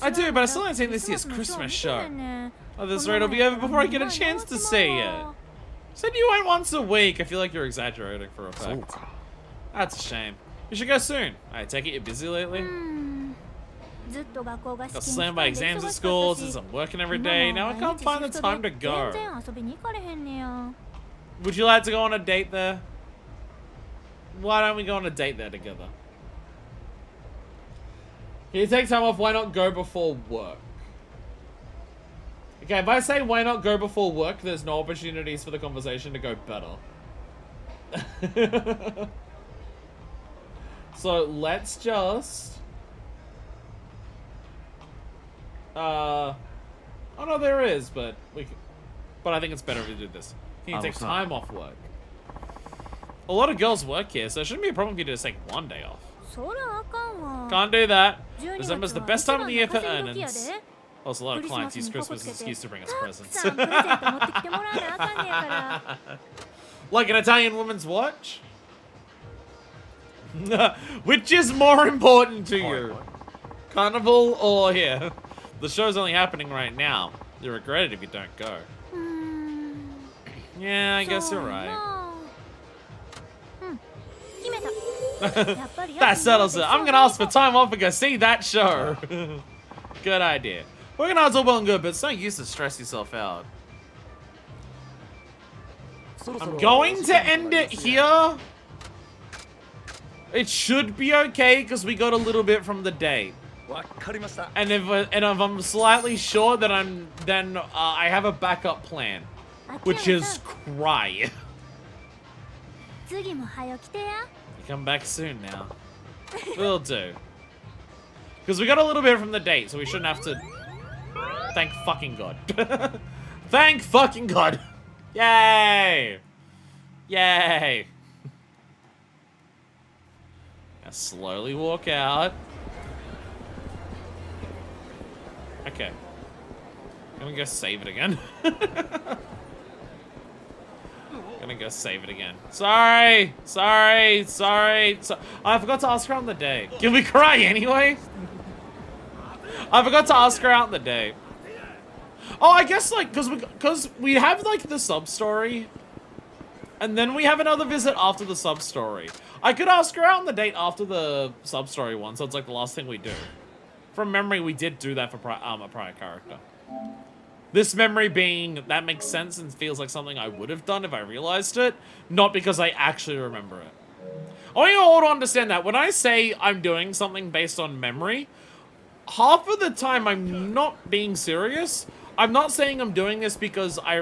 Speaker 1: I do, but I still haven't seen this year's Christmas show. Oh, this rate will be over before I get a chance to see it. Said you went once a week. I feel like you're exaggerating for a fact. That's a shame. You should go soon. I take it you're busy lately? Got slammed by exams at school since I'm working every day. Now I can't find the time to go. Would you like to go on a date there? Why don't we go on a date there together? Can you take time off? Why not go before work? Okay, if I say why not go before work, there's no opportunities for the conversation to go better. So let's just... oh no, there is, but I think it's better if we do this. Can you take time off work? A lot of girls work here, so it shouldn't be a problem for you to just take one day off. Can't do that. December's the best time of the year for earnings. Also, a lot of clients use Christmas as an excuse to bring us presents. Like an Italian woman's watch? Which is more important to you? Carnival or here? The show's only happening right now. You regret it if you don't go. Yeah, I guess you're right. That settles it. I'm gonna ask for time off and go see that show. Good idea. Working hard's all well and good, but it's no use to stress yourself out. I'm going to end it here. It should be okay because we got a little bit from the date. And if I'm slightly short, then I have a backup plan, which is cry. You come back soon now. Will do. Because we got a little bit from the date, so we shouldn't have to... Thank fucking God. Thank fucking God. Yay. Yay. Now slowly walk out. Okay. I'm gonna go save it again. Gonna go save it again. Sorry. I forgot to ask her on the date. Can we cry anyway? I forgot to ask her out on the date. Oh, I guess like because we have like the sub story, and then we have another visit after the sub story. I could ask her out on the date after the sub story one, so it's like the last thing we do. From memory, we did do that for a prior character. This memory being that makes sense and feels like something I would have done if I realized it, not because I actually remember it. I want you all to understand that when I say I'm doing something based on memory, half of the time I'm not being serious. I'm not saying I'm doing this because I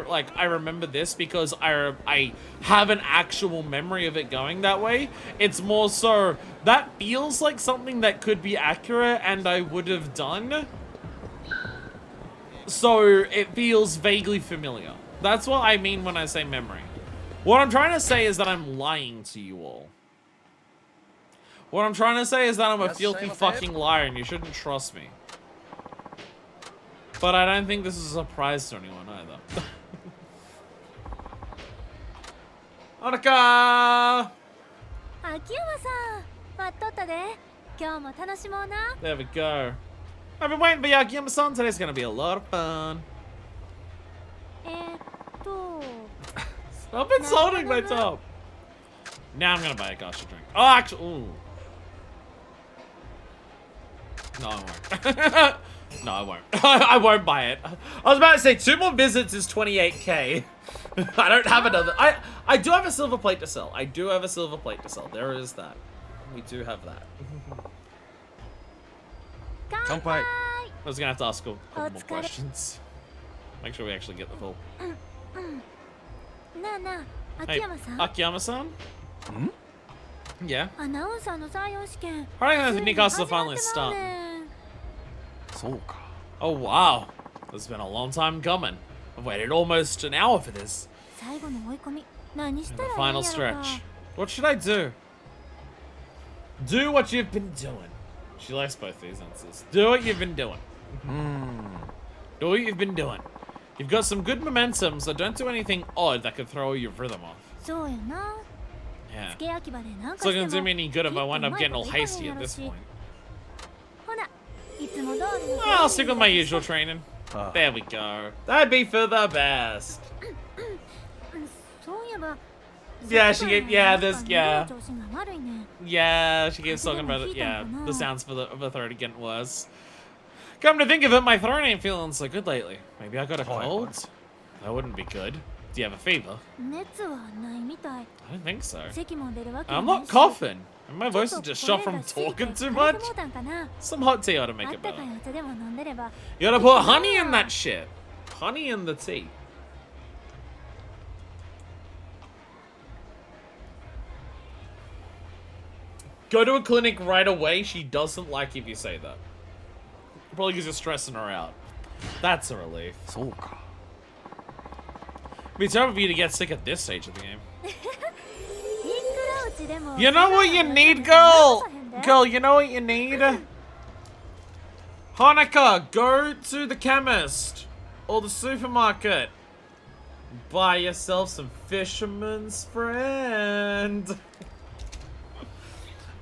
Speaker 1: remember this because I have an actual memory of it going that way. It's more so that feels like something that could be accurate and I would have done. So it feels vaguely familiar. That's what I mean when I say memory. What I'm trying to say is that I'm lying to you all. What I'm trying to say is that I'm a filthy fucking liar and you shouldn't trust me. But I don't think this is a surprise to anyone either. Anaka!
Speaker 3: Akiyama-san, 待っとったで。今日も楽しもうな。
Speaker 1: There we go. I've been waiting for Yakiyama-san. Today's gonna be a lot of fun. Stop insulting my top. Now I'm gonna buy a gacha drink. Oh, actually, ooh. No, I won't. No, I won't. I won't buy it. I was about to say 2 more visits is 28k. I don't have another. I do have a silver plate to sell. There is that. We do have that.
Speaker 2: Kanpai.
Speaker 1: I was gonna have to ask a couple more questions. Make sure we actually get the full. Hey, Akiyama-san?
Speaker 2: Hmm?
Speaker 1: Yeah.
Speaker 3: アナウンサーの採用試験
Speaker 1: I think
Speaker 3: ついに
Speaker 1: Nikas
Speaker 3: 始
Speaker 1: will
Speaker 3: まっ
Speaker 1: finally
Speaker 3: て
Speaker 1: start.
Speaker 3: まうねん
Speaker 2: そうか。
Speaker 1: Oh wow. This has been a long time coming. I've waited almost an hour for this.
Speaker 3: 最後の追い込み何し
Speaker 1: In
Speaker 3: た
Speaker 1: the
Speaker 3: らいいん
Speaker 1: final
Speaker 3: やろか
Speaker 1: stretch. What should I do? Do what you've been doing. She likes both these answers. Do what you've been doing. Do what you've been doing. You've got some good momentum, so don't do anything odd that could throw your rhythm off.
Speaker 3: そうやな
Speaker 1: Yeah.
Speaker 3: 付け焼き場で何
Speaker 1: It's
Speaker 3: か
Speaker 1: not
Speaker 3: して
Speaker 1: gonna
Speaker 3: も
Speaker 1: do me any good if I
Speaker 3: きっ
Speaker 1: wind
Speaker 3: と
Speaker 1: up
Speaker 3: うまい
Speaker 1: getting
Speaker 3: こ
Speaker 1: all
Speaker 3: といかへん
Speaker 1: hasty
Speaker 3: や
Speaker 1: at
Speaker 3: ろ
Speaker 1: this
Speaker 3: し
Speaker 1: point.
Speaker 3: ほな、いつも通りの
Speaker 1: I'll stick with my usual training. There we go. That'd be for the best.
Speaker 3: そういえば
Speaker 1: Yeah, she gave. Yeah, there's.
Speaker 3: なんか
Speaker 1: Yeah.
Speaker 3: 喉の調子が悪いねん
Speaker 1: Yeah, she keeps talking about it. Yeah, the sounds for the throat are getting worse. Come to think of it, my throat ain't feeling so good lately. Maybe I got a cold? That wouldn't be good. Do you have a fever?
Speaker 3: 熱はないみたい
Speaker 1: I don't think so.
Speaker 3: 咳も出るわけや
Speaker 1: I'm
Speaker 3: ない
Speaker 1: not
Speaker 3: し
Speaker 1: coughing. And my
Speaker 3: ちょっ
Speaker 1: voice
Speaker 3: と
Speaker 1: is just
Speaker 3: 声
Speaker 1: shot from
Speaker 3: がしいて
Speaker 1: talking too
Speaker 3: 枯れて
Speaker 1: much.
Speaker 3: もうたんかな
Speaker 1: Some hot tea ought to
Speaker 3: あ
Speaker 1: make
Speaker 3: っ
Speaker 1: it
Speaker 3: たか
Speaker 1: better.
Speaker 3: いお茶でも飲んでれば
Speaker 1: You gotta put honey in that shit. Honey in the tea. Go to a clinic right away. She doesn't like if you say that. Probably because you're stressing her out. That's a relief.
Speaker 2: そうか。
Speaker 1: It'd be terrible for you to get sick at this stage of the game.
Speaker 3: インクラウチでも
Speaker 1: You know what you need, girl? Girl, you know what you need? Hanukkah, go to the chemist or the supermarket. Buy yourself some fisherman's friend.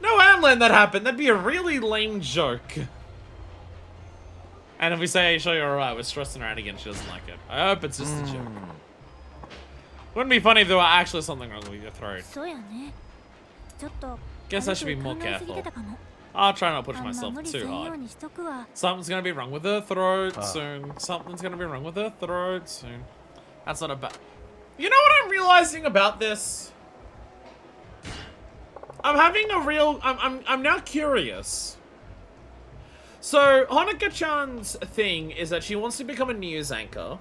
Speaker 1: No, I haven't let that happen. That'd be a really lame joke. And if we say, hey, sure you're alright, we're stressing her out again, she doesn't like it. I hope it's just a joke. Wouldn't be funny if there were actually something wrong with your throat.
Speaker 3: そうやねちょっと
Speaker 1: Guess I should be
Speaker 3: 軽
Speaker 1: more
Speaker 3: く考えすぎて
Speaker 1: careful.
Speaker 3: たかも
Speaker 1: I'll try not to push
Speaker 3: あんま
Speaker 1: myself
Speaker 3: 無理せ
Speaker 1: too
Speaker 3: んよう
Speaker 1: hard.
Speaker 3: にしとくわ
Speaker 1: Something's gonna be wrong with her throat soon. Something's gonna be wrong with her throat soon. That's not a bad... You know what I'm realizing about this? I'm having a real... I'm now curious. So, Honoka-chan's thing is that she wants to become a news anchor.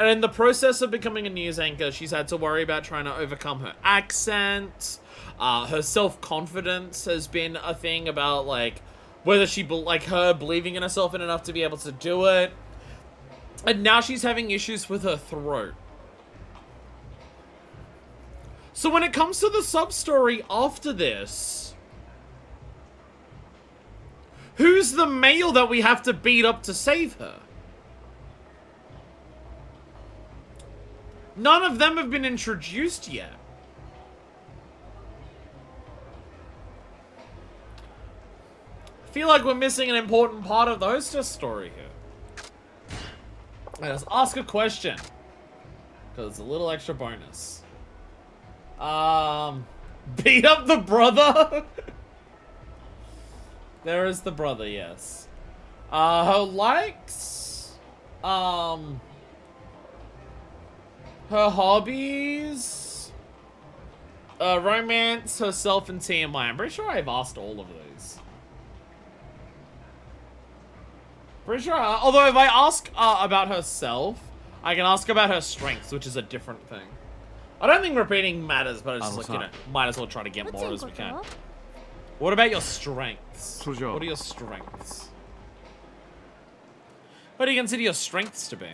Speaker 1: And in the process of becoming a news anchor, she's had to worry about trying to overcome her accent. Her self-confidence has been a thing about, like, whether she, like, her believing in herself enough to be able to do it. And now she's having issues with her throat. So when it comes to the sub-story after this, who's the male that we have to beat up to save her? None of them have been introduced yet. I feel like we're missing an important part of the hostess story here. Let's ask a question, because it's a little extra bonus. Beat up the brother? There is the brother, yes. Her likes, her hobbies, romance, herself, and TMI. I'm pretty sure I've asked all of these. Pretty sure, although if I ask about herself, I can ask about her strengths, which is a different thing. I don't think repeating matters, but it's just like, you know, might as well try to get more as we can. What about your strengths? What are your strengths? What do you consider your strengths to be?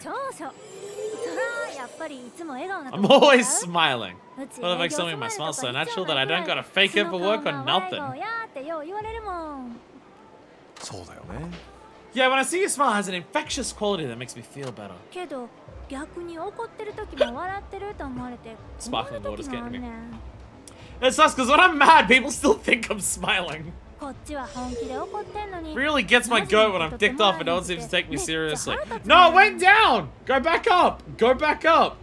Speaker 1: I'm always smiling. What if I tell me my smile so natural that I don't gotta fake it for work or nothing? Yeah, when I see you smile, it has an infectious quality that makes me feel better. Sparkling water's getting me. It sucks because when I'm mad, people still think I'm smiling. Really gets my goat when I'm ticked off and no one seems to take me seriously. No, it went down! Go back up! Go back up!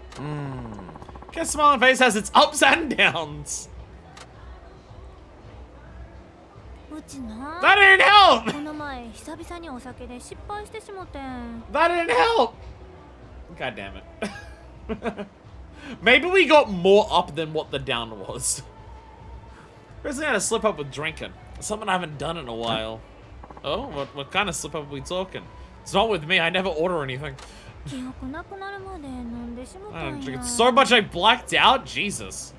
Speaker 1: Guess smiling face has its ups and downs. That didn't help! That didn't help! God damn it. Maybe we got more up than what the down was. Recently I had a slip up with drinking. Something I haven't done in a while. Oh, what kind of slip up are we talking? It's not with me, I never order anything. I don't drink it so much I blacked out? Jesus.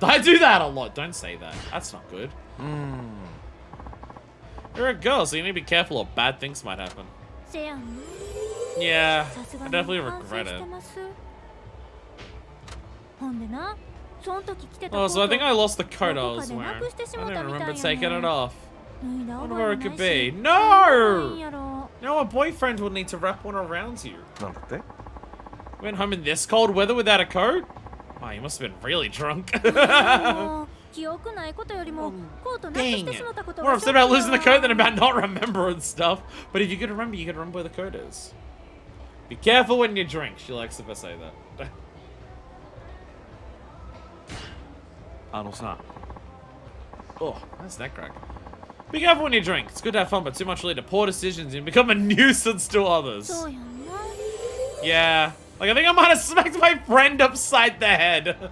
Speaker 1: I do that a lot, don't say that. That's not good. You're a girl, so you need to be careful or bad things might happen. Yeah, I definitely regret it. Oh, so I think I lost the coat I was wearing. I don't remember taking it off. I wonder where it could be. No! No, a boyfriend would need to wrap one around you. Went home in this cold weather without a coat? Oh, you must have been really drunk. Dang it. More upset about losing the coat than about not remembering stuff. But if you could remember, you could remember where the coat is. Be careful when you drink. She likes if I say that. Oh, that's that crack. Be careful when you drink. It's good to have fun, but too much will lead to poor decisions and become a nuisance to others. Yeah. Like, I think I might have smacked my friend upside the head.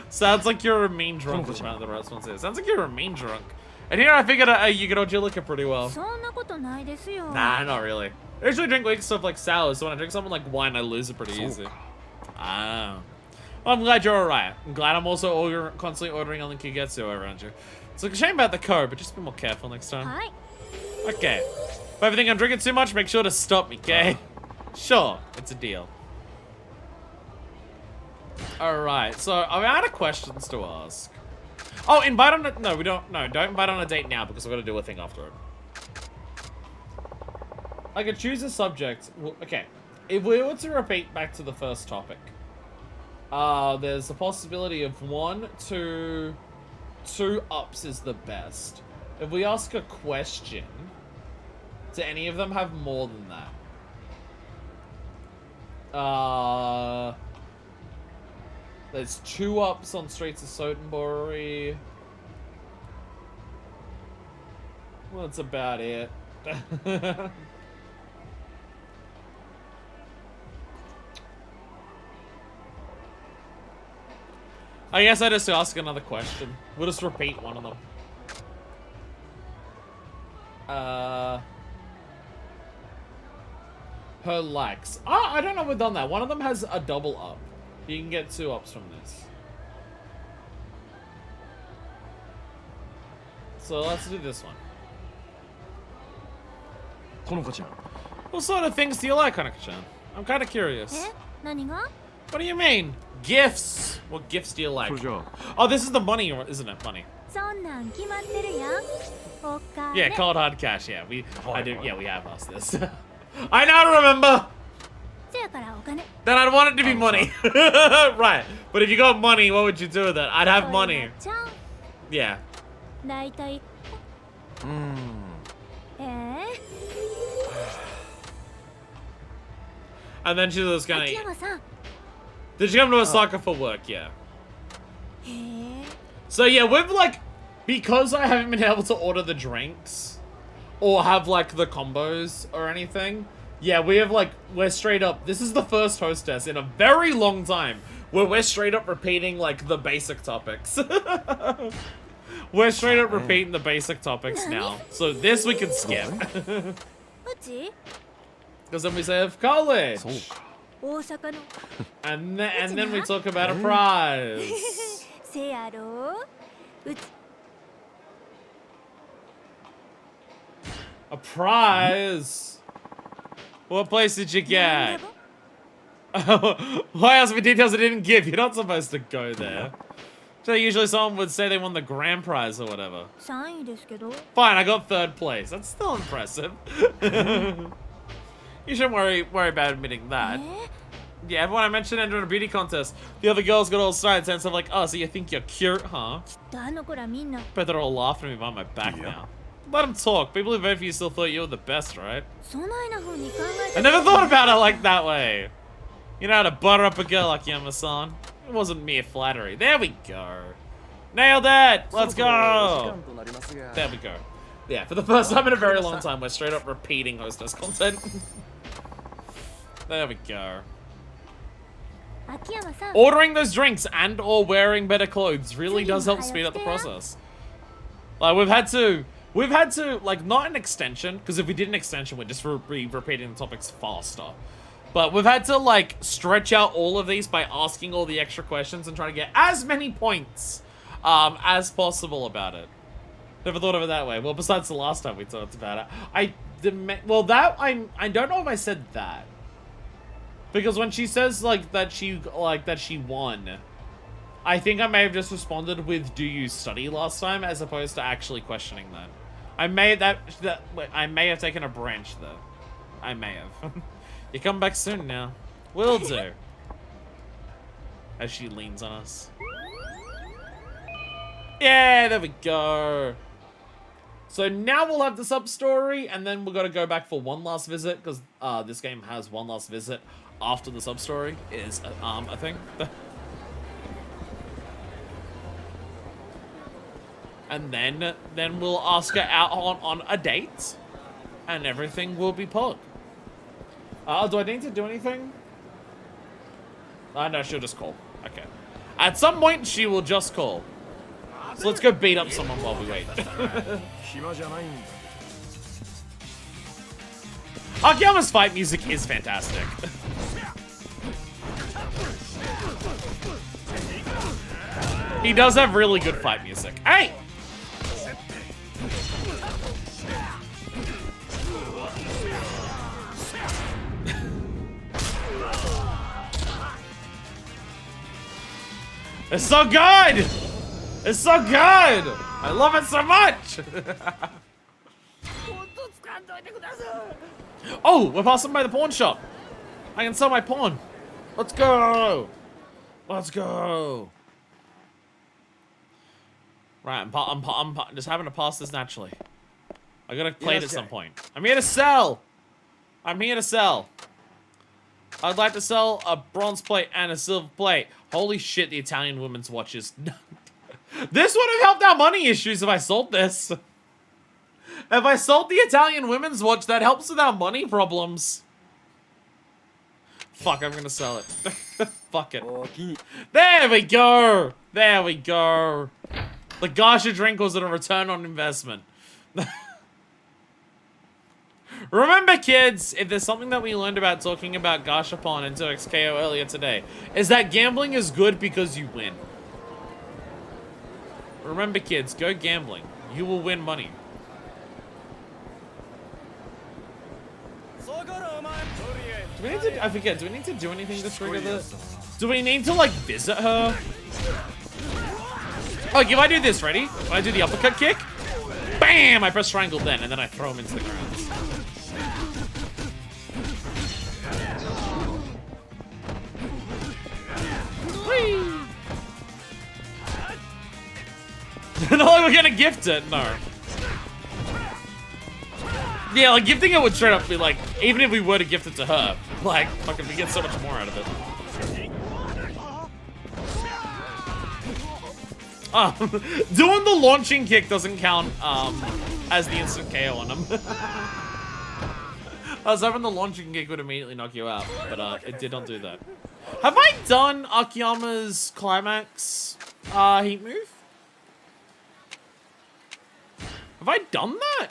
Speaker 1: Sounds like you're a mean drunk. Is the response is. Sounds like you're a mean drunk. And here I figured you could liquor pretty well. Nah, not really. I usually drink like stuff like sours, so when I drink something like wine, I lose it pretty easy. Ah. Well, I'm glad you're alright. I'm glad I'm also constantly ordering on the Kigetsu around you. It's like a shame about the code, but just be more careful next time. Okay. If I ever think I'm drinking too much, make sure to stop me, okay? Sure, it's a deal. Alright, so I'm out of questions to ask. Oh, invite on a... No, we don't... No, don't invite on a date now because we're going to do a thing after it. I could choose a subject. Well, okay. If we were to repeat back to the first topic, there's a possibility of 1, 2 ups is the best. If we ask a question, do any of them have more than that? There's 2 ups on Streets of Sotenbori. Well, that's about it. I guess I just ask another question. We'll just repeat one of them. her likes. I don't know if we've done that. One of them has a double up. You can get 2 ups from this. So let's do this one.
Speaker 2: ほのかちゃん
Speaker 1: What sort of things do you like, Hanako-chan? I'm kind of curious.
Speaker 3: え何が
Speaker 1: What do you mean? Gifts. What gifts do you like?
Speaker 2: それじゃあ
Speaker 1: Oh, this is the money, isn't it? Money.
Speaker 3: そんなん決まってるやんお金
Speaker 1: Yeah, cold hard cash. Yeah, I do. Yeah, we have asked this. I now remember.
Speaker 3: せやからお金
Speaker 1: Then I'd want it to be money. Right. But if you got money, what would you do with it? I'd have money.
Speaker 3: ちゃん
Speaker 1: Yeah.
Speaker 3: だいたいえ
Speaker 1: And then she was
Speaker 3: 秋
Speaker 1: gonna.
Speaker 3: 山さん
Speaker 1: Did she come to Osaka for work? Yeah.
Speaker 3: へえ
Speaker 1: So yeah, we've like, because I haven't been able to order the drinks or have like the combos or anything. Yeah, we have like, we're straight up, this is the first hostess in a very long time where we're straight up repeating like the basic topics. We're straight up repeating the basic topics now. So this we can skip.
Speaker 3: うち
Speaker 1: Because then we say of college.
Speaker 2: そうか
Speaker 3: 大阪の
Speaker 1: And then we talk about a prize.
Speaker 3: せやろうち
Speaker 1: A prize? What place did you
Speaker 3: なん
Speaker 1: get?
Speaker 3: だぼ
Speaker 1: Why ask me details I didn't give? You're not supposed to go there. So usually someone would say they won the grand prize or whatever.
Speaker 3: 3位ですけど
Speaker 1: Fine, I got 3rd place. That's still impressive. You shouldn't worry about admitting that.
Speaker 3: え
Speaker 1: Yeah, when I mentioned entering a beauty contest, the other girls got all excited and stuff like, oh, so you think you're cute, huh?
Speaker 3: あの子らみんな
Speaker 1: Bet they're all laughing at me behind my back
Speaker 2: Yeah.
Speaker 1: now. Let them talk. People who voted for you still thought you were the best, right?
Speaker 3: そないな風に考え
Speaker 1: I
Speaker 3: て
Speaker 1: never thought about it like that way. You know how to butter up a girl, Akiyama-san. It wasn't mere flattery. There we go. Nailed it! Let's
Speaker 4: そろそろお時
Speaker 1: go!
Speaker 4: 間となりますが
Speaker 1: There we go. Yeah, for the first time in a very long time, we're straight up repeating hostess content. There we go.
Speaker 3: 秋山さん
Speaker 1: Ordering those drinks and or wearing better clothes really does help speed up the process. Like, we've had to, like, not an extension, because if we did an extension, we'd just be repeating the topics faster. But we've had to, like, stretch out all of these by asking all the extra questions and trying to get as many points as possible about it. Never thought of it that way. Well, besides the last time we talked about it. I don't know if I said that. Because when she says, like, that she won, I think I may have just responded with, do you study last time, as opposed to actually questioning that. I may have taken a branch, though. I may have. You come back soon now. Will do. As she leans on us. Yeah, there we go. So now we'll have the sub-story, and then we're going to go back for one last visit, because this game has one last visit after the sub-story is a thing. And then we'll ask her out on a date, and everything will be pog. Do I need to do anything? No, she'll just call. Okay. At some point, she will just call. So let's go beat up someone while we wait.
Speaker 2: 暇じゃないんだ
Speaker 1: Akiyama's fight music is fantastic. He does have really good fight music. Hey! It's so good! It's so good! I love it so much! Oh, we're passing by the pawn shop. I can sell my pawn. Let's go! Let's go! Right, I'm just having to pass this naturally. I gotta play it at some point. I'm here to sell! I'm here to sell. I'd like to sell a bronze plate and a silver plate. Holy shit, the Italian women's watches. This would have helped our money issues if I sold this. If I sold the Italian women's watch, that helps with our money problems. Fuck, I'm gonna sell it. Fuck it.
Speaker 4: おおきに
Speaker 1: There we go! There we go. The gacha drink was a return on investment. Remember, kids, if there's something that we learned about talking about Gashapon and 2XKO earlier today, is that gambling is good because you win. Remember, kids, go gambling. You will win money. Do we need to, I forget, do we need to do anything to trigger this? Do we need to, like, visit her? Like, if I do this, ready? When I do the uppercut kick, bam! I press triangle then, and then I throw him into the ground. Not like we're gonna gift it, no. Yeah, like gifting it would straight up be like, even if we were to gift it to her, like, fucking we get so much more out of it. Doing the launching kick doesn't count as the instant KO on him. I was hoping the launching kick would immediately knock you out, but it did not do that. Have I done Akiyama's climax heat move? Have I done that?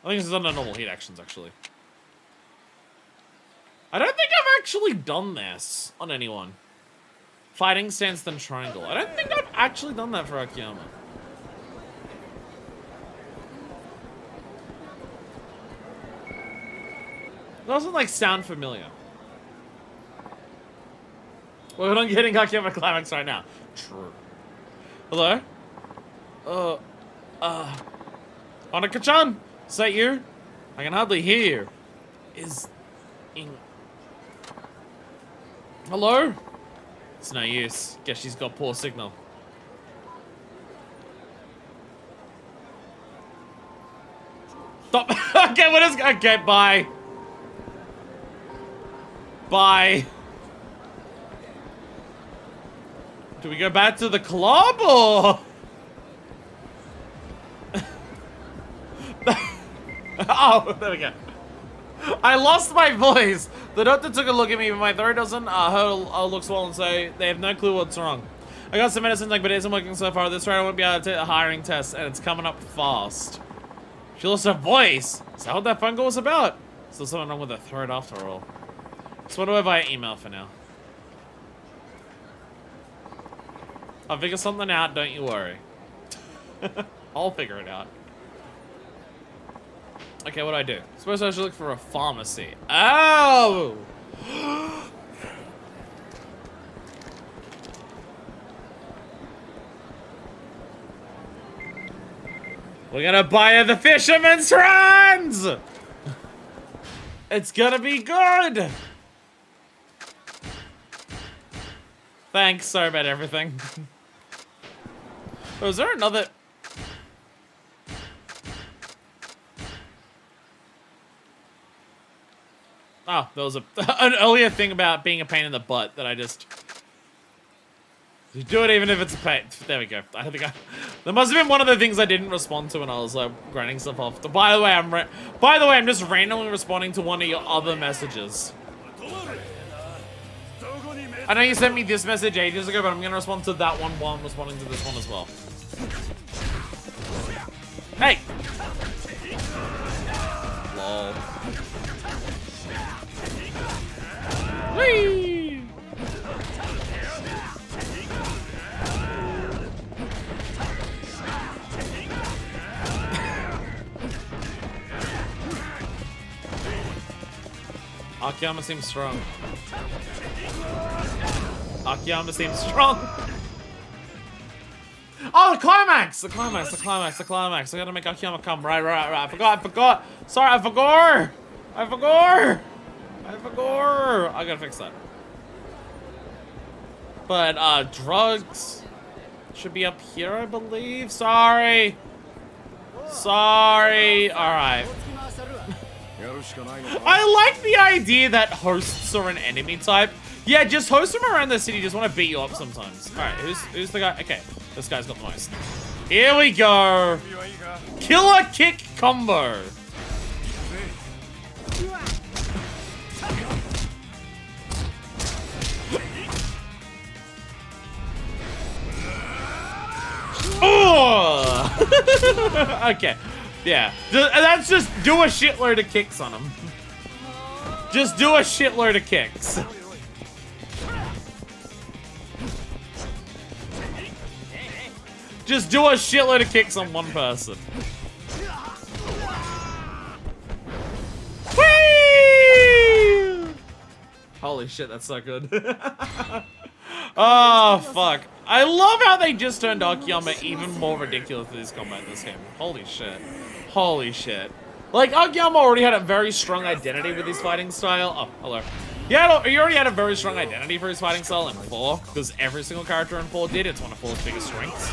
Speaker 1: I think it's done the normal heat actions, actually. I don't think I've actually done this on anyone. Fighting stance, then triangle. I don't think I've actually done that for Akiyama. It doesn't, like, sound familiar. We're not getting Akiyama climax right now. True. Hello? Honoka-chan? Is that you? I can hardly hear you. Hello? It's no use. Guess she's got poor signal. Stop. Okay, what is... Okay, bye. Bye. Do we go back to the club, or...? Oh, there we go. I lost my voice. The doctor took a look at me, but my throat doesn't hurt or look swollen, so they have no clue what's wrong. I got some medicine, like, but it isn't working so far. This rate I won't be able to take the hiring test, and it's coming up fast. She lost her voice. Is that what that phone call was about? Still something wrong with her throat after all. Just wonder if I email for now. I'll figure something out, don't you worry. I'll figure it out. Okay, what do I do? Suppose I should look for a pharmacy. Oh! We're gonna buy her the Fisherman's Friends! It's gonna be good! Thanks, sorry about everything. Oh, is there another... Oh, there was an earlier thing about being a pain in the butt that I just... You do it even if it's a pain. There we go. I think there must have been one of the things I didn't respond to when I was grinding stuff off. By the way, I'm just randomly responding to one of your other messages. I know you sent me this message ages ago, but I'm gonna respond to that one while I'm responding to this one as well. Hey! Lol. Whee! Akiyama seems strong. Akiyama seems strong. Oh, the climax! The climax, the climax, the climax. I gotta make Akiyama come. Right. I forgot. Sorry, I forgot. I gotta fix that. But, drugs should be up here, I believe. Sorry. Alright. I like the idea that hosts are an enemy type. Yeah, just host them around the city. Just want to beat you up sometimes. Alright, who's the guy? Okay, this guy's got the most. Here we go. Killer kick combo. Oh! Okay. Yeah. That's just do a shitload of kicks on him. Just do a shitload of kicks. Just do a shitload of kicks on one person. Whee! Holy shit, that's so good. Oh, fuck. I love how they just turned Akiyama even more ridiculous with his combat in this game. Holy shit. Holy shit. Like, Akiyama already had a very strong identity with his fighting style. Oh, hello. Yeah, he already had a very strong identity for his fighting style in 4, because every single character in 4 did. It's one of 4's biggest strengths.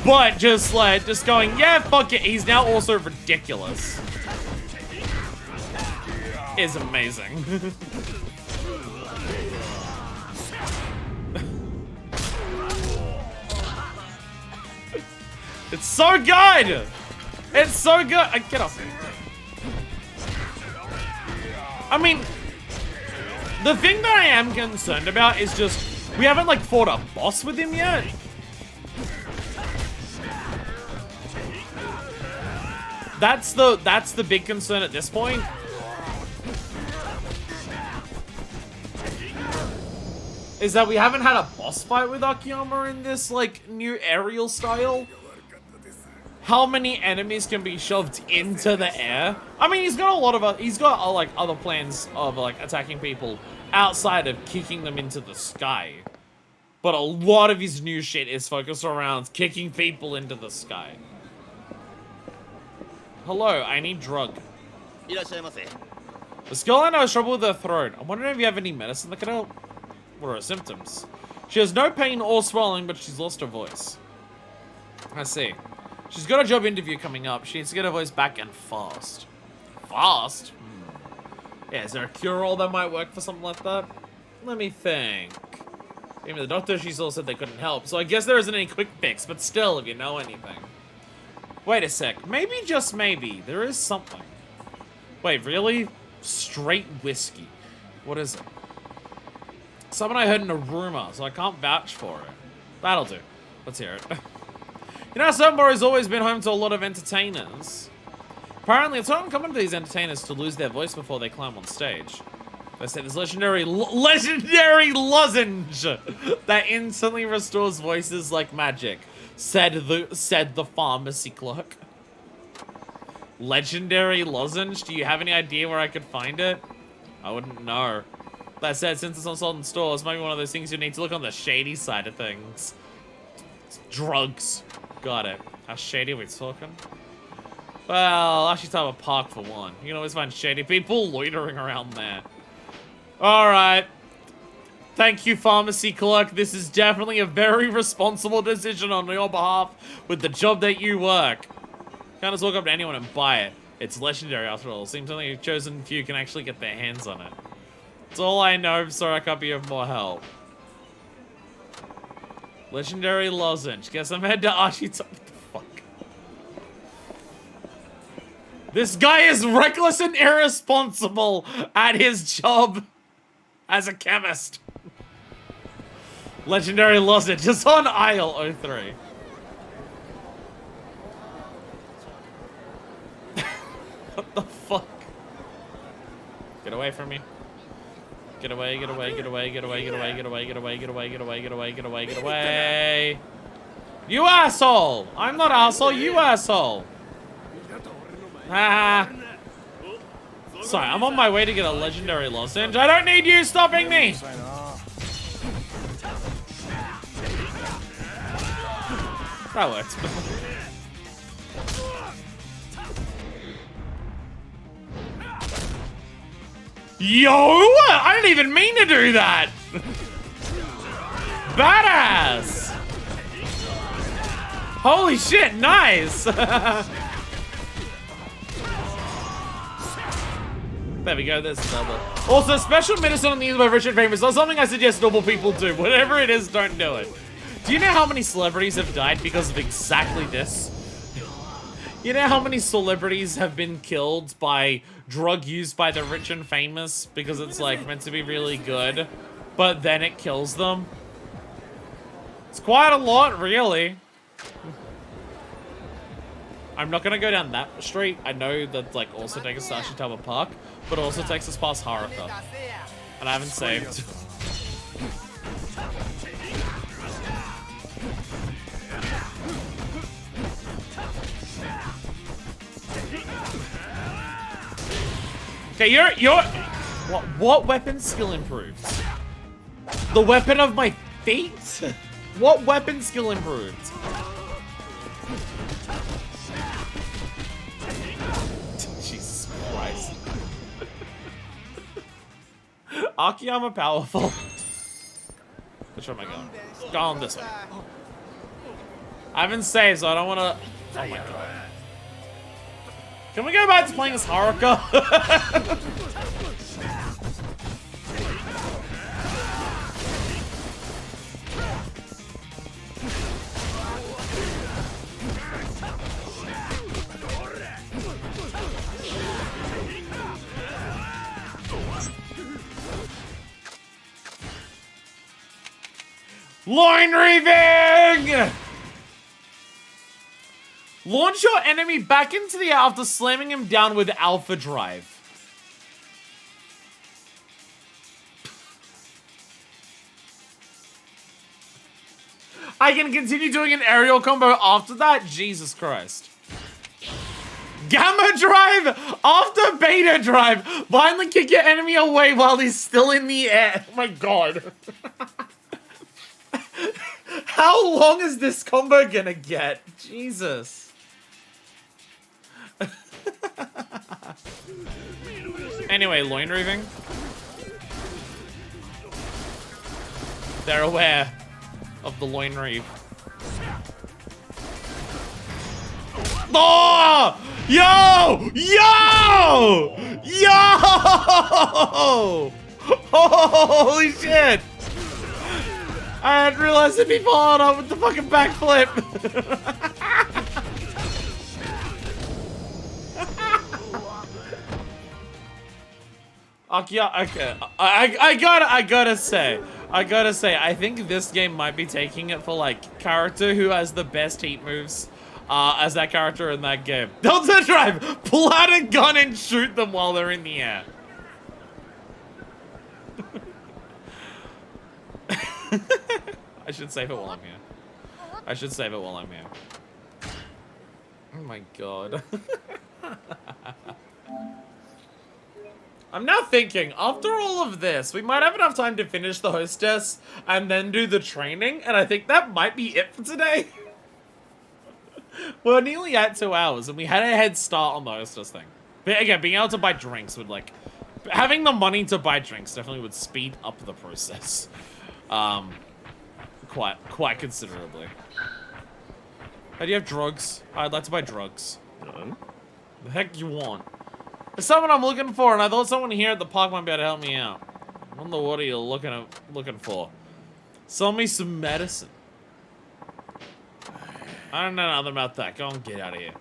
Speaker 1: But just going, yeah, fuck it. He's now also ridiculous. Is amazing. It's so good! It's so good! Get off me. I mean, the thing that I am concerned about is just, we haven't, like, fought a boss with him yet. That's the big concern at this point. Is that we haven't had a boss fight with Akiyama in this, like, new aerial style. How many enemies can be shoved into the air? I mean, he's got a lot of, like, other plans of, like, attacking people outside of kicking them into the sky. But a lot of his new shit is focused around kicking people into the sky. Hello, I need drug. This girl I know has trouble with her throat. I'm wondering if you have any medicine that can help. What are her symptoms? She has no pain or swelling, but she's lost her voice. I see. She's got a job interview coming up. She needs to get her voice back and fast. Fast? Yeah, is there a cure-all that might work for something like that? Let me think. Even the doctor, she still said they couldn't help, so I guess there isn't any quick fix, but still, if you know anything. Wait a sec. Maybe, just maybe, there is something. Wait, really? Straight whiskey. What is it? Something I heard in a rumor, so I can't vouch for it. That'll do. Let's hear it. You know, Sunbar has always been home to a lot of entertainers. Apparently, it's not uncommon for these entertainers to lose their voice before they climb on stage. They say this legendary lozenge that instantly restores voices like magic, said the pharmacy clerk. Legendary lozenge? Do you have any idea where I could find it? I wouldn't know. That said, since it's on sold in stores, might be one of those things you need to look on the shady side of things. It's drugs. Got it. How shady are we talking? Well, I'll actually type a park for one. You can always find shady people loitering around there. Alright. Thank you, pharmacy clerk. This is definitely a very responsible decision on your behalf with the job that you work. Can't just walk up to anyone and buy it. It's legendary after all. Seems only a chosen few can actually get their hands on it. That's all I know, so I can't be of more help. Legendary lozenge. Guess I'm head to Ashita. What the fuck? This guy is reckless and irresponsible at his job as a chemist. Legendary lozenge. Just on aisle 03. What the fuck? Get away from me. Get away, get away, get away, get away, get away, get away, get away, get away, get away, get away, get away, get away. You asshole! I'm not asshole, you asshole! Ah. Sorry, I'm on my way to get a legendary lozenge. I don't need you stopping me! That worked. Yo! I didn't even mean to do that! Badass! Holy shit, nice! There we go, there's another. Also, special medicine on the use by Richard Fame is not something I suggest normal people do. Whatever it is, don't do it. Do you know how many celebrities have died because of exactly this? You know how many celebrities have been killed by drug used by the rich and famous because it's like meant to be really good, but then it kills them? It's quite a lot, really. I'm not gonna go down that street. I know that like also takes us to Ashitama Park, but it also takes us past Haruka. And I haven't saved. Okay, you're what weapon skill improves? The weapon of my feet? What weapon skill improved? Jesus Christ. Akiyama powerful. Which way am I going? Going this way. I haven't saved, so I don't want to... Oh my god. Can we go back to playing as Haruka? Line reaving! Launch your enemy back into the air after slamming him down with Alpha Drive. I can continue doing an aerial combo after that? Jesus Christ. Gamma Drive after Beta Drive. Violently kick your enemy away while he's still in the air. Oh my god. How long is this combo gonna get? Jesus. Anyway, loin reaving. They're aware of the loin reave. Oh! Yo! Yo! Yo! Holy shit! I hadn't realized it'd be falling off with the fucking backflip. Akiyama, okay. I gotta say, I think this game might be taking it for like character who has the best heat moves as that character in that game. Delta Drive, pull out a gun and shoot them while they're in the air. I should save it while I'm here. I should save it while I'm here. Oh my god. I'm now thinking, after all of this, we might have enough time to finish the hostess and then do the training, and I think that might be it for today. We're nearly at 2 hours, and we had a head start on the hostess thing. But again, being able to buy drinks would, like... Having the money to buy drinks definitely would speed up the process. Quite considerably. How do you have drugs? I'd like to buy drugs.
Speaker 2: None.
Speaker 1: The heck you want? There's someone I'm looking for, and I thought someone here at the park might be able to help me out. I wonder what are you looking for? Sell me some medicine. I don't know nothing about that. Go and get out of here.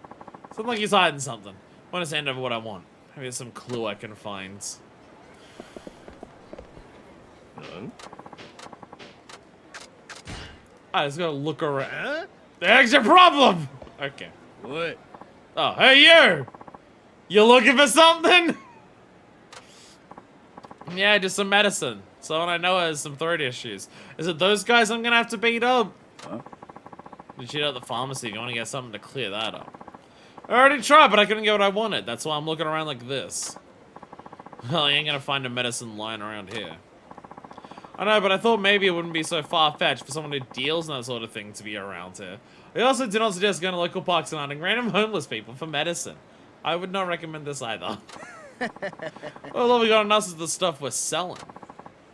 Speaker 1: Sounds like he's hiding something. I want to hand over what I want. Maybe there's some clue I can find.
Speaker 2: None.
Speaker 1: I just gotta look around. The heck's your problem? Okay.
Speaker 2: What?
Speaker 1: Oh, hey you! You looking for something? Yeah, just some medicine. Someone I know has some throat issues. Is it those guys I'm gonna have to beat up?
Speaker 2: Huh?
Speaker 1: You cheat out the pharmacy if you want to get something to clear that up. I already tried, but I couldn't get what I wanted. That's why I'm looking around like this. Well, I ain't gonna find a medicine lying around here. I know, but I thought maybe it wouldn't be so far-fetched for someone who deals in that sort of thing to be around here. I also do not suggest going to local parks and hunting random homeless people for medicine. I would not recommend this either. Well, all we got on us is the stuff we're selling.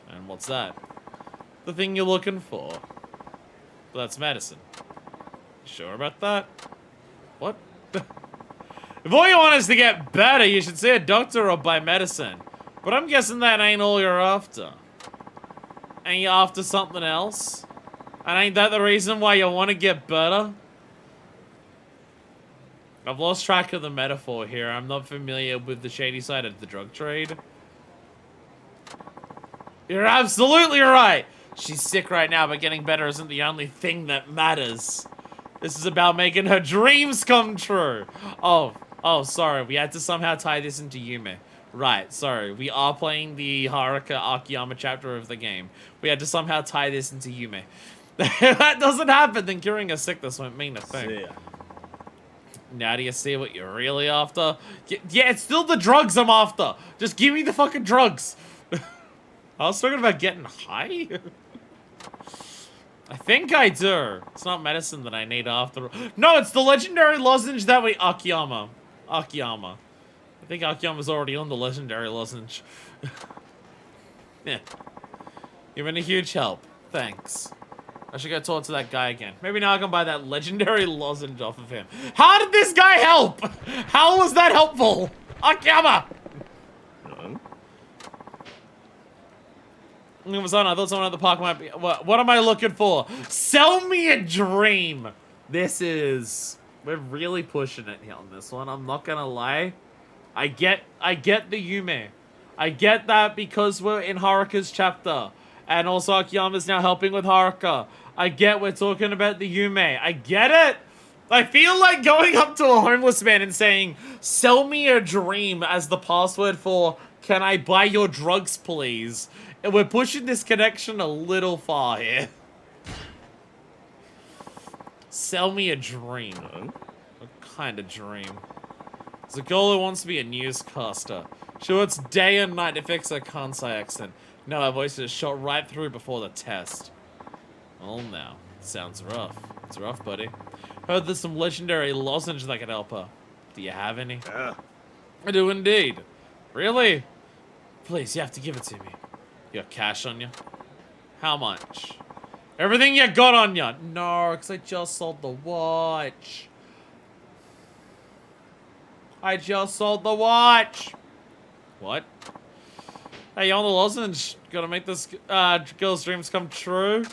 Speaker 1: And what's that? The thing you're looking for. But that's medicine. You sure about that? What? If all you want is to get better, you should see a doctor or buy medicine. But I'm guessing that ain't all you're after. Ain't you after something else? And ain't that the reason why you want to get better? I've lost track of the metaphor here. I'm not familiar with the shady side of the drug trade. You're absolutely right. She's sick right now, but getting better isn't the only thing that matters. This is about making her dreams come true. Oh, sorry. We had to somehow tie this into Yume. Right, sorry. We are playing the Haruka Akiyama chapter of the game. We had to somehow tie this into Yume. If that doesn't happen, then curing a sickness won't mean a thing.
Speaker 2: See ya.
Speaker 1: Now do you see what you're really after? Yeah, it's still the drugs I'm after. Just give me the fucking drugs. I was talking about getting high. I think I do. It's not medicine that I need after. No, it's the legendary lozenge that we... Akiyama. I think Akiyama's already on the legendary lozenge. Yeah. You've been a huge help. Thanks. I should go talk to that guy again. Maybe now I can buy that legendary lozenge off of him. How did this guy help? How was that helpful? Akiyama! I thought someone at the park might be... What am I looking for? Sell me a dream! This is... We're really pushing it here on this one. I'm not gonna lie. I get the Yume. I get that because we're in Haruka's chapter. And also Akiyama's now helping with Haruka. I get we're talking about the Yume. I get it. I feel like going up to a homeless man and saying, sell me a dream as the password for, can I buy your drugs, please? And we're pushing this connection a little far here. Sell me a dream. What kind of dream? It's a girl who wants to be a newscaster. She works day and night to fix her Kansai accent. No, her voice is shot right through before the test. Oh, now. Sounds rough. It's rough, buddy. Heard there's some legendary lozenge that could help her. Do you have any? I do indeed. Really? Please, you have to give it to me. You got cash on you? How much? Everything you got on you. No, because I just sold the watch. I just sold the watch. What? Hey, you on the lozenge? Gotta make this girl's dreams come true.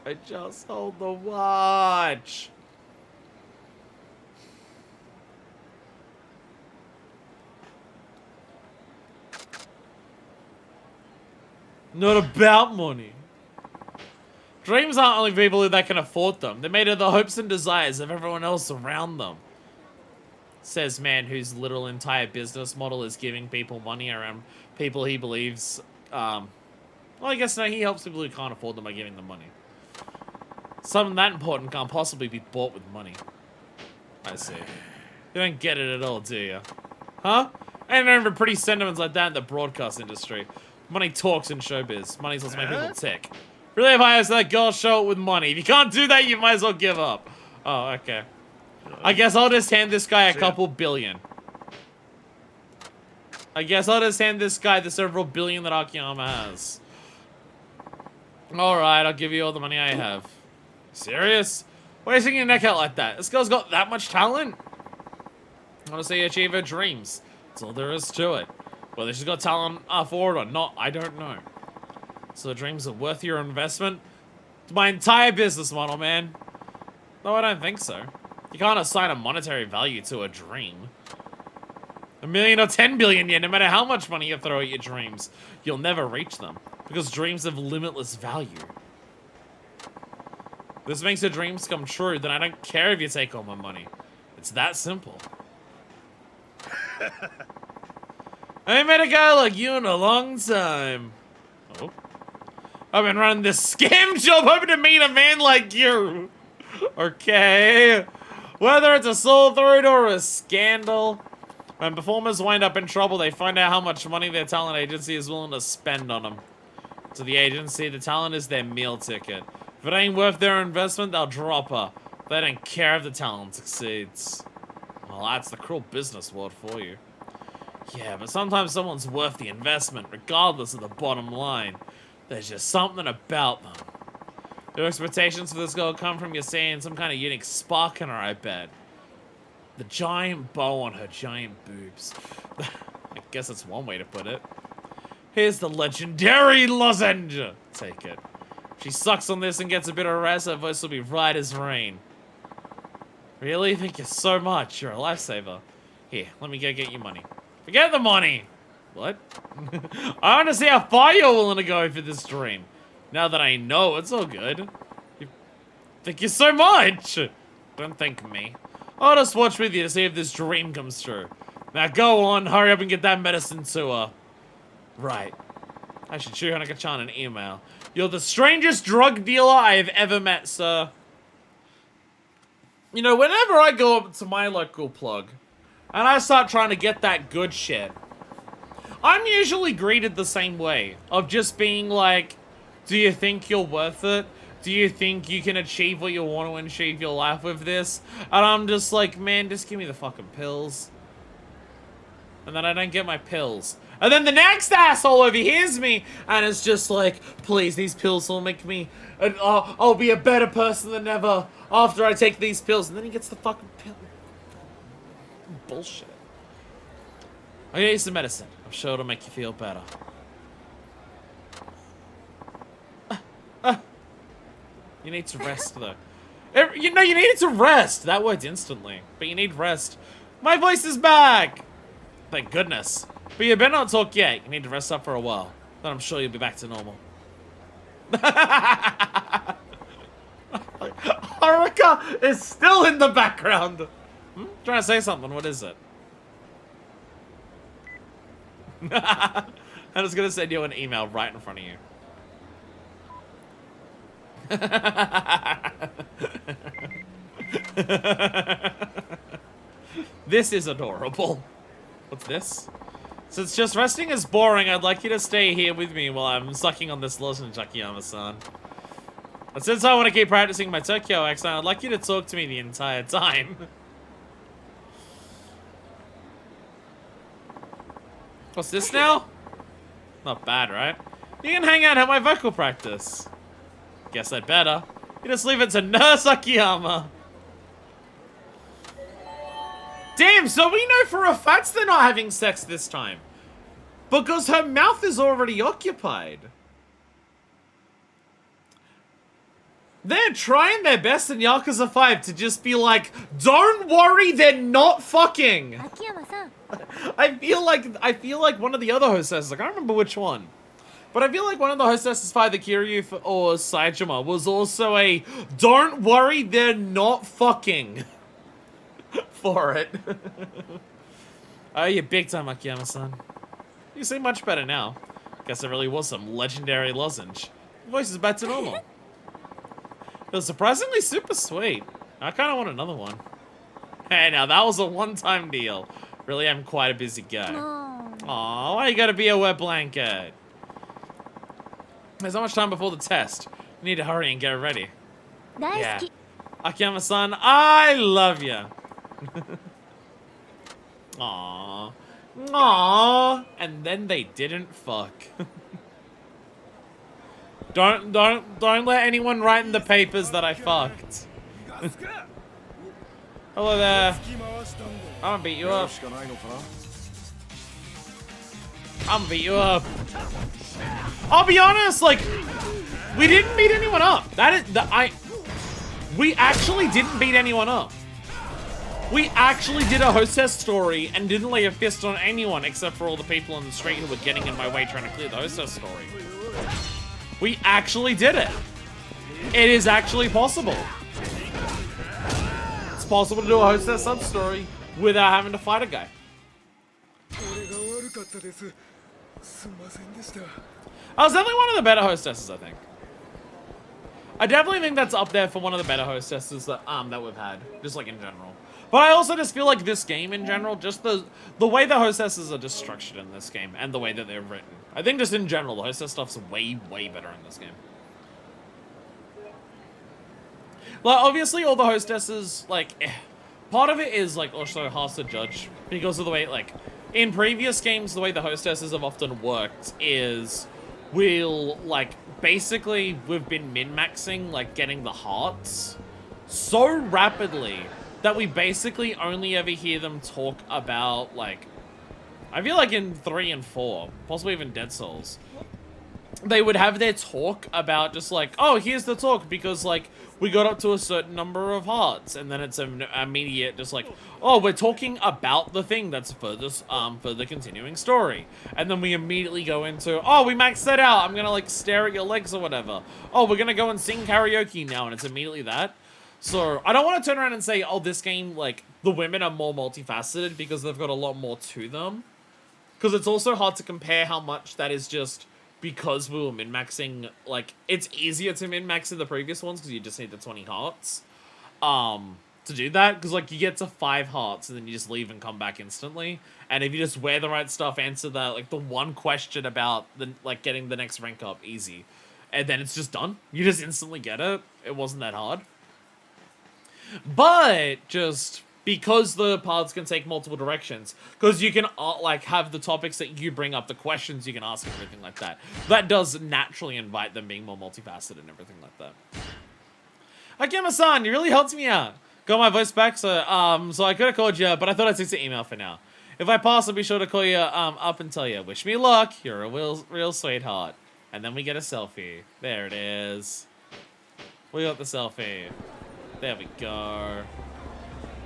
Speaker 1: I just sold the watch. Not about money. Dreams aren't only people that can afford them. They're made of the hopes and desires of everyone else around them. Says man whose literal entire business model is giving people money around people he believes, well, I guess no, he helps people who can't afford them by giving them money. Something that important can't possibly be bought with money. I see. You don't get it at all, do you? Huh? I remember pretty sentiments like that in the broadcast industry. Money talks in showbiz. Money's what's making people tick. Really, if I ask that girl, show it with money. If you can't do that, you might as well give up. Oh, okay. I guess I'll just hand this guy a couple billion. I guess I'll just hand this guy the several billion that Akiyama has. Alright, I'll give you all the money I have. Serious? Why are you sticking your neck out like that? This girl's got that much talent? I want to see her achieve her dreams. That's all there is to it. Whether she's got talent for it or not, I don't know. So the dreams are worth your investment? It's my entire business model, man. No, I don't think so. You can't assign a monetary value to a dream. 1 million or 10 billion yen, no matter how much money you throw at your dreams, you'll never reach them. Because dreams have limitless value. This makes your dreams come true, then I don't care if you take all my money. It's that simple. I ain't met a guy like you in a long time. Oh. I've been running this scam job hoping to meet a man like you. Okay. Whether it's a soul throat or a scandal. When performers wind up in trouble, they find out how much money their talent agency is willing to spend on them. To the agency, the talent is their meal ticket. If it ain't worth their investment, they'll drop her. They don't care if the talent succeeds. Well, that's the cruel business world for you. Yeah, but sometimes someone's worth the investment, regardless of the bottom line. There's just something about them. Your expectations for this girl come from you seeing some kind of unique spark in her, I bet. The giant bow on her giant boobs. I guess that's one way to put it. Here's the legendary lozenge. Take it. If she sucks on this and gets a bit of rest, her voice will be right as rain. Really? Thank you so much. You're a lifesaver. Here, let me go get you money. Forget the money! What? I want to see how far you're willing to go for this dream. Now that I know, it's all good. Thank you so much. Don't thank me. I'll just watch with you to see if this dream comes true. Now go on, hurry up and get that medicine to her. Right. I should shoot Hanaka-chan an email. You're the strangest drug dealer I have ever met, sir. You know, whenever I go up to my local plug and I start trying to get that good shit, I'm usually greeted the same way. Of just being like, do you think you're worth it? Do you think you can achieve what you want to achieve your life with this? And I'm just like, man, just give me the fucking pills. And then I don't get my pills. And then the next asshole overhears me and is just like, please, these pills will make me, I'll be a better person than ever after I take these pills. And then he gets the fucking pill. Bullshit. I'll get you some medicine. I'm sure it'll make you feel better. You need to rest, though. You know, you needed to rest. That worked instantly. But you need rest. My voice is back. Thank goodness. But you better not talk yet. You need to rest up for a while. Then I'm sure you'll be back to normal. Haruka is still in the background. Trying to say something. What is it? I'm just going to send you an email right in front of you. This is adorable. What's this? Since just resting is boring, I'd like you to stay here with me while I'm sucking on this lozenge, Akiyama-san. And since I want to keep practicing my Tokyo accent, I'd like you to talk to me the entire time. What's this now? Not bad, right? You can hang out at my vocal practice. Guess I'd better. You just leave it to Nurse Akiyama. Damn, so we know for a fact they're not having sex this time. Because her mouth is already occupied. They're trying their best in Yakuza 5 to just be like, don't worry, they're not fucking.
Speaker 3: Akiyama-san.
Speaker 1: I feel like one of the other hostesses, I can't remember which one. But I feel like one of the hostesses by the Kiryu or Saejima was also a, don't worry, they're not fucking. For it. Oh, you're big time, Akiyama-san. You seem much better now. Guess it really was some legendary lozenge. Your voice is back to normal. It was surprisingly super sweet. I kind of want another one. Hey, now that was a one-time deal. Really, I'm quite a busy guy. Aw, why you gotta be a wet blanket? There's not much time before the test. You need to hurry and get ready. Yeah. Akiyama-san, I love ya. Aww. Aww. And then they didn't fuck. Don't let anyone write in the papers that I fucked. Hello there. I'm gonna beat you up. I'm gonna beat you up. I'll be honest, like, we didn't beat anyone up. We actually didn't beat anyone up. We actually did a hostess story and didn't lay a fist on anyone except for all the people on the street who were getting in my way trying to clear the hostess story. We actually did it. It is actually possible. It's possible to do a hostess sub-story without having to fight a guy. I was definitely one of the better hostesses, I think. I definitely think that's up there for one of the better hostesses that we've had, just like in general. But I also just feel like this game in general, just the way the hostesses are just structured in this game and the way that they're written. I think just in general, the hostess stuff's way, way better in this game. Like, obviously all the hostesses, like, part of it is, like, also hard to judge because of the way, like, in previous games, the way the hostesses have often worked is we'll, like, basically we've been min-maxing, like, getting the hearts so rapidly that we basically only ever hear them talk about, like, I feel like in 3 and 4, possibly even Dead Souls, they would have their talk about just like, oh, here's the talk because like we got up to a certain number of hearts, and then it's an immediate just like, oh, we're talking about the thing that's for the continuing story, and then we immediately go into, oh, we maxed that out, I'm gonna like stare at your legs or whatever, oh, we're gonna go and sing karaoke now, and it's immediately that. So I don't want to turn around and say, oh, this game, like, the women are more multifaceted because they've got a lot more to them, because it's also hard to compare how much that is just because we were min-maxing. Like, it's easier to min-max in the previous ones because you just need the 20 hearts to do that, because like you get to 5 hearts and then you just leave and come back instantly, and if you just wear the right stuff, answer the like the one question about the like getting the next rank up easy, and then it's just done. You just instantly get it. It wasn't that hard. But just because the paths can take multiple directions, because you can like have the topics that you bring up, the questions you can ask, and everything like that, that does naturally invite them being more multifaceted and everything like that. Akiyama-san, you really helped me out. Got my voice back, so I could have called you, but I thought I'd take the email for now. If I pass, I'll be sure to call you up and tell you, wish me luck, you're a real sweetheart. And then we get a selfie. There it is. We got the selfie. There we go.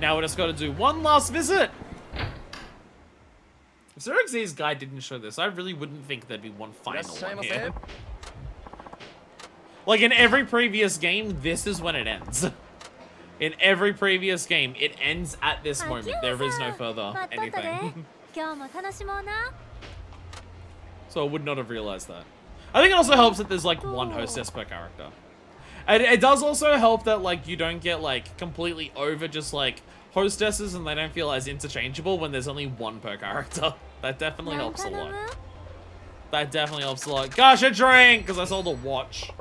Speaker 1: Now we just got to do one last visit. If Xerxes' guy didn't show this, I really wouldn't think there'd be one final one here. Like in every previous game, this is when it ends. In every previous game, it ends at this moment. There is no further anything. So I would not have realized that. I think it also helps that there's like one hostess per character. And it does also help that like you don't get like completely over just like hostesses and they don't feel as interchangeable when there's only one per character. That definitely helps a lot. That definitely helps a lot. Gosh, a drink! Because I sold a watch.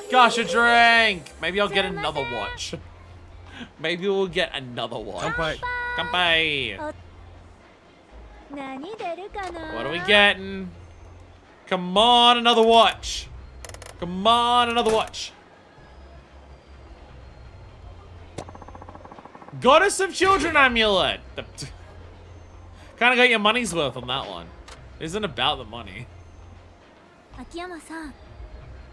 Speaker 1: Gosh, a drink! Maybe I'll get another watch. Maybe we'll get another watch.
Speaker 2: Kanpai.
Speaker 1: Kanpai. What are we getting? Come on, another watch. Come on, another watch. Goddess of Children amulet. Kind of got your money's worth on that one. It isn't about the money.
Speaker 3: Akiyama-san,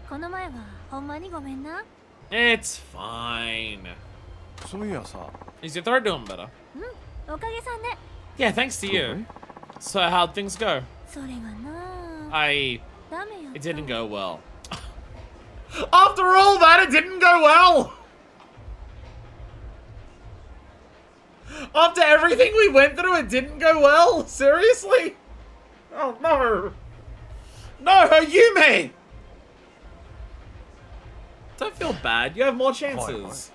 Speaker 3: この前はほんまにごめんな。
Speaker 1: It's fine.
Speaker 2: そういやさ。
Speaker 1: Is your throat doing better?
Speaker 3: おかげさんで。
Speaker 1: Yeah, thanks to you. So how'd things go?
Speaker 3: それがな。ダメよ。
Speaker 1: It didn't go well. After all that, it didn't go well! After everything we went through, it didn't go well? Seriously? Oh no! No, Yume! Don't feel bad, you have more chances.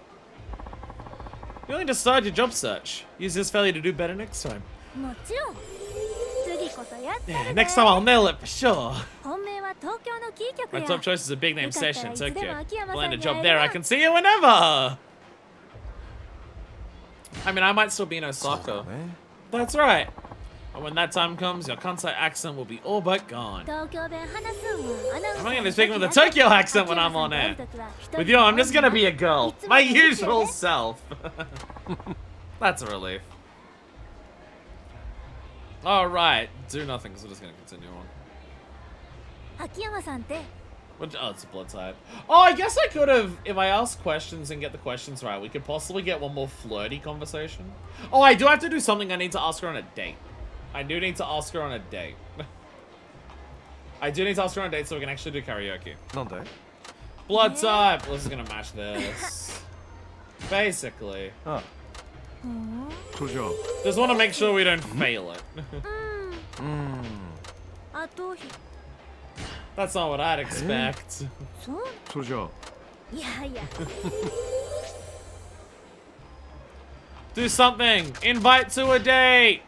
Speaker 1: You only just started your job search. Use this failure to do better next time.
Speaker 3: もちろん。次こそやったる
Speaker 1: Yeah,
Speaker 3: で。
Speaker 1: next time I'll nail it for sure.
Speaker 3: 本命は東京のキー局
Speaker 1: My
Speaker 3: や。
Speaker 1: top choice is a big name station in
Speaker 3: よかったらいつで
Speaker 1: Tokyo.
Speaker 3: も秋山さん
Speaker 1: Land a
Speaker 3: に
Speaker 1: job
Speaker 3: 会え
Speaker 1: there,
Speaker 3: る
Speaker 1: I can see you whenever! I mean, I might still be in Osaka. That's right. And when that time comes, your Kansai accent will be all but gone.
Speaker 3: 東京弁話すんはアナウンサー
Speaker 1: I'm only going to be speaking with a Tokyo accent when I'm on air. With you, I'm just going to be a girl. My usual self. That's a relief. Alright, do nothing because we're just going to continue on.
Speaker 3: 秋山さんって
Speaker 1: Oh, it's a blood type. Oh, I guess I could have, if I ask questions and get the questions right, we could possibly get one more flirty conversation. Oh, I do have to do something. I need to ask her on a date. I do need to ask her on a date. I do need to ask her on a date so we can actually do karaoke.
Speaker 2: なんで？
Speaker 1: Blood type. Well, this is going to match this. Basically.
Speaker 2: あ、それじゃあ。
Speaker 1: Just want to make sure we don't fail it.
Speaker 3: あと
Speaker 1: That's not what I'd expect.
Speaker 3: そう
Speaker 2: それじゃあ。
Speaker 3: いやいや
Speaker 1: Do something. Invite to a date.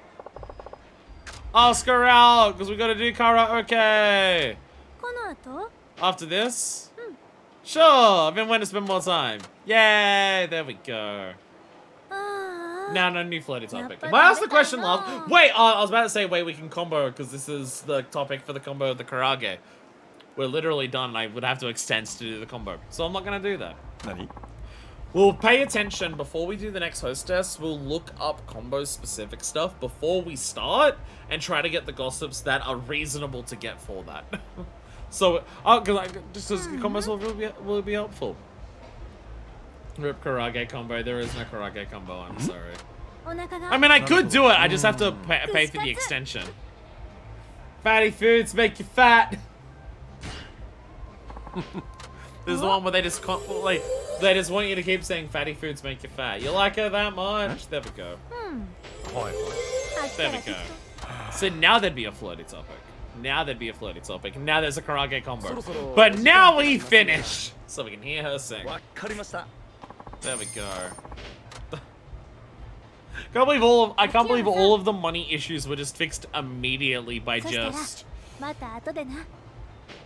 Speaker 1: Ask her out because we got to do karaoke.
Speaker 3: この後
Speaker 1: After this? Sure. I've been wanting to spend more time. Yay. There we go.
Speaker 3: ああ
Speaker 1: Now, no new flirty topic. If I asked the question last... Wait, I was about to say, wait, we can combo because this is the topic for the combo of the karage. We're literally done. I would have to extend to do the combo. So I'm not going to do that.
Speaker 2: 何？
Speaker 1: We'll pay attention before we do the next hostess. We'll look up combo specific stuff before we start and try to get the gossips that are reasonable to get for that. So, just as combos will be helpful. Rip karage combo. There is no karage combo. I'm sorry.
Speaker 3: お腹が
Speaker 1: I mean, I could do it. I just have to pay for the extension. Fatty foods make you fat. There's the one where they just they just want you to keep saying fatty foods make you fat. You like her that much? There we go. There we go. So now there'd be a flirty topic. Now there'd be a flirty topic. Now there's a karage combo. But now we finish, so we can hear her sing.
Speaker 4: わかりました
Speaker 1: There we go. I can't believe all of the money issues were just fixed immediately by
Speaker 3: そしたら
Speaker 1: just
Speaker 3: また後でな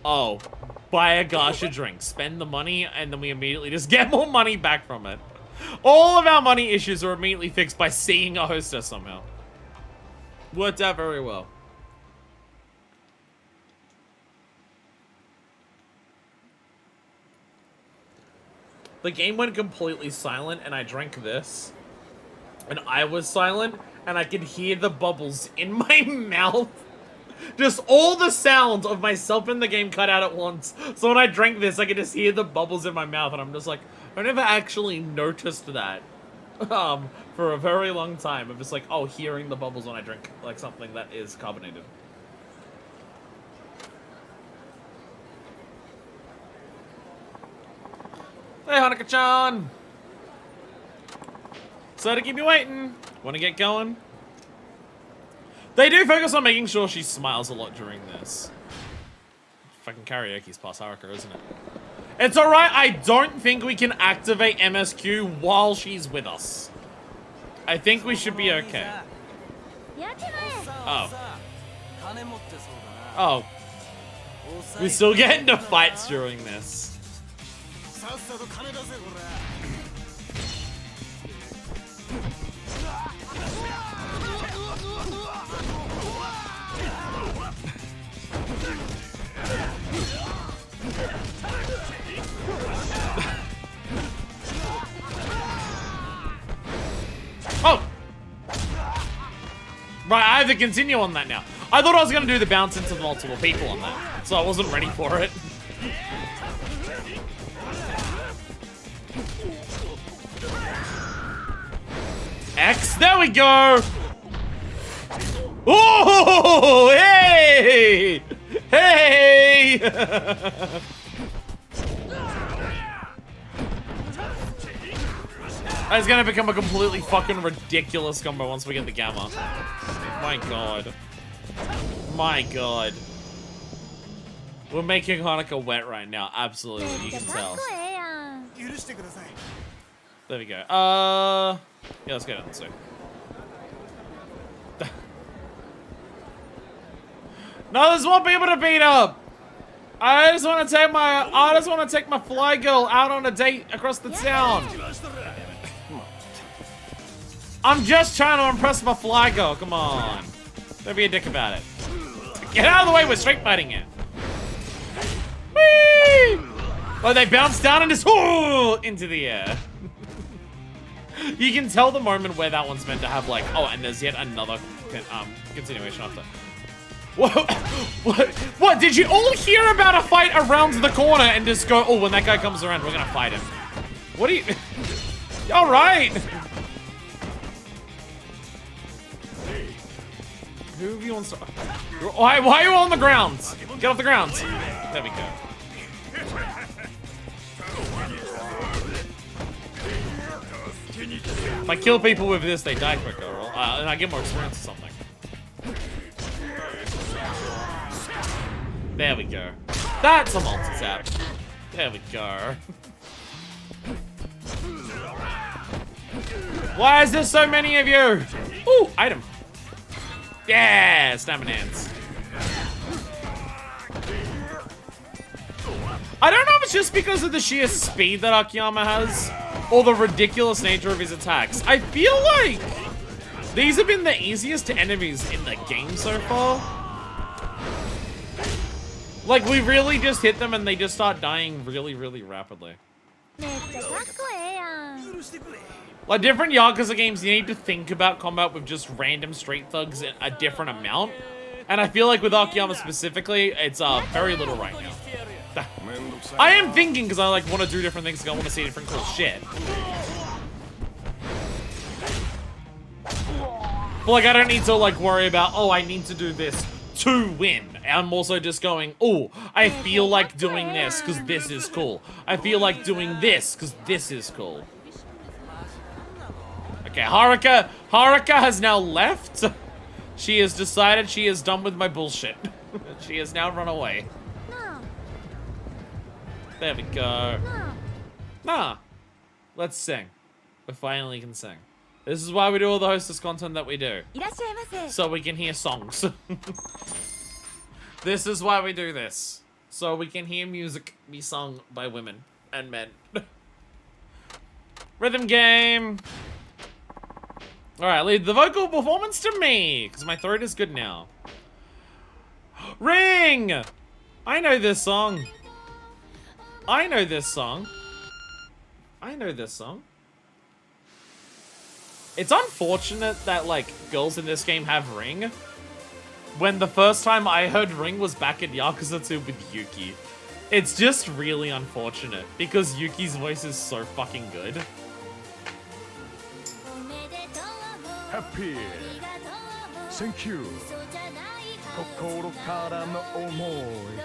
Speaker 1: oh, buy a gacha drink, spend the money, and then we immediately just get more money back from it. All of our money issues are immediately fixed by seeing a hostess somehow. Worked out very well. The game went completely silent and I drank this. And I was silent and I could hear the bubbles in my mouth. Just all the sounds of myself in the game cut out at once. So when I drank this, I could just hear the bubbles in my mouth and I'm just like, I never actually noticed that. For a very long time. I'm just like, oh, hearing the bubbles when I drink like something that is carbonated. Hey, Hanukkah-chan! Sorry to keep you waiting. Want to get going? They do focus on making sure she smiles a lot during this. Fucking karaoke's past Haruka, isn't it? It's alright, I don't think we can activate MSQ while she's with us. I think we should be okay.
Speaker 3: やっちまえ
Speaker 1: Oh. Oh. We still get into fights during this. Oh! Right, I have to continue on that now. I thought I was going to do the bounce into multiple people on that, so I wasn't ready for it. X, there we go! Oh, hey! Hey! It's gonna become a completely fucking ridiculous combo once we get the gamma. My god. My god. We're making Hanukkah wet right now, absolutely, you can
Speaker 3: かっ
Speaker 1: tell.
Speaker 3: こええやん
Speaker 1: There we go. Yeah, let's go down this way. No, there's more people to beat up! I just want to take my fly girl out on a date across the town. I'm just trying to impress my fly girl, come on. Don't be a dick about it. Get out of the way, we're straight fighting it. Whee! Oh, they bounce down and just into the air. You can tell the moment where that one's meant to have like, oh, and there's yet another continuation after. Whoa, what? Did you all hear about a fight around the corner and just go, oh, when that guy comes around, we're gonna fight him? What are you? All right. Who of you wants to? Why are you all on the ground? Get off the ground. There we go. If I kill people with this, they die quicker, and I get more experience or something. There we go. That's a multi-tap. There we go. Why is there so many of you? Ooh, item. Yeah, stamina hands. I don't know if it's just because of the sheer speed that Akiyama has, or the ridiculous nature of his attacks. I feel like these have been the easiest enemies in the game so far. Like, we really just hit them and they just start dying really, really rapidly.
Speaker 3: めっちゃかっこええやん
Speaker 1: Like, different Yakuza games, you need to think about combat with just random street thugs a different amount. And I feel like with Akiyama specifically, it's very little right now. I am thinking because I like want to do different things. Cause I want to see different cool shit. But like I don't need to like worry about, oh, I need to do this to win. I'm also just going, oh, I feel like doing this because this is cool. I feel like doing this because this is cool. Okay, Haruka has now left. She has decided she is done with my bullshit. She has now run away. There we go. Nah. Let's sing. We finally can sing. This is why we do all the hostess content that we do. So we can hear songs. This is why we do this. So we can hear music be sung by women and men. Rhythm game. Alright, leave the vocal performance to me, because my throat is good now. Ring! I know this song. I know this song. I know this song. It's unfortunate that, like, girls in this game have Ring. When the first time I heard Ring was back in Yakuza 2 with Yuki. It's just really unfortunate, because Yuki's voice is so fucking good.
Speaker 2: Happy. Thank you. Kokoro kara no omoi.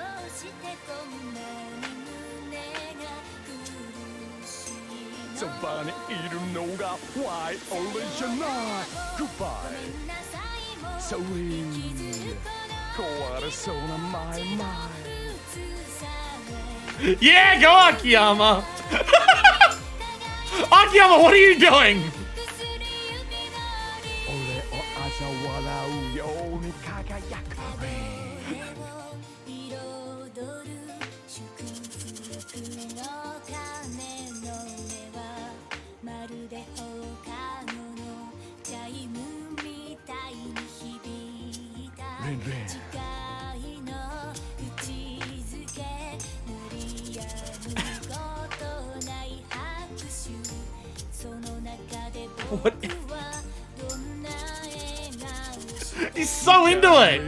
Speaker 2: そばにいるのが Why 俺じゃない Goodbye Sorry 壊れそうな My mind
Speaker 1: Yeah, go Akiyama! Akiyama, what are you doing?
Speaker 2: 俺を嘲笑うように輝く
Speaker 1: What? He's so into it!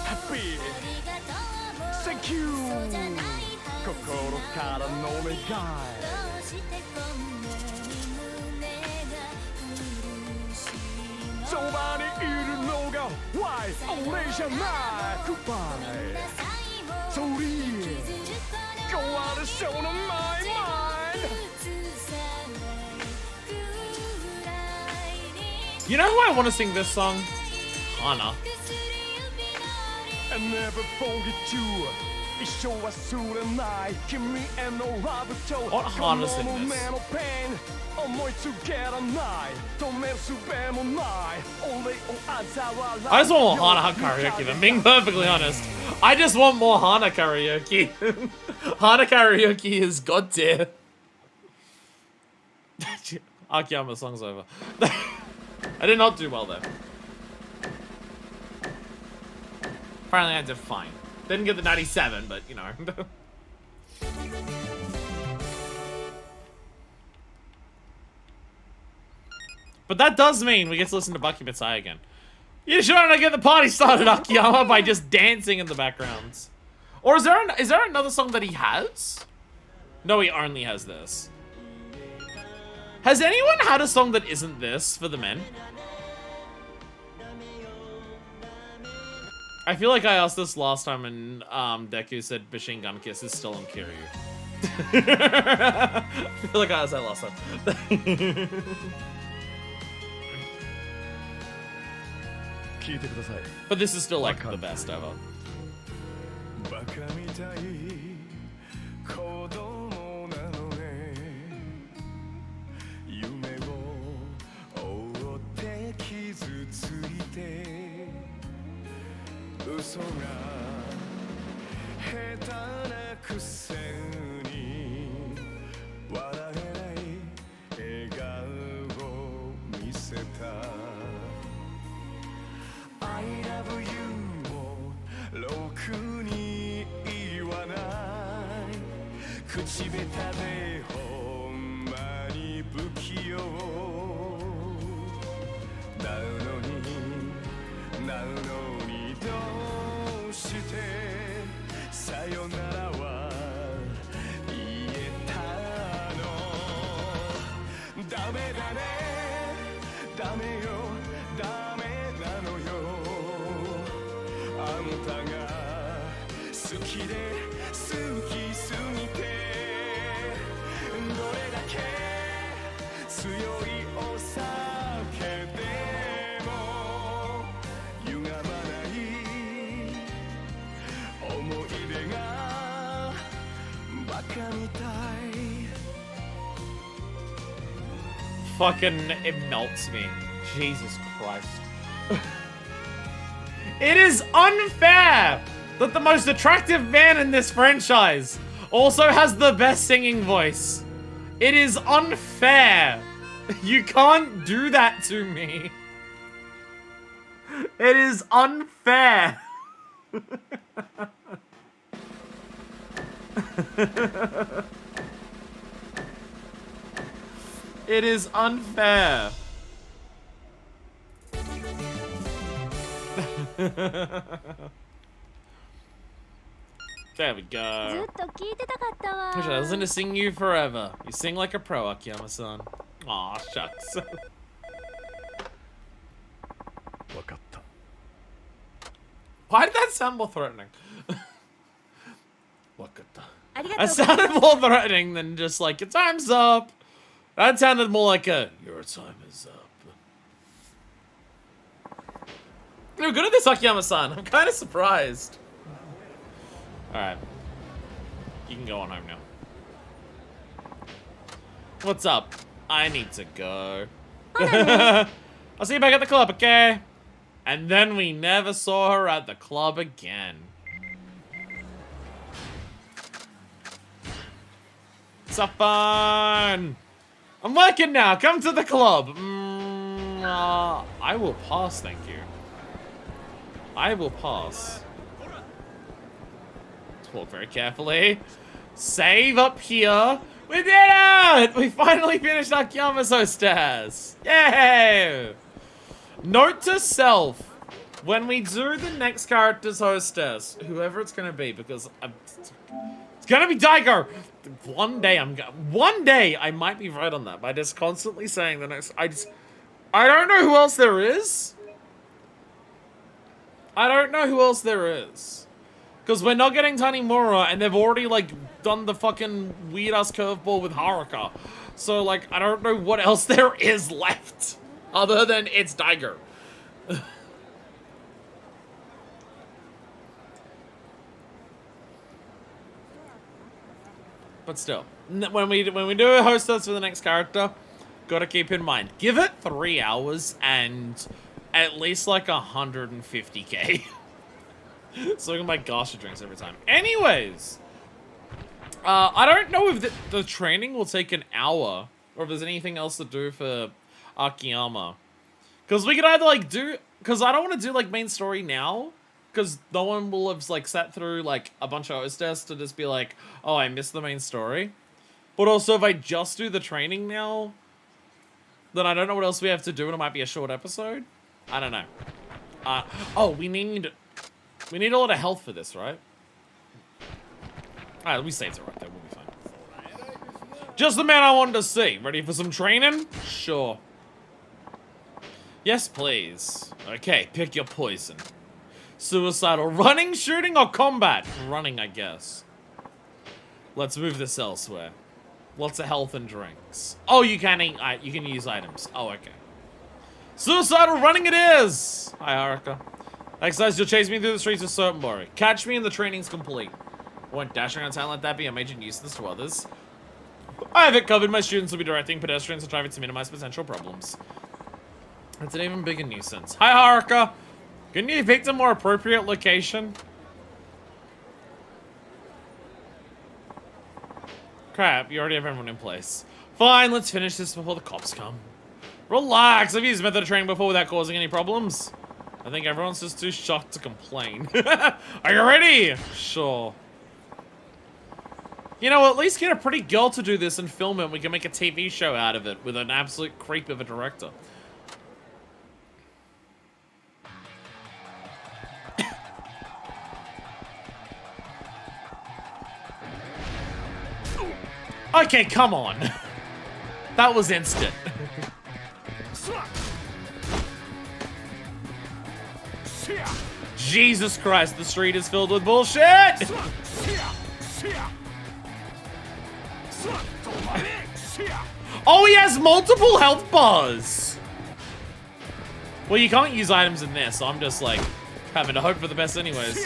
Speaker 2: Happy Thank you 心からの願い そばにいるのが Why 俺じゃない Goodbye Sorry 壊れそうな My mind
Speaker 1: You know who I want to sing this song? Hana.
Speaker 2: I never forget you 一生忘れない君へのラブと
Speaker 1: What Hana sing this?
Speaker 2: 思いつけらない止める術もない俺を嘲笑う
Speaker 1: I just want more Hana karaoke, if I'm being perfectly honest. I just want more Hana karaoke. Hana karaoke is god tier. Akiyama song's over. I did not do well there. Apparently I did fine. Didn't get the 97, but you know. But that does mean we get to listen to Bucky Mitsai again. You sure to get the party started, Akiyama, by just dancing in the backgrounds. Or is there another song that he has? No, he only has this. Has anyone had a song that isn't this for the men? I feel like I asked this last time and Deku said Machine Gun Kiss is still on Kiryu. I feel like I asked that last time. But this is still like the best ever.
Speaker 2: 口下手でほんまに不器用なのにどうしてさよならは言えたのダメだねダメよダメなのよあんたが好きで好きすぎてどれだけ強いお酒でも歪まない思い出がバカみたい
Speaker 1: Fucking, it melts me. Jesus Christ. It is unfair that the most attractive man in this franchise also has the best singing voice. It is unfair. You can't do that to me. It is unfair. It is unfair. There we
Speaker 3: ず
Speaker 1: go.
Speaker 3: っと聞いてたかったわ。
Speaker 1: Wish I listened to Sing You Forever. You sing like a pro, Akiyama-san. Aw, shucks.
Speaker 2: 分かった
Speaker 1: Why did that sound more threatening?
Speaker 2: 分かった
Speaker 3: ありが
Speaker 1: That
Speaker 3: とうございます
Speaker 1: sounded more threatening than just like, your time's up. That sounded more like a, your time is up. You're good at this, Akiyama-san. I'm kind of surprised. Alright. You can go on home now. What's up? I need to go. I'll see you back at the club, okay? And then we never saw her at the club again. So fun! I'm working now. Come to the club. I will pass, thank you. I will pass. Let's walk very carefully. Save up here. We did it! We finally finished Akiyama's hostess. Yay! Note to self. When we do the next character's hostess, whoever it's gonna be, because it's gonna be Daigo. One day I might be right on that by just constantly saying the next. I don't know who else there is. I don't know who else there is. Because we're not getting Tanimura, and they've already, like, done the fucking weird-ass curveball with Haruka. So, like, I don't know what else there is left. Other than it's Daigo. But still, when we do a hostess for the next character, gotta keep in mind, give it 3 hours and at least like 150k. So we can buy gacha drinks every time. Anyways, I don't know if the training will take an hour or if there's anything else to do for Akiyama. Because we could either like do, because I don't want to do like main story now. Because no one will have, like, sat through, like, a bunch of hostess to just be like, oh, I missed the main story. But also, if I just do the training now, then I don't know what else we have to do, and it might be a short episode. I don't know. Oh, we need a lot of health for this, right? Alright, we saved it right there. We'll be fine. Just the man I wanted to see. Ready for some training? Sure. Yes, please. Okay, pick your poison. Suicidal. Running, shooting, or combat? Running, I guess. Let's move this elsewhere. Lots of health and drinks. Oh, you can eat. You can use items. Oh, okay. Suicidal running it is! Hi, Haruka. Exercise, you'll chase me through the streets of Sotenbori. Catch me and the training's complete. Won't dashing around town like that be a major nuisance to others? I have it covered. My students will be directing pedestrians and traffic to minimize potential problems. That's an even bigger nuisance. Hi, Haruka. Couldn't you have picked a more appropriate location? Crap, you already have everyone in place. Fine, let's finish this before the cops come. Relax, I've used method of training before without causing any problems. I think everyone's just too shocked to complain. Are you ready? Sure. You know, at least get a pretty girl to do this and film it. We can make a TV show out of it with an absolute creep of a director. Okay, come on. That was instant. Jesus Christ, the street is filled with bullshit! Oh, he has multiple health bars! Well, you can't use items in this, so I'm just like having to hope for the best anyways.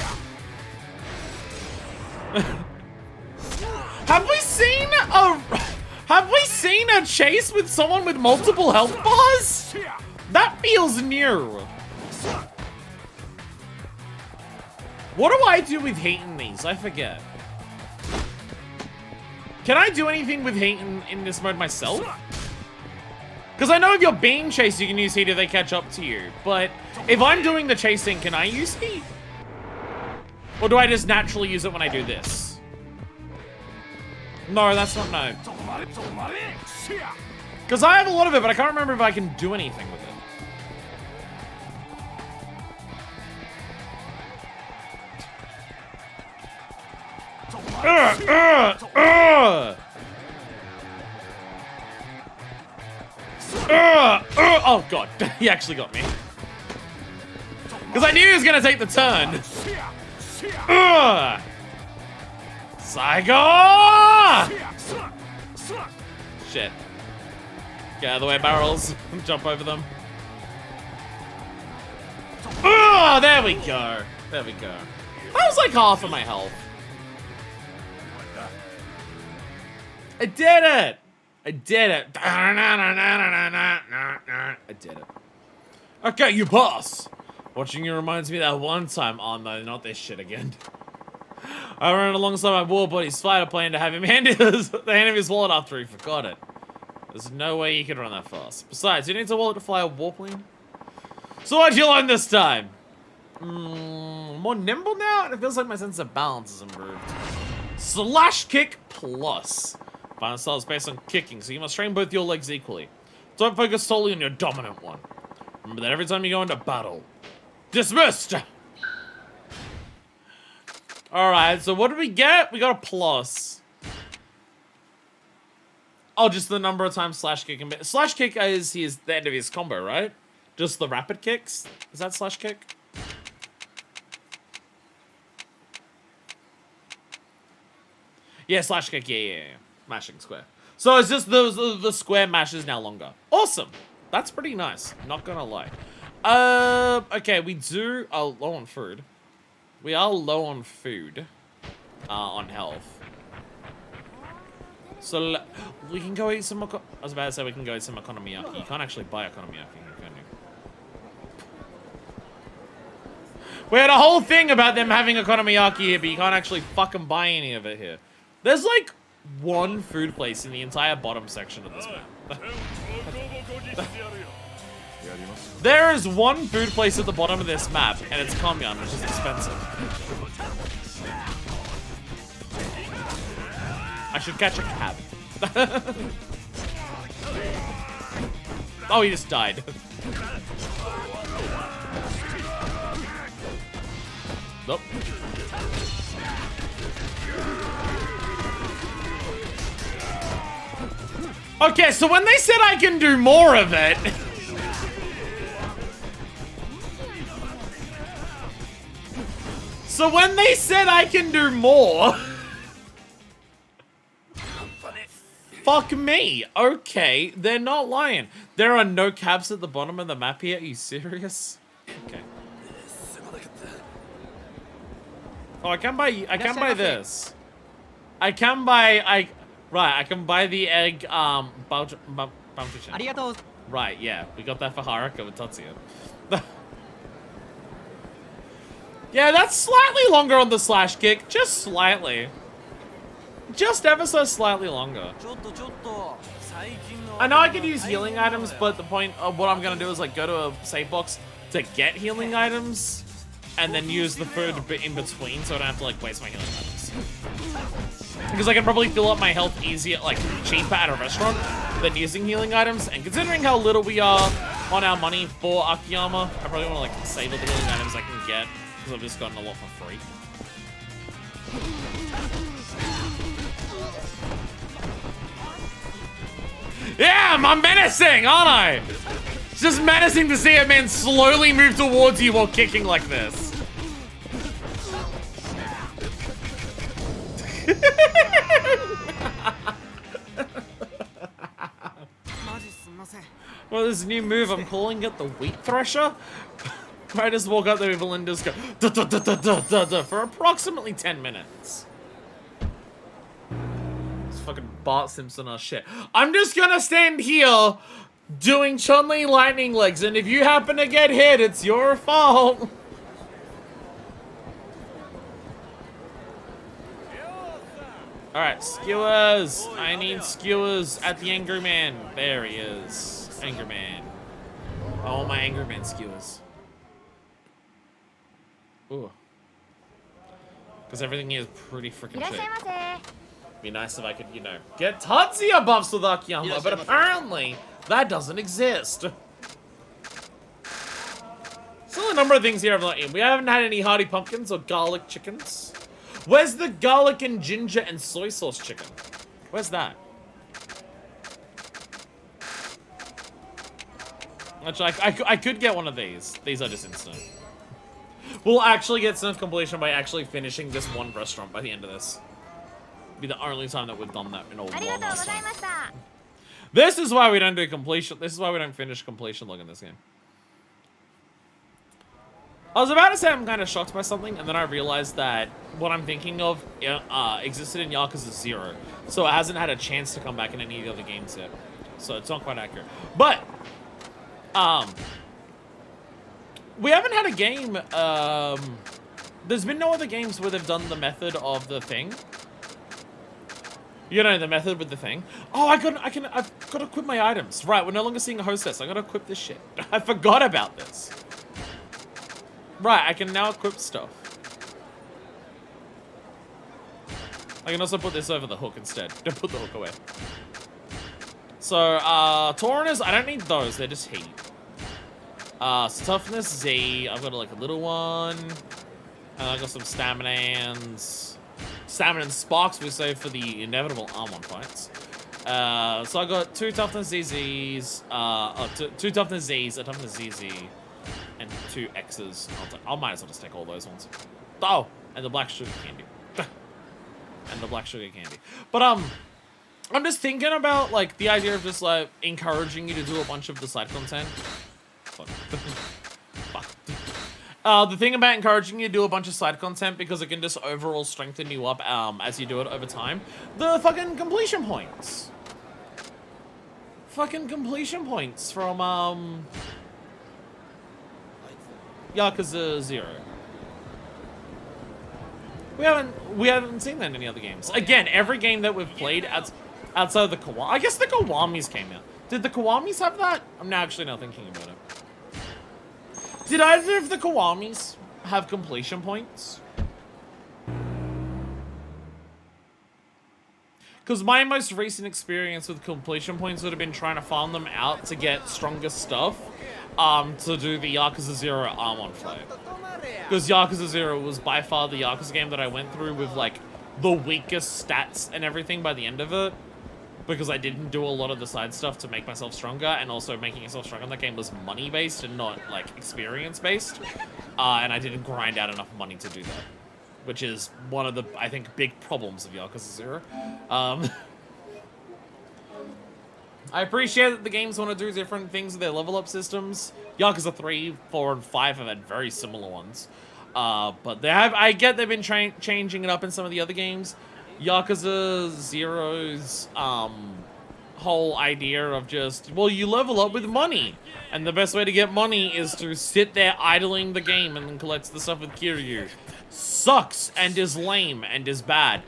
Speaker 1: Have we seen a chase with someone with multiple health bars? That feels new. What do I do with hating these? I forget. Can I do anything with heat in this mode myself? Because I know if you're being chased, you can use heat if they catch up to you. But if I'm doing the chasing, can I use heat? Or do I just naturally use it when I do this? No, that's not no. Because I have a lot of it, but I can't remember if I can do anything with it. Oh god, he actually got me. Because I knew he was gonna take the turn. Saigo! Shit. Get out of the way, barrels. Jump over them. There we go. There we go. That was like half of my health. I did it! I did it. I did it. Okay, you boss. Watching you reminds me of that one time. Oh no, not this shit again. I ran alongside my war buddy's fighter plane to have him hand his wallet after he forgot it. There's no way you can run that fast. Besides, you need a wallet to fly a warplane. So what'd you learn this time? More nimble now? And it feels like my sense of balance is improved. Slash kick plus. Final style is based on kicking, so you must train both your legs equally. Don't focus solely on your dominant one. Remember that every time you go into battle. Dismissed! Alright, so what did we get? We got a plus. Oh, just the number of times slash kick can be. Slash kick is the end of his combo, right? Just the rapid kicks? Is that slash kick? Yeah, slash kick, yeah. Mashing square. So it's just the square mash is now longer. Awesome. That's pretty nice. Not gonna lie. Okay, we do low on food. We are low on food. On health. So we can go eat some. I was about to say we can go eat some okonomiyaki. You can't actually buy okonomiyaki here, can you? We had a whole thing about them having okonomiyaki here, but you can't actually fucking buy any of it here. There's like one food place in the entire bottom section of this map. There is one food place at the bottom of this map, and it's Komyan, which is expensive. I should catch a cab. Oh, he just died. Nope. Okay, so when they said I can do more of it... So when they said I can do more... Fuck me. Okay, they're not lying. There are no cabs at the bottom of the map here. Are you serious? Okay. Oh, I can buy this. I can buy... Right, I can buy the egg, Right, yeah. We got that for Haruka with Tatsuya. Yeah, that's slightly longer on the slash kick. Just slightly. Just ever so slightly longer. I know I could use healing items, but the point of what I'm gonna do is like go to a save box to get healing items, and then use the food bit in between so I don't have to like waste my healing items. Because I can probably fill up my health easier, like, cheaper at a restaurant than using healing items. And considering how little we are on our money for Akiyama, I probably want to, like, save all the healing items I can get. Because I've just gotten a lot for free. Yeah, I'm menacing, aren't I? It's just menacing to see a man slowly move towards you while kicking like this. Well, this new move, I'm calling it the Wheat Thresher. I just walk up to people and just go da, da, da, da, da, da, da, for approximately 10 minutes. It's fucking Bart Simpson or shit. I'm just gonna stand here doing Chun-Li lightning legs, and if you happen to get hit, it's your fault. Alright, skewers. I need skewers at the Angry Man. There he is. Angry Man. Oh, my Angry Man skewers. Ooh. Because everything here is pretty freaking shit. Be nice if I could, you know, get Tatsuya buffs with Akiyama, but apparently that doesn't exist. Still a number of things here I've not eaten. We haven't had any hearty pumpkins or garlic chickens. Where's the garlic and ginger and soy sauce chicken? Where's that? Actually, I could get one of these. These are just instant. We'll actually get some completion by actually finishing this one restaurant by the end of this. Be the only time that we've done that in a long time. This is why we don't do completion. This is why we don't finish completion log in this game. I was about to say I'm kind of shocked by something, and then I realized that what I'm thinking of existed in Yakuza 0. So it hasn't had a chance to come back in any of the other games yet. So it's not quite accurate. But, we haven't had a game, there's been no other games where they've done the method of the thing. You know, the method with the thing. Oh, I've got to equip my items. Right, we're no longer seeing a hostess. I got to equip this shit. I forgot about this. Right, I can now equip stuff. I can also put this over the hook instead. Don't put the hook away. So, Tauriners, I don't need those. They're just heat. Toughness Z. I've got like a little one. And I've got some Staminans. Stamina and Sparks we save for the inevitable Armon fights. So I got 2 Toughness ZZs. 2 Toughness Zs, a Toughness ZZ. And 2 X's. I might as well just take all those ones. Oh, and the black sugar candy. And the black sugar candy. But I'm just thinking about like the idea of just like encouraging you to do a bunch of the side content. Fuck. Fuck. The thing about encouraging you to do a bunch of side content because it can just overall strengthen you up as you do it over time. The fucking completion points. Fucking completion points from Yakuza 0. We haven't seen that in any other games. Again, every game that we've played outside of the Kiwami. I guess the Kiwamis came out. Did the Kiwamis have that? I'm now actually not thinking about it. Did either of the Kiwamis have completion points? Because my most recent experience with completion points would have been trying to farm them out to get stronger stuff. To do the Yakuza 0 Armon fight. Because Yakuza 0 was by far the Yakuza game that I went through with, like, the weakest stats and everything by the end of it. Because I didn't do a lot of the side stuff to make myself stronger, and also making yourself stronger in that game was money-based and not, like, experience-based. And I didn't grind out enough money to do that. Which is one of the, I think, big problems of Yakuza 0. I appreciate that the games want to do different things with their level up systems. Yakuza 3, 4, and 5 have had very similar ones. But they have, I get they've been changing it up in some of the other games. Yakuza 0's whole idea of just, well, you level up with money. And the best way to get money is to sit there idling the game and then collect the stuff with Kiryu. Sucks and is lame and is bad.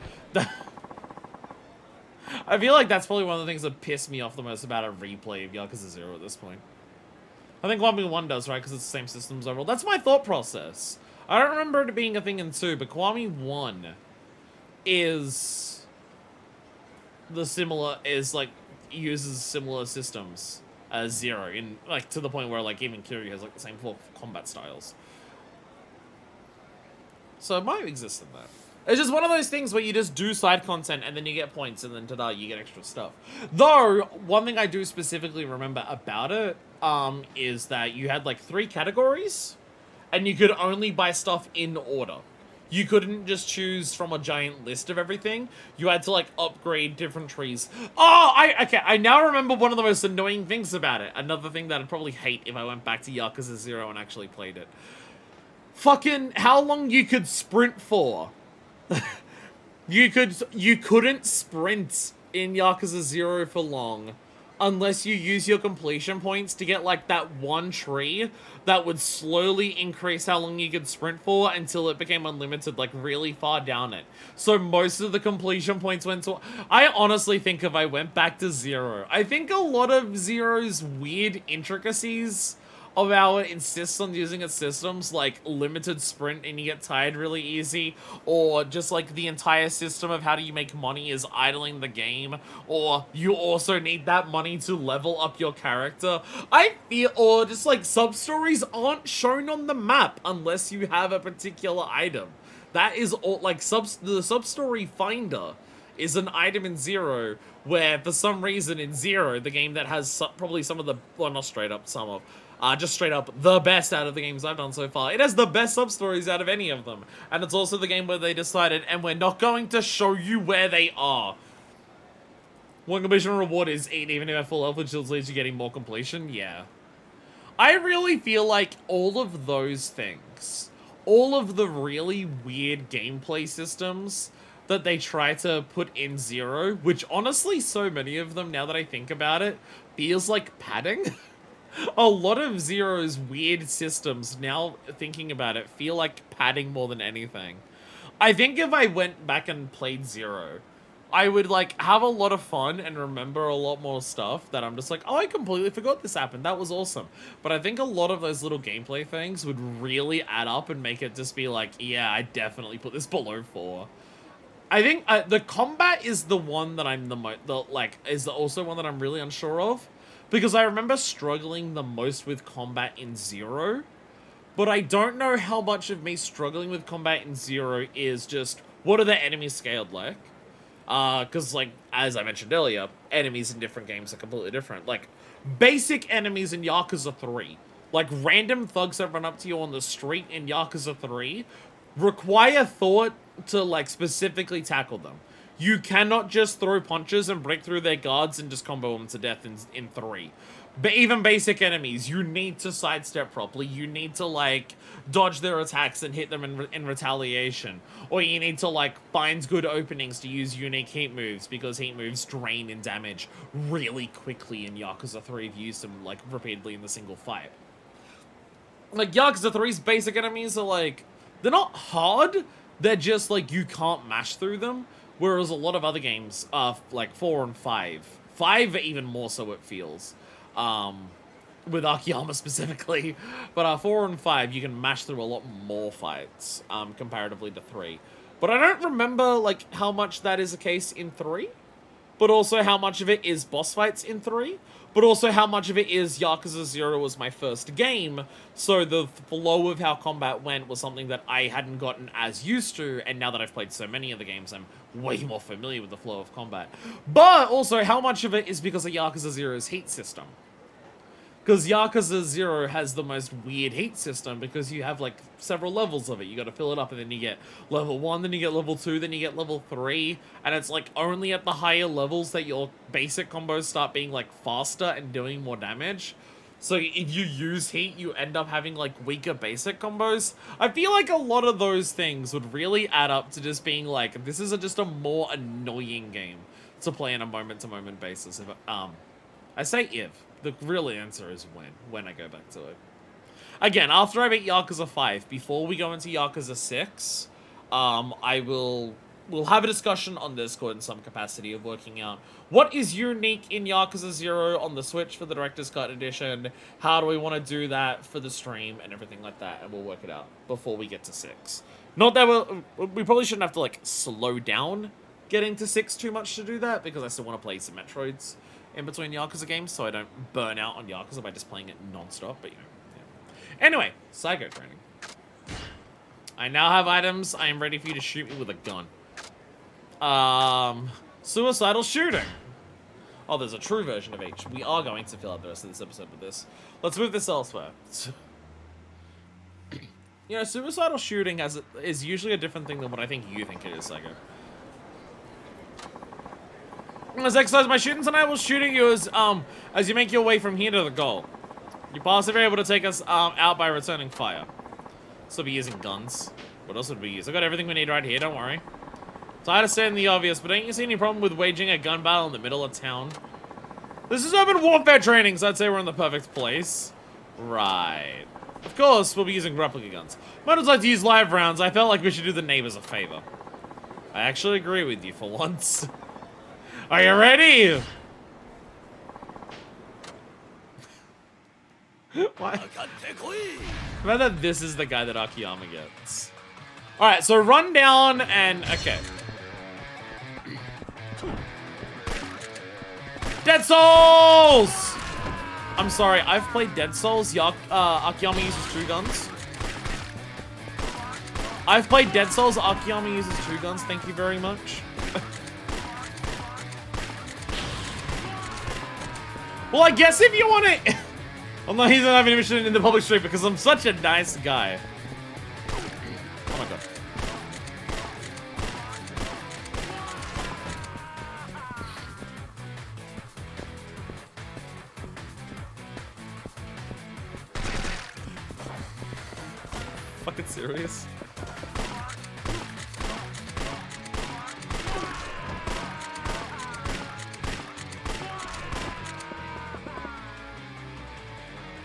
Speaker 1: I feel like that's probably one of the things that piss me off the most about a replay of Yakuza 0 at this point. I think 1v1 does, right? Because it's the same systems overall. That's my thought process. I don't remember it being a thing in 2, but Kiwami 1 is the similar is like uses similar systems as Zero in like to the point where like even Kiryu has like the same combat styles. So it might exist in that. It's just one of those things where you just do side content and then you get points and then ta-da, you get extra stuff. Though, one thing I do specifically remember about it is that you had like 3 categories and you could only buy stuff in order. You couldn't just choose from a giant list of everything. You had to like upgrade different trees. Oh, I now remember one of the most annoying things about it. Another thing that I'd probably hate if I went back to Yakuza 0 and actually played it. Fucking how long you could sprint for. You couldn't sprint in Yakuza 0 for long unless you use your completion points to get like that one tree that would slowly increase how long you could sprint for until it became unlimited, like really far down it. So most of the completion points went to... I honestly think if I went back to 0, I think a lot of 0's weird intricacies of how it insists on using its systems, like limited sprint and you get tired really easy, or just like the entire system of how do you make money is idling the game, or you also need that money to level up your character. I feel, or just like sub-stories aren't shown on the map unless you have a particular item. That is all, like the sub-story finder is an item in 0 where for some reason in 0, the game that has probably some of the, well not straight up, some of, just straight up the best out of the games I've done so far. It has the best sub-stories out of any of them. And it's also the game where they decided, and we're not going to show you where they are. One completion reward is 8, even if at full health, which leads to getting more completion. Yeah. I really feel like all of those things, all of the really weird gameplay systems that they try to put in 0, which honestly so many of them, now that I think about it, feels like padding. A lot of 0's weird systems, now thinking about it, feel like padding more than anything. I think if I went back and played 0, I would like have a lot of fun and remember a lot more stuff that I'm just like, oh, I completely forgot this happened. That was awesome. But I think a lot of those little gameplay things would really add up and make it just be like, yeah, I definitely put this below 4. I think the combat is the one that I'm is also one that I'm really unsure of. Because I remember struggling the most with combat in 0, but I don't know how much of me struggling with combat in 0 is just, what are the enemies scaled like? Because, like, as I mentioned earlier, enemies in different games are completely different. Like, basic enemies in Yakuza 3, like random thugs that run up to you on the street in Yakuza 3, require thought to, like, specifically tackle them. You cannot just throw punches and break through their guards and just combo them to death in 3. But even basic enemies, you need to sidestep properly. You need to, like, dodge their attacks and hit them in retaliation. Or you need to, like, find good openings to use unique heat moves, because heat moves drain in damage really quickly in Yakuza 3 if you use them, like, repeatedly in the single fight. Like, Yakuza 3's basic enemies are, like, they're not hard, they're just, like, you can't mash through them. Whereas a lot of other games, like 4 and 5, 5 even more so it feels, with Akiyama specifically, but 4 and 5 you can mash through a lot more fights, comparatively to 3. But I don't remember, like, how much that is the case in 3, but also how much of it is boss fights in 3, but also how much of it is Yakuza 0 was my first game, so the flow of how combat went was something that I hadn't gotten as used to, and now that I've played so many of the games, I'm way more familiar with the flow of combat. But also how much of it is because of Yakuza 0's heat system. Because Yakuza 0 has the most weird heat system because you have, like, several levels of it. You gotta fill it up, and then you get level 1, then you get level 2, then you get level 3, and it's, like, only at the higher levels that your basic combos start being, like, faster and doing more damage. So if you use heat, you end up having, like, weaker basic combos. I feel like a lot of those things would really add up to just being, like, this is just a more annoying game to play on a moment-to-moment basis. If I say if. The real answer is when I go back to it. Again, after I beat Yakuza 5, before we go into Yakuza 6, we'll have a discussion on Discord in some capacity of working out what is unique in Yakuza 0 on the Switch for the Director's Cut Edition, how do we want to do that for the stream, and everything like that, and we'll work it out before we get to 6. Not that we probably shouldn't have to, like, slow down getting to 6 too much to do that, because I still want to play some Metroids in between Yakuza games, so I don't burn out on Yakuza by just playing it non-stop, but you know. Yeah. Anyway, Psycho training. I now have items. I am ready for you to shoot me with a gun. Suicidal shooting. Oh, there's a true version of each. We are going to fill out the rest of this episode with this. Let's move this elsewhere. You know, suicidal shooting is usually a different thing than what I think you think it is, Psycho. As exercise my shooting tonight, will shoot at you as you make your way from here to the goal. You pass if you're able to take us out by returning fire. So be using guns. What else would we use? I got everything we need right here, don't worry. Tired of saying the obvious, but don't you see any problem with waging a gun battle in the middle of town? This is urban warfare training, so I'd say we're in the perfect place. Right. Of course, we'll be using replica guns. Might as well like to use live rounds. I felt like we should do the neighbors a favor. I actually agree with you for once. Are you ready? Why? I bet this is the guy that Akiyama gets. Alright, so run down and... Okay. Dead Souls! I'm sorry, I've played Dead Souls. Akiyama uses 2 guns. I've played Dead Souls. Akiyama uses 2 guns. Thank you very much. Well, I guess if you want to... I'm not even having a mission in the public street because I'm such a nice guy. Oh my god. Fucking serious?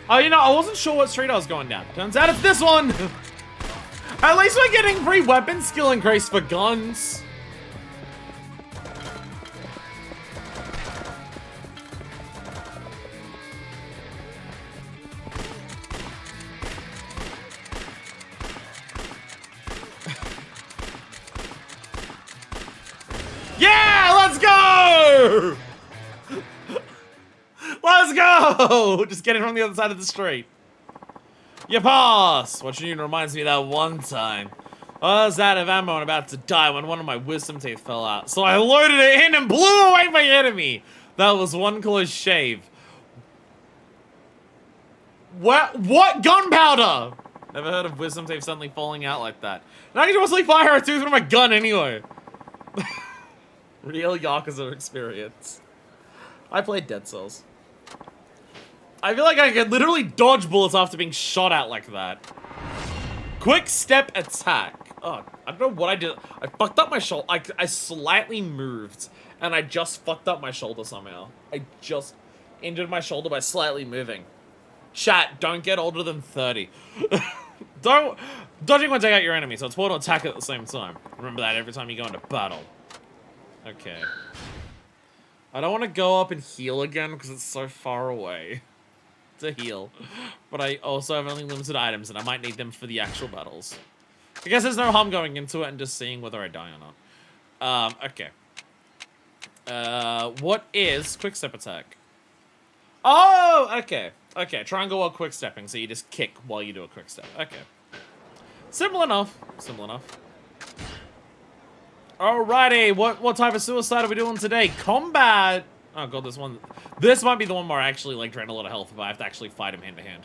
Speaker 1: Oh, you know, I wasn't sure what street I was going down. Turns out it's this one! At least we're getting free weapon skill increase for guns. Yeah, let's go! Let's go! Just get it from the other side of the street. You pass! Watching you reminds me of that one time. I was out of ammo and about to die when one of my wisdom teeth fell out. So I loaded it in and blew away my enemy. That was one close shave. What gunpowder? Never heard of wisdom teeth suddenly falling out like that. And I can mostly fire a tooth from my gun anyway. Real Yakuza experience. I played Dead Cells. I feel like I could literally dodge bullets after being shot at like that. Quick step attack. Oh, I don't know what I did. I fucked up my shoulder. I slightly moved, and I just fucked up my shoulder somehow. I just injured my shoulder by slightly moving. Chat, don't get older than 30. Dodging won't take out your enemy, so it's important to attack at the same time. Remember that every time you go into battle. Okay. I don't want to go up and heal again because it's so far away to heal. But I also have only limited items and I might need them for the actual battles. I guess there's no harm going into it and just seeing whether I die or not. Okay. What is quick step attack? Oh, okay. Okay, triangle while quick stepping, so you just kick while you do a quick step. Okay. Simple enough. Simple enough. Alrighty, what type of suicide are we doing today? Combat! Oh god, this might be the one where I actually, like, drain a lot of health if I have to actually fight him hand to hand.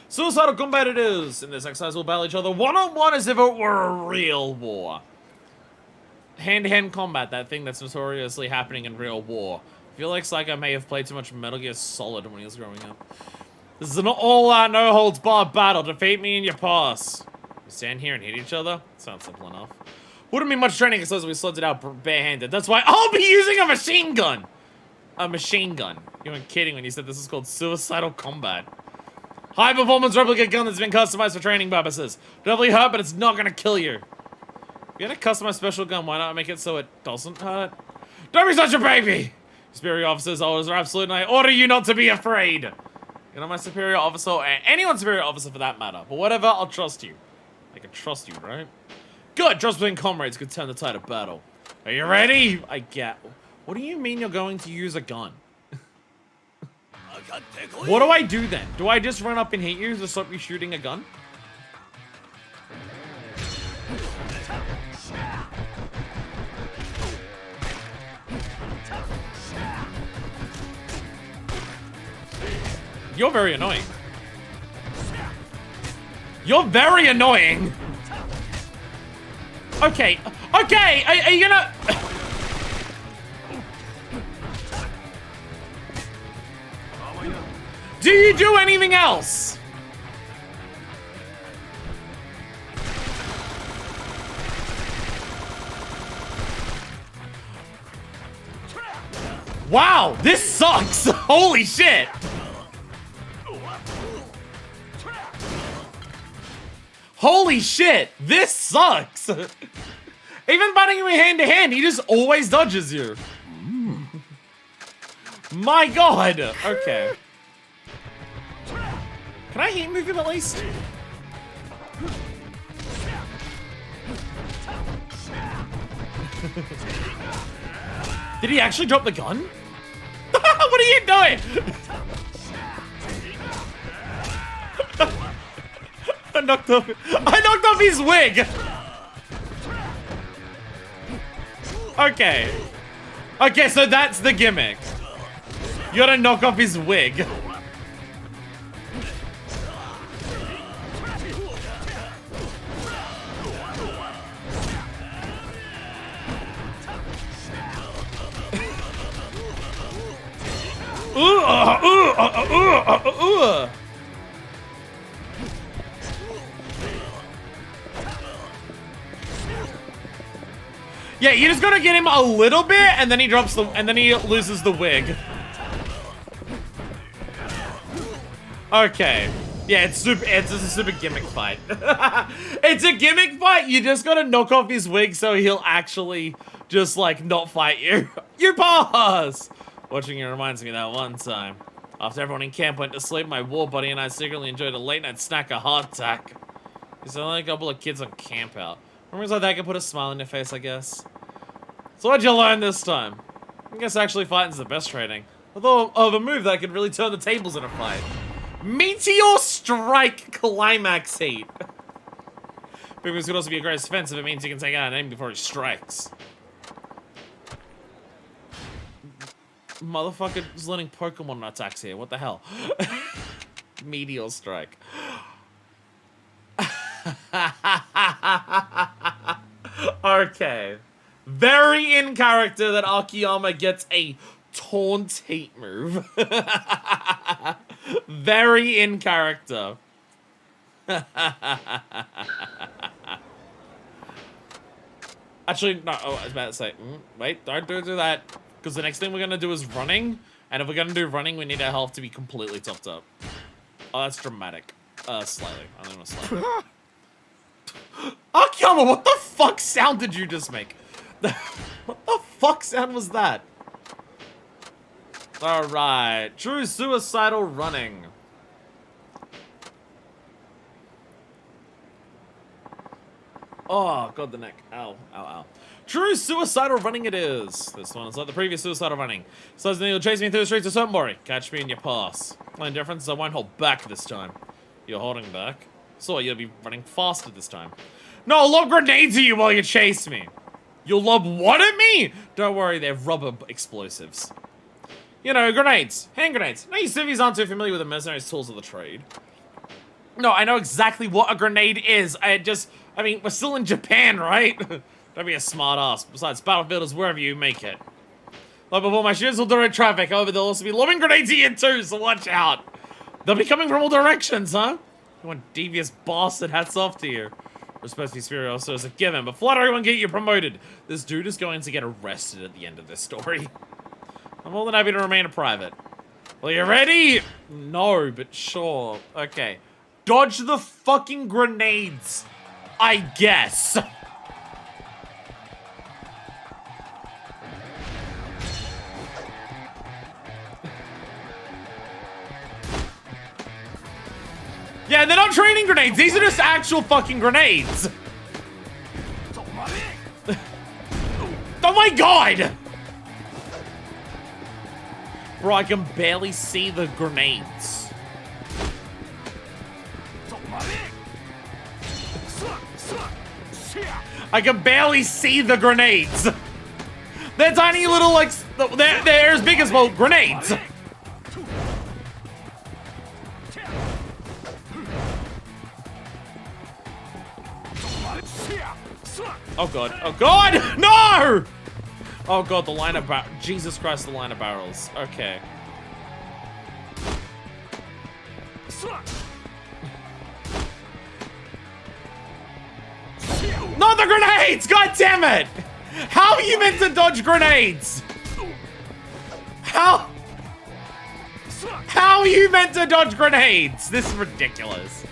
Speaker 1: Suicidal combat it is! In this exercise, we'll battle each other one-on-one as if it were a real war. Hand-to-hand combat, that thing that's notoriously happening in real war. I feel like Psycho may have played too much Metal Gear Solid when he was growing up. This is an all-out, no-holds-barred battle. Defeat me and you pass. We stand here and hit each other? Sounds simple enough. Wouldn't be much training as we slugged it out barehanded. That's why I'll be using a machine gun! A machine gun. You weren't kidding when you said this is called suicidal combat. High performance replica gun that's been customized for training purposes. Definitely hurt, but it's not gonna kill you. If you're gonna customize special gun, why not make it so it doesn't hurt? Don't be such a baby! Superior officers, orders are absolute and I order you not to be afraid. You're not my superior officer or anyone's superior officer for that matter. But whatever, I'll trust you. I can trust you, right? Good, trust between comrades could turn the tide of battle. Are you ready? I get. What do you mean you're going to use a gun? What do I do then? Do I just run up and hit you to stop you shooting a gun? You're very annoying. You're very annoying. Okay, okay, are you gonna... Do you do anything else? Wow, this sucks. Holy shit. Holy shit, this sucks. Even fighting me hand to hand, he just always dodges you. My god. Okay. Can I heat move him at least? Did he actually drop the gun? What are you doing? I knocked off his wig. Okay. Okay, so that's the gimmick. You gotta knock off his wig. Yeah, you just gotta get him a little bit, and then he drops the, and then he loses the wig. Okay. Yeah, it's just a super gimmick fight. It's a gimmick fight. You just gotta knock off his wig so he'll actually just like not fight you. You pass. Watching it reminds me of that one time. After everyone in camp went to sleep, my war buddy and I secretly enjoyed a late night snack, a hardtack. It's only a couple of kids on camp out. Memories like that can put a smile on your face, I guess. So what'd you learn this time? I guess actually fighting's the best training. Although of a move that could really turn the tables in a fight. Meteor Strike Climax Heat. Big moves could also be a great defense if it means you can take out an enemy before he strikes. Motherfucker's learning Pokemon attacks here. What the hell? Meteor Strike. Okay. Very in character that Akiyama gets a taunt heat move. Very in character. Actually, no, oh, I was about to say, wait, don't do that. Because the next thing we're going to do is running. And if we're going to do running, we need our health to be completely topped up. Oh, that's dramatic. Slightly. I'm going to slightly. Akiyama, what the fuck sound did you just make? What the fuck sound was that? Alright. True suicidal running. Oh, god, the neck. Ow, ow, ow. True suicidal running it is. This one is like the previous suicidal running. So then you'll chase me through the streets of Sunbury. Catch me in your pass. Only difference is I won't hold back this time. You're holding back. So you'll be running faster this time. No, I'll lob grenades at you while you chase me. You'll lob what at me? Don't worry, they're rubber explosives. You know, grenades. Hand grenades. No, you civvies aren't too familiar with the mercenaries' tools of the trade. No, I know exactly what a grenade is. I mean, we're still in Japan, right? Don't be a smart ass. Besides, battlefield is wherever you make it. Like before, my shooters will direct traffic. However, they'll also be lobbing grenades at you too, so watch out. They'll be coming from all directions, huh? You want devious bastard, hats off to you. We're supposed to be superior also as a given, but flat everyone get you promoted. This dude is going to get arrested at the end of this story. I'm more than happy to remain a private. Well, you ready? No, but sure. Okay. Dodge the fucking grenades, I guess. Yeah, they're not training grenades. These are just actual fucking grenades. Don't my god! Bro, I can barely see the grenades. I can barely see the grenades. They're tiny little, like, they're as big as, well, grenades. Oh god, oh god, no! Oh god, the line of Jesus Christ, the line of barrels. Okay. Not the grenades! God damn it! How are you meant to dodge grenades? How are you meant to dodge grenades? This is ridiculous.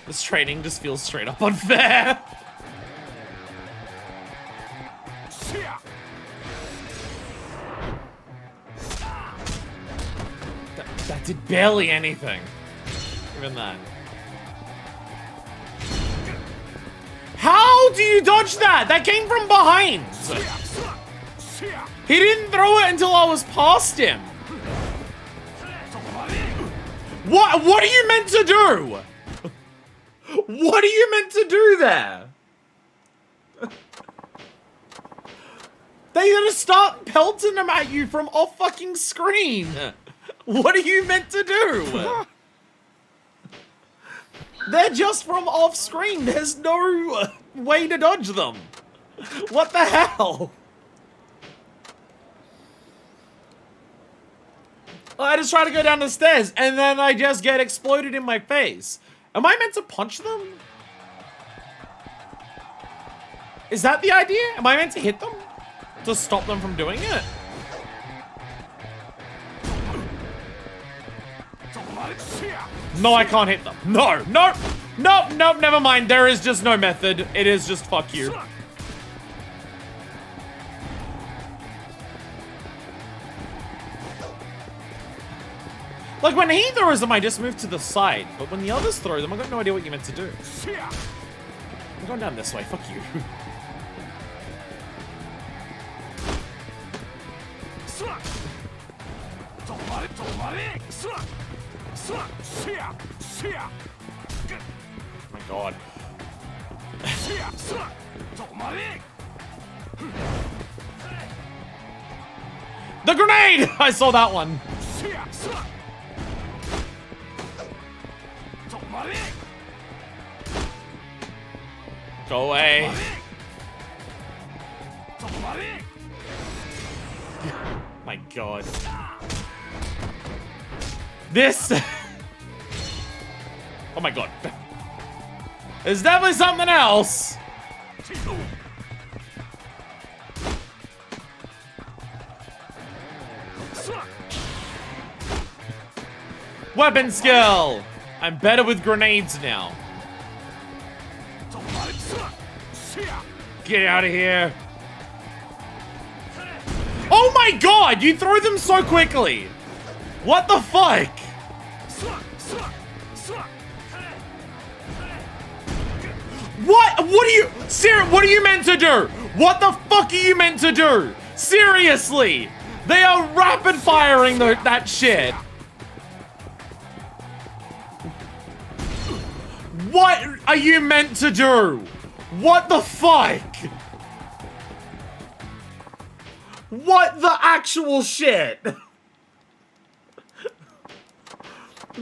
Speaker 1: This training just feels straight up unfair. That did barely anything. Even then. How do you dodge that? That came from behind. He didn't throw it until I was past him. What are you meant to do? What are you meant to do there? They're gonna start pelting them at you from off fucking screen. What are you meant to do? They're just from off screen. There's no way to dodge them. What the hell? I just try to go down the stairs and then I just get exploded in my face. Am I meant to punch them? Is that the idea? Am I meant to hit them? To stop them from doing it? No, I can't hit them. No, no, no, no, never mind. There is just no method. It is just fuck you. Like, when he throws them, I just move to the side. But when the others throw them, I've got no idea what you're meant to do. I'm going down this way. Fuck you. Oh my god. The grenade! I saw that one. Go away. My god. This. Oh my god. There's definitely something else. Weapon skill. I'm better with grenades now. Get out of here. Oh my god, you throw them so quickly. What the fuck? What are you, what are you meant to do? What the fuck are you meant to do? Seriously, they are rapid firing that shit. What are you meant to do? What the fuck? What the actual shit?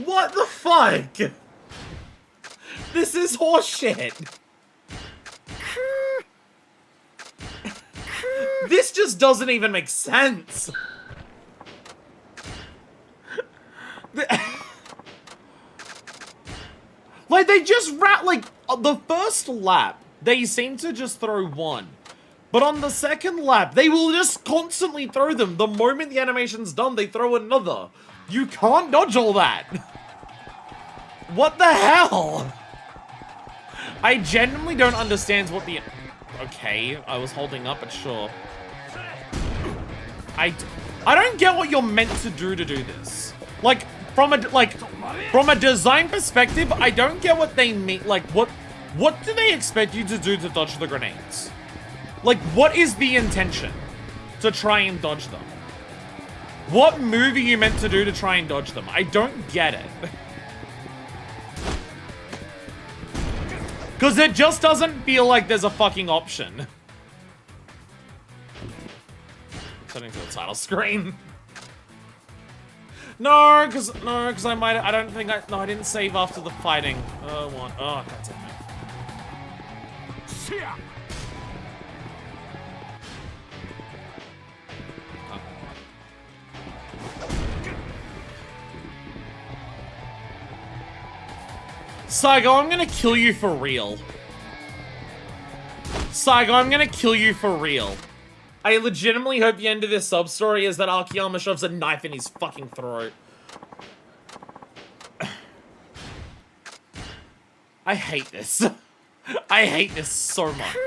Speaker 1: What the fuck? This is horseshit. This just doesn't even make sense. Like, they just like, the first lap, they seem to just throw one. But on the second lap, they will just constantly throw them. The moment the animation's done, they throw another. You can't dodge all that. What the hell? I genuinely don't understand what the... Okay, I was holding up, but sure. I don't get what you're meant to do this. Like, from a design perspective, I don't get what they mean. Like, what do they expect you to do to dodge the grenades? Like, what is the intention to try and dodge them? What move are you meant to do to try and dodge them? I don't get it. Because it just doesn't feel like there's a fucking option. Turning to the title screen. No, because I didn't save after the fighting. Oh, god damn it. Saigo, I'm gonna kill you for real. Saigo, I'm gonna kill you for real. I legitimately hope the end of this sub-story is that Akiyama shoves a knife in his fucking throat. I hate this. I hate this so much.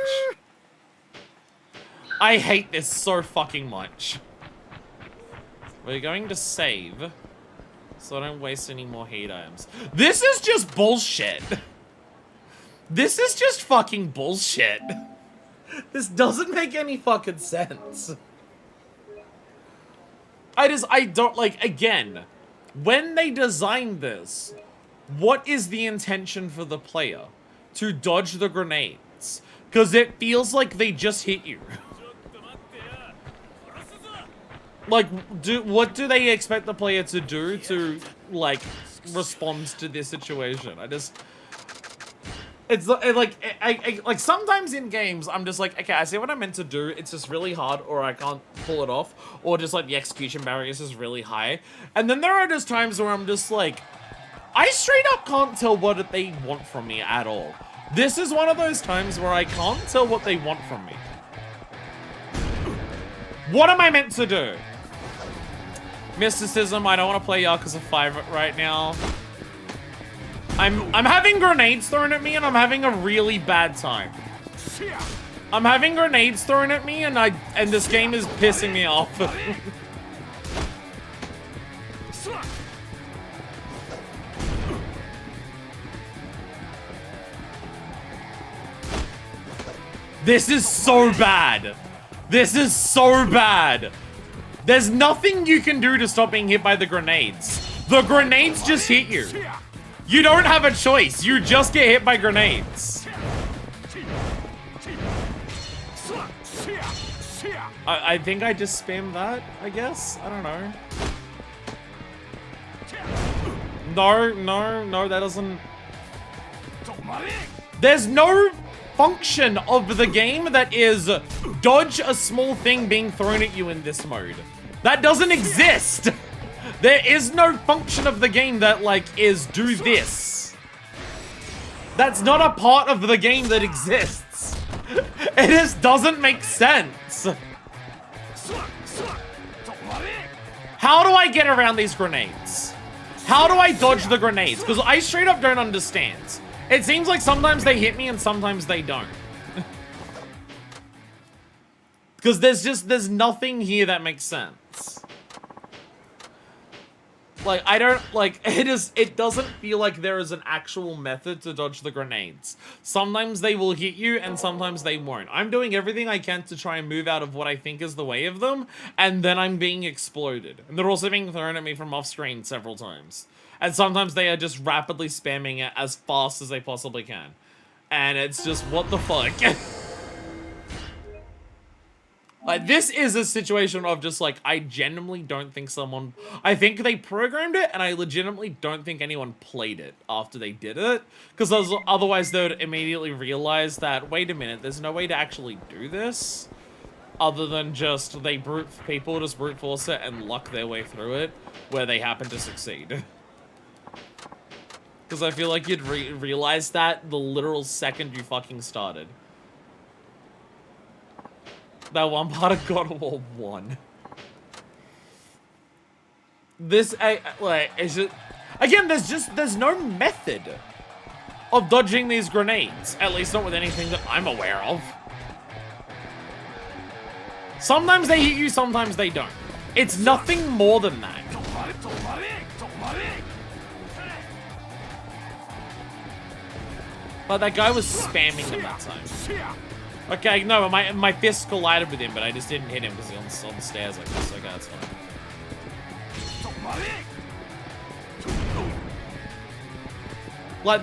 Speaker 1: I hate this so fucking much. We're going to save, so I don't waste any more heat items. This is just bullshit. This is just fucking bullshit. This doesn't make any fucking sense. I don't, like, again, when they designed this, what is the intention for the player? To dodge the grenades? Because it feels like they just hit you. Like, what do they expect the player to do to, like, respond to this situation? It's like sometimes in games, I'm just like, okay, I see what I'm meant to do. It's just really hard, or I can't pull it off, or just like the execution barrier is just really high. And then there are just times where I'm just like, I straight up can't tell what they want from me at all. This is one of those times where I can't tell what they want from me. What am I meant to do? Mysticism, I don't want to play Yakuza 5 right now. I'm having grenades thrown at me and I'm having a really bad time. I'm having grenades thrown at me and this game is pissing me off. This is so bad. This is so bad. There's nothing you can do to stop being hit by the grenades. The grenades just hit you. You don't have a choice. You just get hit by grenades. I think I just spammed that, I guess. I don't know. No, that doesn't... There's no function of the game that is dodge a small thing being thrown at you in this mode. That doesn't exist. There is no function of the game that, like, is do this. That's not a part of the game that exists. It just doesn't make sense. How do I get around these grenades? How do I dodge the grenades? Because I straight up don't understand. It seems like sometimes they hit me and sometimes they don't. Because there's nothing here that makes sense. Like, I don't, like, it doesn't feel like there is an actual method to dodge the grenades. Sometimes they will hit you, and sometimes they won't. I'm doing everything I can to try and move out of what I think is the way of them, and then I'm being exploded. And they're also being thrown at me from off-screen several times. And sometimes they are just rapidly spamming it as fast as they possibly can. And it's just, what the fuck? Like, this is a situation of just, like, I genuinely don't think I think they programmed it, and I legitimately don't think anyone played it after they did it. Because otherwise they would immediately realize that, wait a minute, there's no way to actually do this. Other than just, people just brute force it and luck their way through it, where they happen to succeed. Because I feel like you'd realize that the literal second you fucking started. That one part of God of War 1. This, like, is it... Again, there's no method of dodging these grenades. At least not with anything that I'm aware of. Sometimes they hit you, sometimes they don't. It's nothing more than that. But that guy was spamming them that time. Okay, no, my fist collided with him, but I just didn't hit him because he was on the stairs like this. Okay, that's fine. Like,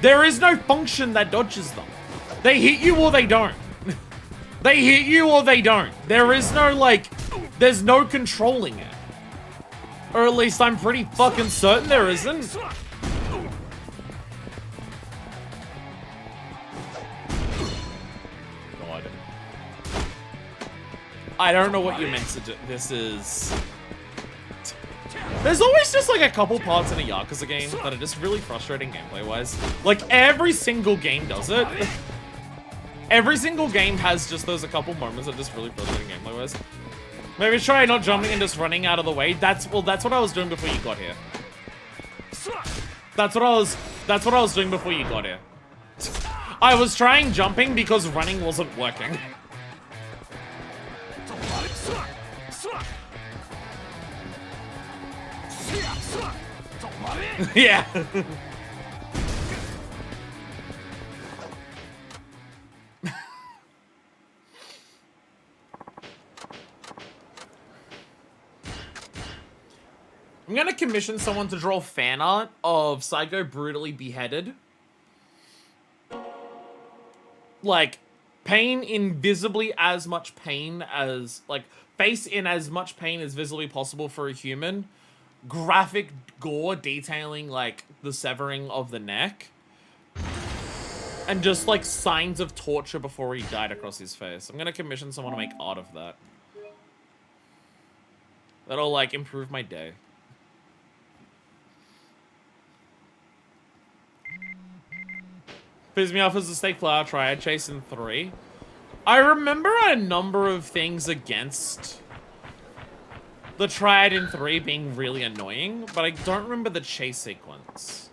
Speaker 1: there is no function that dodges them. They hit you or they don't. They hit you or they don't. There is no, like, there's no controlling it. Or at least I'm pretty fucking certain there isn't. God. I don't know what you meant to do. This is... There's always just like a couple parts in a Yakuza game that are just really frustrating gameplay-wise. Like, every single game does it. Every single game has just those a couple moments that are just really frustrating gameplay-wise. Maybe try not jumping and just running out of the way. That's what I was doing before you got here. That's what I was doing before you got here. I was trying jumping because running wasn't working. Yeah. I'm gonna commission someone to draw fan art of Psycho brutally beheaded. Like, pain in visibly as much pain as, like, face in as much pain as visibly possible for a human. Graphic gore detailing, like, the severing of the neck. And just, like, signs of torture before he died across his face. I'm gonna commission someone to make art of that. That'll, like, improve my day. Pisses me off as a Steak Flower Triad Chase in 3. I remember a number of things against the Triad in 3 being really annoying, but I don't remember the chase sequence.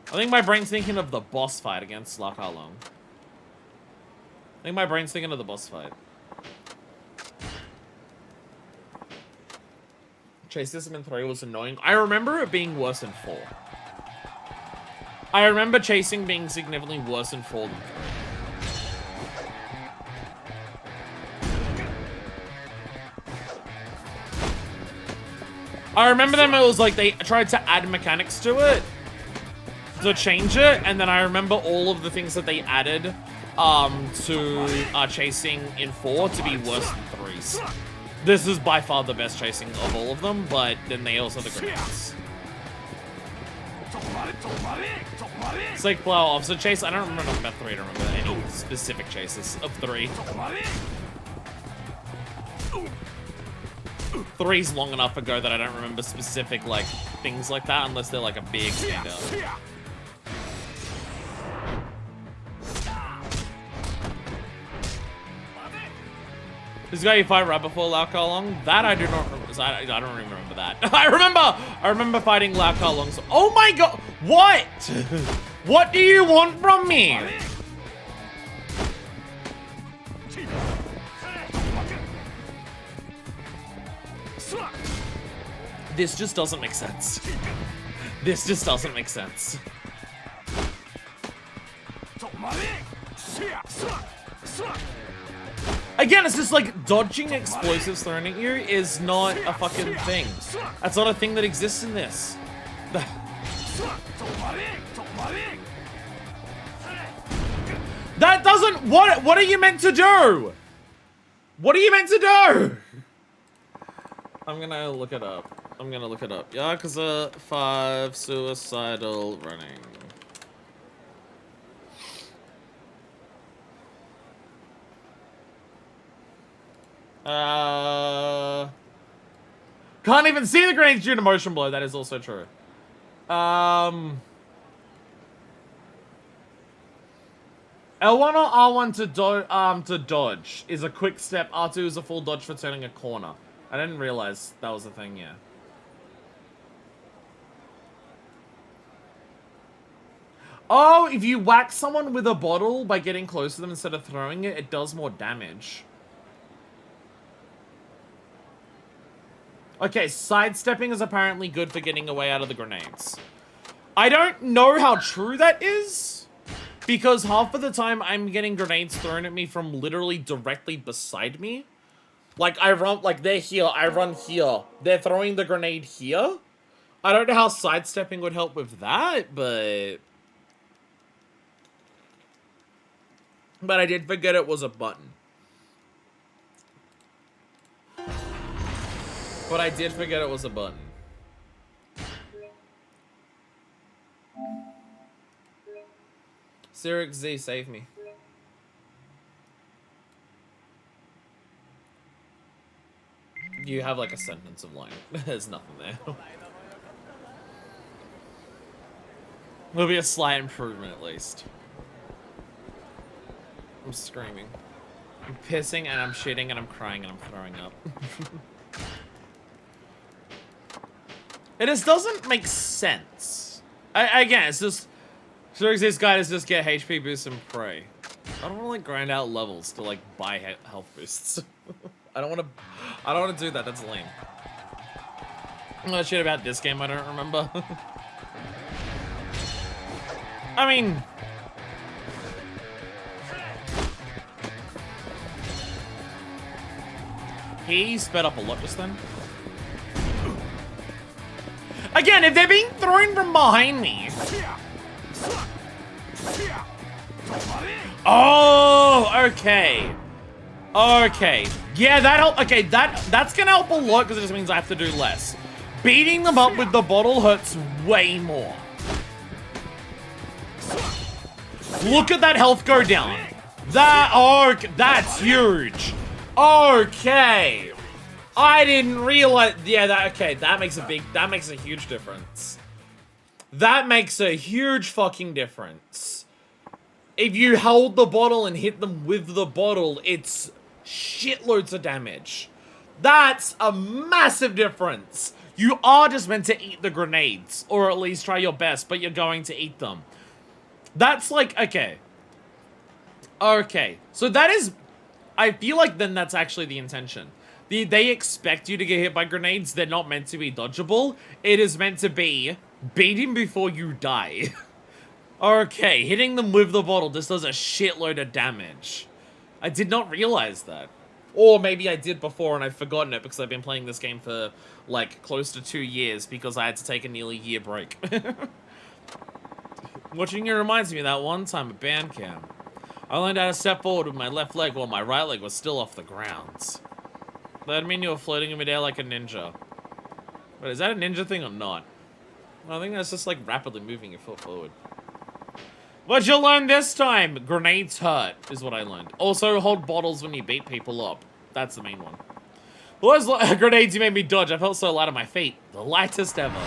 Speaker 1: I think my brain's thinking of the boss fight against La Long. I think my brain's thinking of the boss fight. Chase system in 3 was annoying. I remember it being worse in 4. I remember chasing being significantly worse in 4 than 3. I remember them, it was like they tried to add mechanics to it, to change it, and then I remember all of the things that they added to chasing in 4 to be worse than 3's. This is by far the best chasing of all of them, but then they also have the grenades. Snake Flower Officer Chase, I don't remember about 3, I don't remember any specific chases of 3. 3's long enough ago that I don't remember specific, like, things like that, unless they're, like, a big standout. This guy you fight right before Lao Ka Long? That I do not remember. I don't even remember that. I remember fighting Lao Ka Long. So, oh my god! What? What do you want from me? This just doesn't make sense. This just doesn't make sense. Again, it's just like dodging explosives thrown at you is not a fucking thing. That's not a thing that exists in this. That doesn't... What are you meant to do? What are you meant to do? I'm gonna look it up. Yakuza 5 suicidal running. Can't even see the grenades due to motion blow. That is also true. L1 or R1 to dodge is a quick step. R2 is a full dodge for turning a corner. I didn't realize that was a thing, yeah. Oh, if you whack someone with a bottle by getting close to them instead of throwing it, it does more damage. Okay, sidestepping is apparently good for getting away out of the grenades. I don't know how true that is, because half of the time I'm getting grenades thrown at me from literally directly beside me. Like, I run, like, they're here, I run here. They're throwing the grenade here. I don't know how sidestepping would help with that, but I did forget it was a button. But I did forget it was a button. Sirix Z, save me. You have like a sentence of line. There's nothing there. There'll be a slight improvement at least. I'm screaming. I'm pissing and I'm shitting and I'm crying and I'm throwing up. It just doesn't make sense. Again, it's just... Sure, this guy is just get HP boosts and pray. I don't want to like grind out levels to like buy health boosts. I don't want to do that. That's lame. That shit about this game I don't remember. I mean, he sped up a lot just then. Again, if they're being thrown from behind me. Oh, okay. Okay. Yeah, that help. Okay, that's gonna help a lot because it just means I have to do less. Beating them up with the bottle hurts way more. Look at that health go down. That's huge. Okay. I didn't realize. Yeah, that makes a huge difference. That makes a huge fucking difference. If you hold the bottle and hit them with the bottle, it's shitloads of damage. That's a massive difference. You are just meant to eat the grenades, or at least try your best, but you're going to eat them. That's like, okay. Okay, so that is, I feel like then that's actually the intention. They expect you to get hit by grenades. They're not meant to be dodgeable. It is meant to be beat him before you die. Okay, hitting them with the bottle just does a shitload of damage. I did not realize that. Or maybe I did before and I've forgotten it because I've been playing this game for, like, close to 2 years because I had to take a nearly year break. Watching you reminds me of that one time at band camp. I learned how to step forward with my left leg while my right leg was still off the ground. That mean you were floating in midair like a ninja. But is that a ninja thing or not? I think that's just like rapidly moving your foot forward. What'd you learn this time? Grenades hurt, is what I learned. Also, hold bottles when you beat people up. That's the main one. Those grenades you made me dodge. I felt so light on my feet. The lightest ever.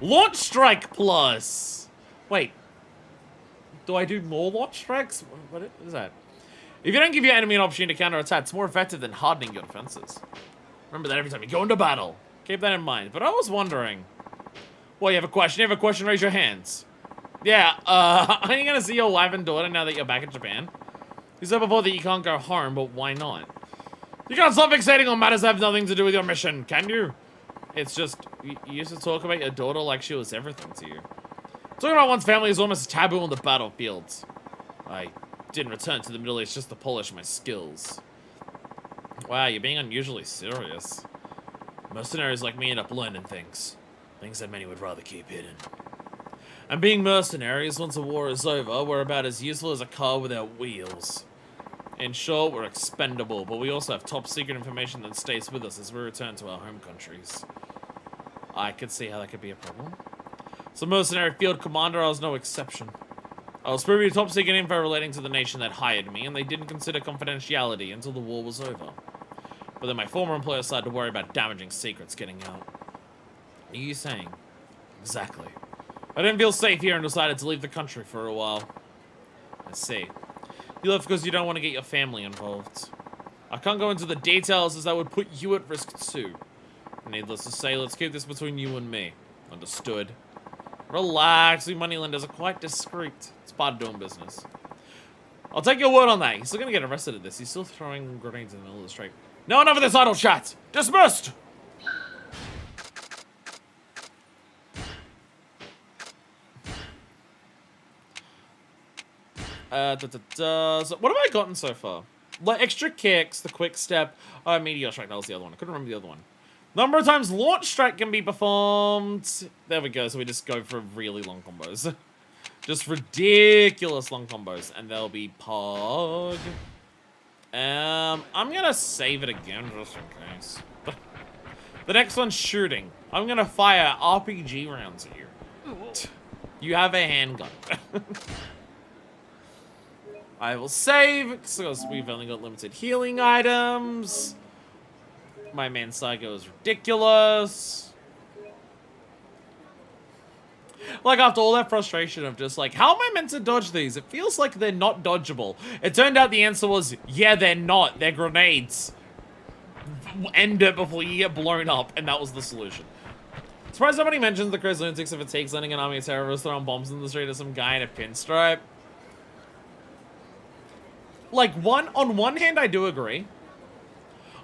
Speaker 1: Launch strike plus. Wait. Do I do more launch strikes? What is that? If you don't give your enemy an opportunity to counterattack, it's more effective than hardening your defenses. Remember that every time you go into battle. Keep that in mind. But I was wondering. Well, you have a question? You have a question? Raise your hands. Yeah, are you gonna see your wife and daughter now that you're back in Japan? You said before that you can't go home, but why not? You can't stop fixating on matters that have nothing to do with your mission, can you? It's just, you used to talk about your daughter like she was everything to you. Talking about one's family is almost taboo on the battlefields. I didn't return to the Middle East just to polish my skills. Wow, you're being unusually serious. Mercenaries like me end up learning things. Things that many would rather keep hidden. And being mercenaries, once the war is over, we're about as useful as a car without wheels. In short, we're expendable, but we also have top secret information that stays with us as we return to our home countries. I could see how that could be a problem. As a mercenary field commander, I was no exception. I was privy to top secret info relating to the nation that hired me, and they didn't consider confidentiality until the war was over. But then my former employer started to worry about damaging secrets getting out. What are you saying? Exactly. I didn't feel safe here and decided to leave the country for a while. I see. You left because you don't want to get your family involved. I can't go into the details as that would put you at risk too. Needless to say, let's keep this between you and me. Understood. Relax, we moneylenders are quite discreet. It's part of doing business. I'll take your word on that. He's still gonna get arrested at this. He's still throwing grenades in the middle of the street. No, enough of this idle chat! Dismissed! So what have I gotten so far? Like extra kicks, the quick step, meteor strike. That was the other one. I couldn't remember the other one. Number of times launch strike can be performed. There we go. So we just go for really long combos. Just ridiculous long combos. And they'll be Pog. I'm gonna save it again just in case. The next one's shooting. I'm gonna fire RPG rounds at you. You have a handgun. I will save, because we've only got limited healing items. My man Psycho is ridiculous. Like, after all that frustration of just like, how am I meant to dodge these? It feels like they're not dodgeable. It turned out the answer was, yeah, they're not. They're grenades. End it before you get blown up, and that was the solution. Surprised somebody mentions the crazy lunatics if it takes landing an army of terrorists throwing bombs in the street of some guy in a pinstripe. Like, on one hand, I do agree.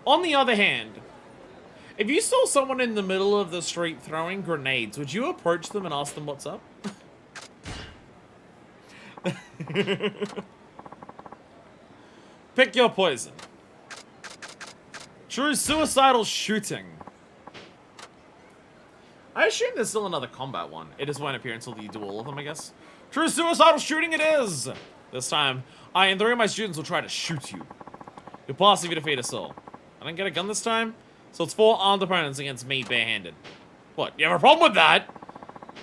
Speaker 1: On the other hand, if you saw someone in the middle of the street throwing grenades, would you approach them and ask them what's up? Pick your poison. True suicidal shooting. I assume there's still another combat one. It just won't appear until you do all of them, I guess. True suicidal shooting it is! This time, I and 3 of my students will try to shoot you. You'll pass if you defeat us all. I didn't get a gun this time, so it's 4 armed opponents against me barehanded. What, you have a problem with that?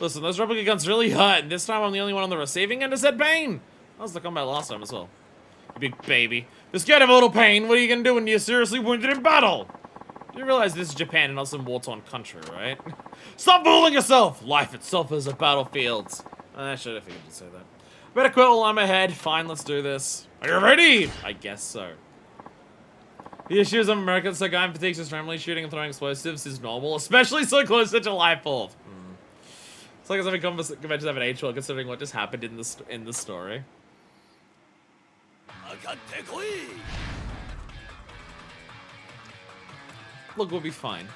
Speaker 1: Listen, those replica guns really hurt, and this time I'm the only one on the receiving end of said pain. That was the combat last time as well. You big baby. You're scared of a little pain, what are you gonna do when you're seriously wounded in battle? You realize this is Japan and not some war-torn country, right? Stop fooling yourself! Life itself is a battlefield. I should have figured to say that. Better quit while I'm ahead. Fine, let's do this. Are you ready? I guess so. The issues of American so guy in fatigues his family shooting and throwing explosives is normal, especially so close to July 4th. It's like as if conventions haven't aged well considering what just happened in the story. Look, we'll be fine.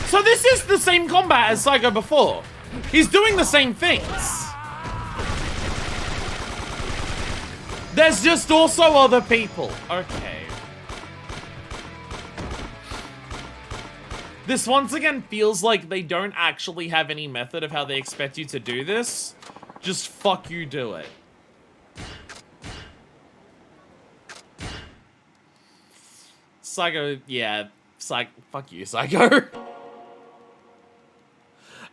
Speaker 1: So this is the same combat as Psycho before. He's doing the same things. There's just also other people. Okay. This once again feels like they don't actually have any method of how they expect you to do this. Just fuck you do it. Psycho, yeah. Fuck you, Psycho.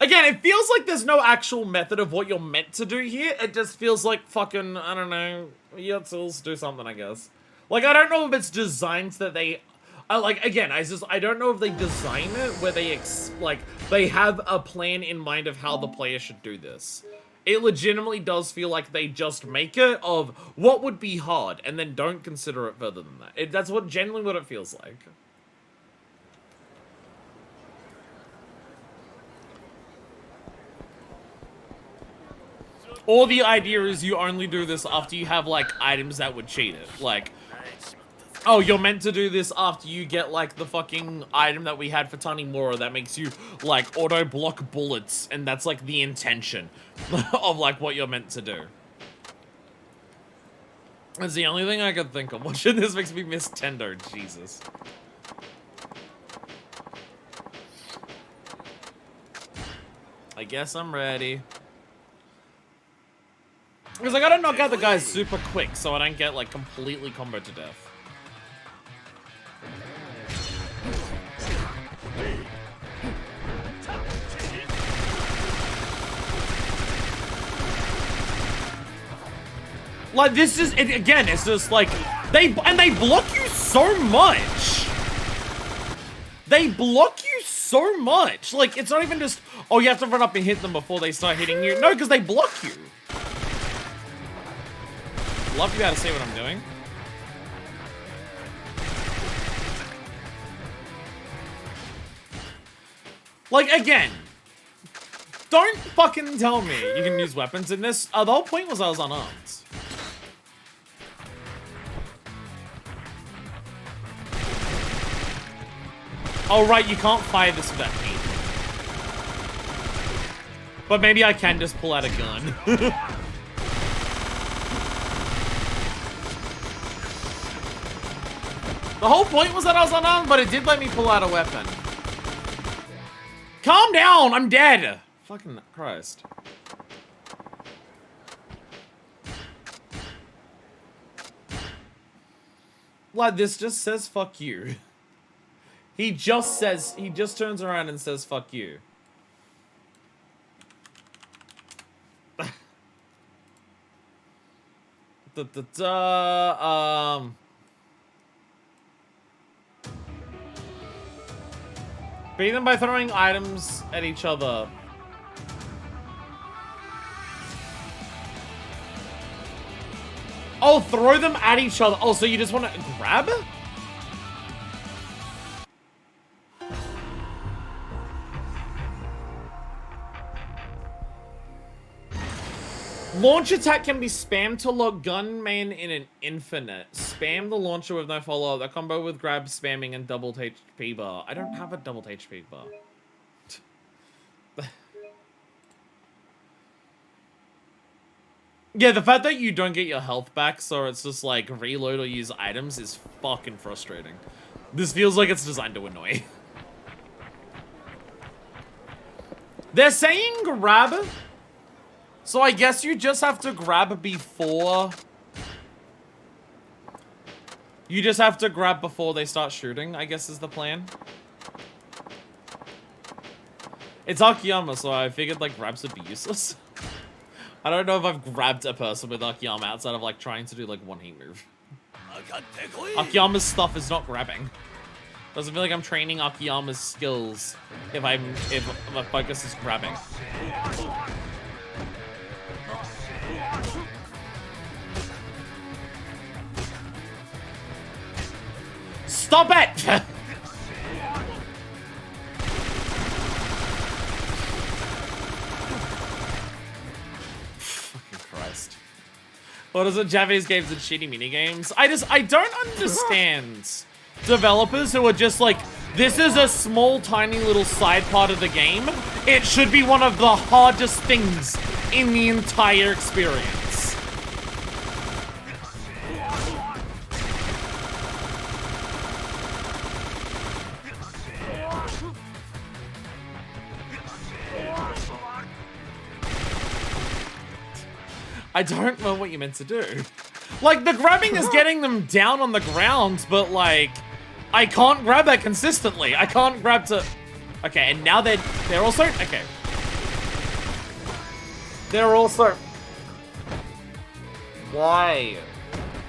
Speaker 1: Again, it feels like there's no actual method of what you're meant to do here. It just feels like fucking, I don't know, let's do something, I guess. Like, I don't know if it's designed that they, again, I don't know if they design it where they, they have a plan in mind of how the player should do this. It legitimately does feel like they just make it of what would be hard and then don't consider it further than that. That's genuinely what it feels like. Or the idea is you only do this after you have, like, items that would cheat it. Like, oh, you're meant to do this after you get, like, the fucking item that we had for Tanimura that makes you, like, auto-block bullets. And that's, like, the intention of, like, what you're meant to do. That's the only thing I could think of. Watching this makes me miss Tendo. Jesus. I guess I'm ready. Because I gotta knock out the guys super quick so I don't get, like, completely comboed to death. Like, this is, again, it's just, like, they block you so much. They block you so much. Like, it's not even just, oh, you have to run up and hit them before they start hitting you. No, because they block you. Love to be able to see what I'm doing. Like, again, don't fucking tell me you can use weapons in this. The whole point was I was unarmed. Oh, right, you can't fire this with that heat. But maybe I can just pull out a gun. The whole point was that I was unarmed, but it did let me pull out a weapon. Calm down, I'm dead. Fucking Christ. Lad, this just says fuck you. He just turns around and says fuck you. Beat them by throwing items at each other. Oh, throw them at each other. Oh, so you just want to grab it? Launch attack can be spammed to lock gunman in an infinite. Spam the launcher with no follow-up. The combo with grab, spamming, and double HP bar. I don't have a double HP bar. Yeah, the fact that you don't get your health back, so it's just like reload or use items is fucking frustrating. This feels like it's designed to annoy. They're saying grab. So I guess you just have to grab before... You just have to grab before they start shooting, I guess is the plan. It's Akiyama, so I figured, like, grabs would be useless. I don't know if I've grabbed a person with Akiyama outside of, like, trying to do, like, one heat move. Akiyama's stuff is not grabbing. Doesn't feel like I'm training Akiyama's skills if my focus is grabbing. Stop it! Fucking Christ. What is it? Japanese games and shitty minigames? I don't understand developers who are just like, this is a small, tiny little side part of the game. It should be one of the hardest things in the entire experience. I don't know what you're meant to do. Like, the grabbing is getting them down on the ground, but, like, I can't grab that consistently. I can't grab to... Okay, and now they're also... Okay. They're also... Why?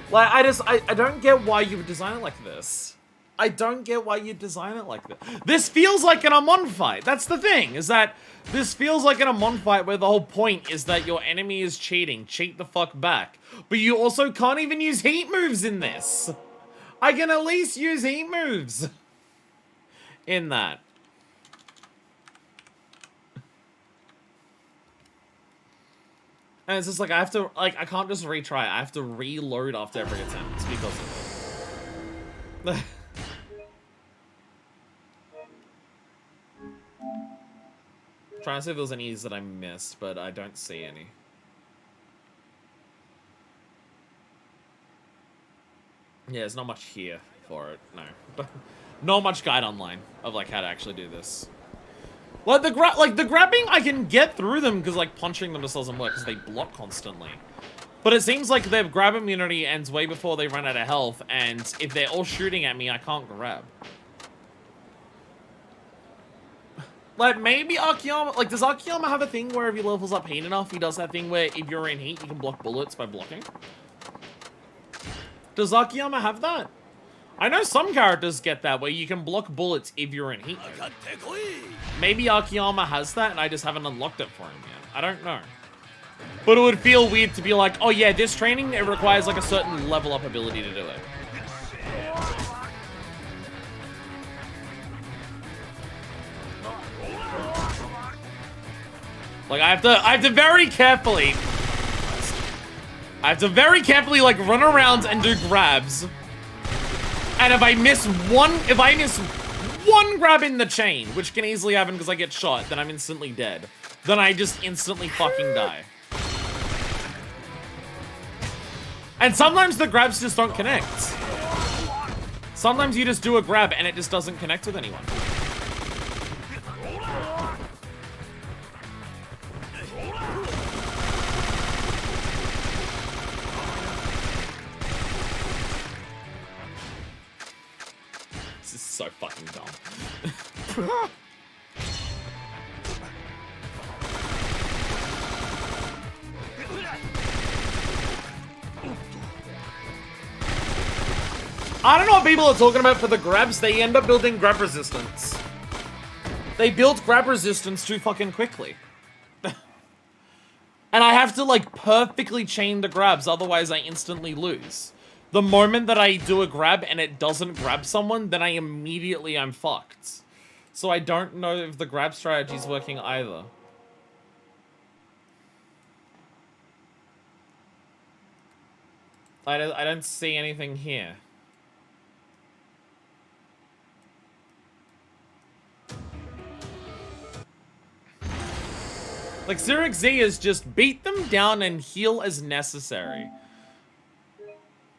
Speaker 1: Like, I don't get why you would design it like this. I don't get why you design it like this. This feels like an Amon fight. That's the thing, is that this feels like an Amon fight where the whole point is that your enemy is cheating. Cheat the fuck back. But you also can't even use heat moves in this. I can at least use heat moves in that. And it's just like, I have to, like, I can't just retry it. I have to reload after every attempt because of it. Trying to see if there's any that I missed, but I don't see any. Yeah, there's not much here for it, no. Not much guide online of, like, how to actually do this. Like, the grabbing, I can get through them because, like, punching them just doesn't work because they block constantly. But it seems like their grab immunity ends way before they run out of health, and if they're all shooting at me, I can't grab. Like, maybe Akiyama... Like, does Akiyama have a thing where if he levels up heat enough, he does that thing where if you're in heat, you can block bullets by blocking? Does Akiyama have that? I know some characters get that, where you can block bullets if you're in heat mode. Maybe Akiyama has that, and I just haven't unlocked it for him yet. I don't know. But it would feel weird to be like, oh yeah, this training, it requires like a certain level up ability to do it. Like, I have to very carefully... I have to very carefully, like, run around and do grabs. And if I miss one grab in the chain, which can easily happen because I get shot, then I'm instantly dead. Then I just instantly fucking die. And sometimes the grabs just don't connect. Sometimes you just do a grab and it just doesn't connect with anyone. This is so fucking dumb. I don't know what people are talking about for the grabs. They end up building grab resistance. They build grab resistance too fucking quickly. And I have to, like, perfectly chain the grabs, otherwise I instantly lose. The moment that I do a grab and it doesn't grab someone, then I'm fucked. So I don't know if the grab strategy is working either. I don't see anything here. Like, Zurich Z is just beat them down and heal as necessary.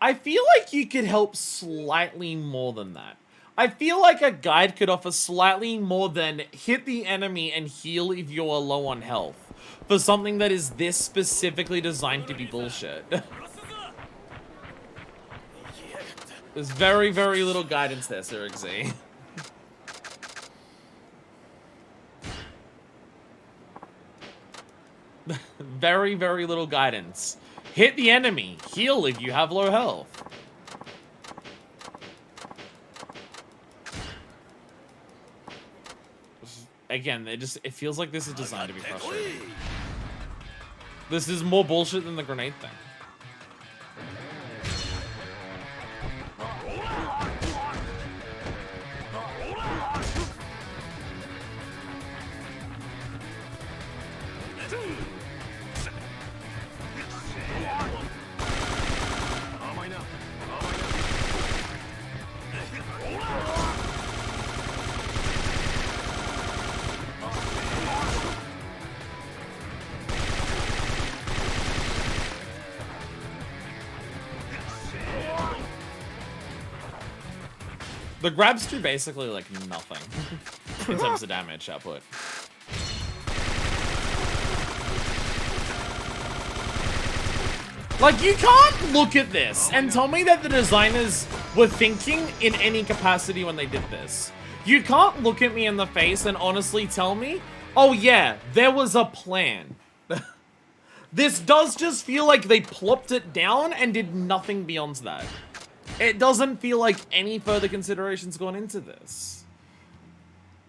Speaker 1: I feel like you could help slightly more than that. I feel like a guide could offer slightly more than hit the enemy and heal if you're low on health. For something that is this specifically designed to be bullshit. There's very, very little guidance there, Zurich Z. Very, very little guidance. Hit the enemy. Heal if you have low health. Again, it feels like this is designed to be frustrating. This is more bullshit than the grenade thing. The grabs do basically, like, nothing in terms of damage output. Like, you can't look at this and tell me that the designers were thinking in any capacity when they did this. You can't look at me in the face and honestly tell me, oh yeah, there was a plan. This does just feel like they plopped it down and did nothing beyond that. It doesn't feel like any further consideration's gone into this.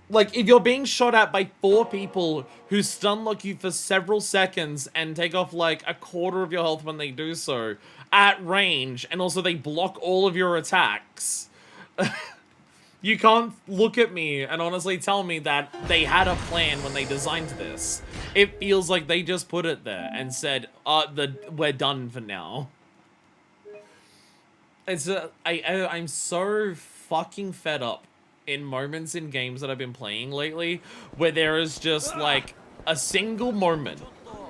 Speaker 1: Like, if you're being shot at by 4 people who stun lock you for several seconds and take off, like, a quarter of your health when they do so, at range, and also they block all of your attacks, you can't look at me and honestly tell me that they had a plan when they designed this. It feels like they just put it there and said, we're done for now. I'm so fucking fed up in moments in games that I've been playing lately where there is just like a single moment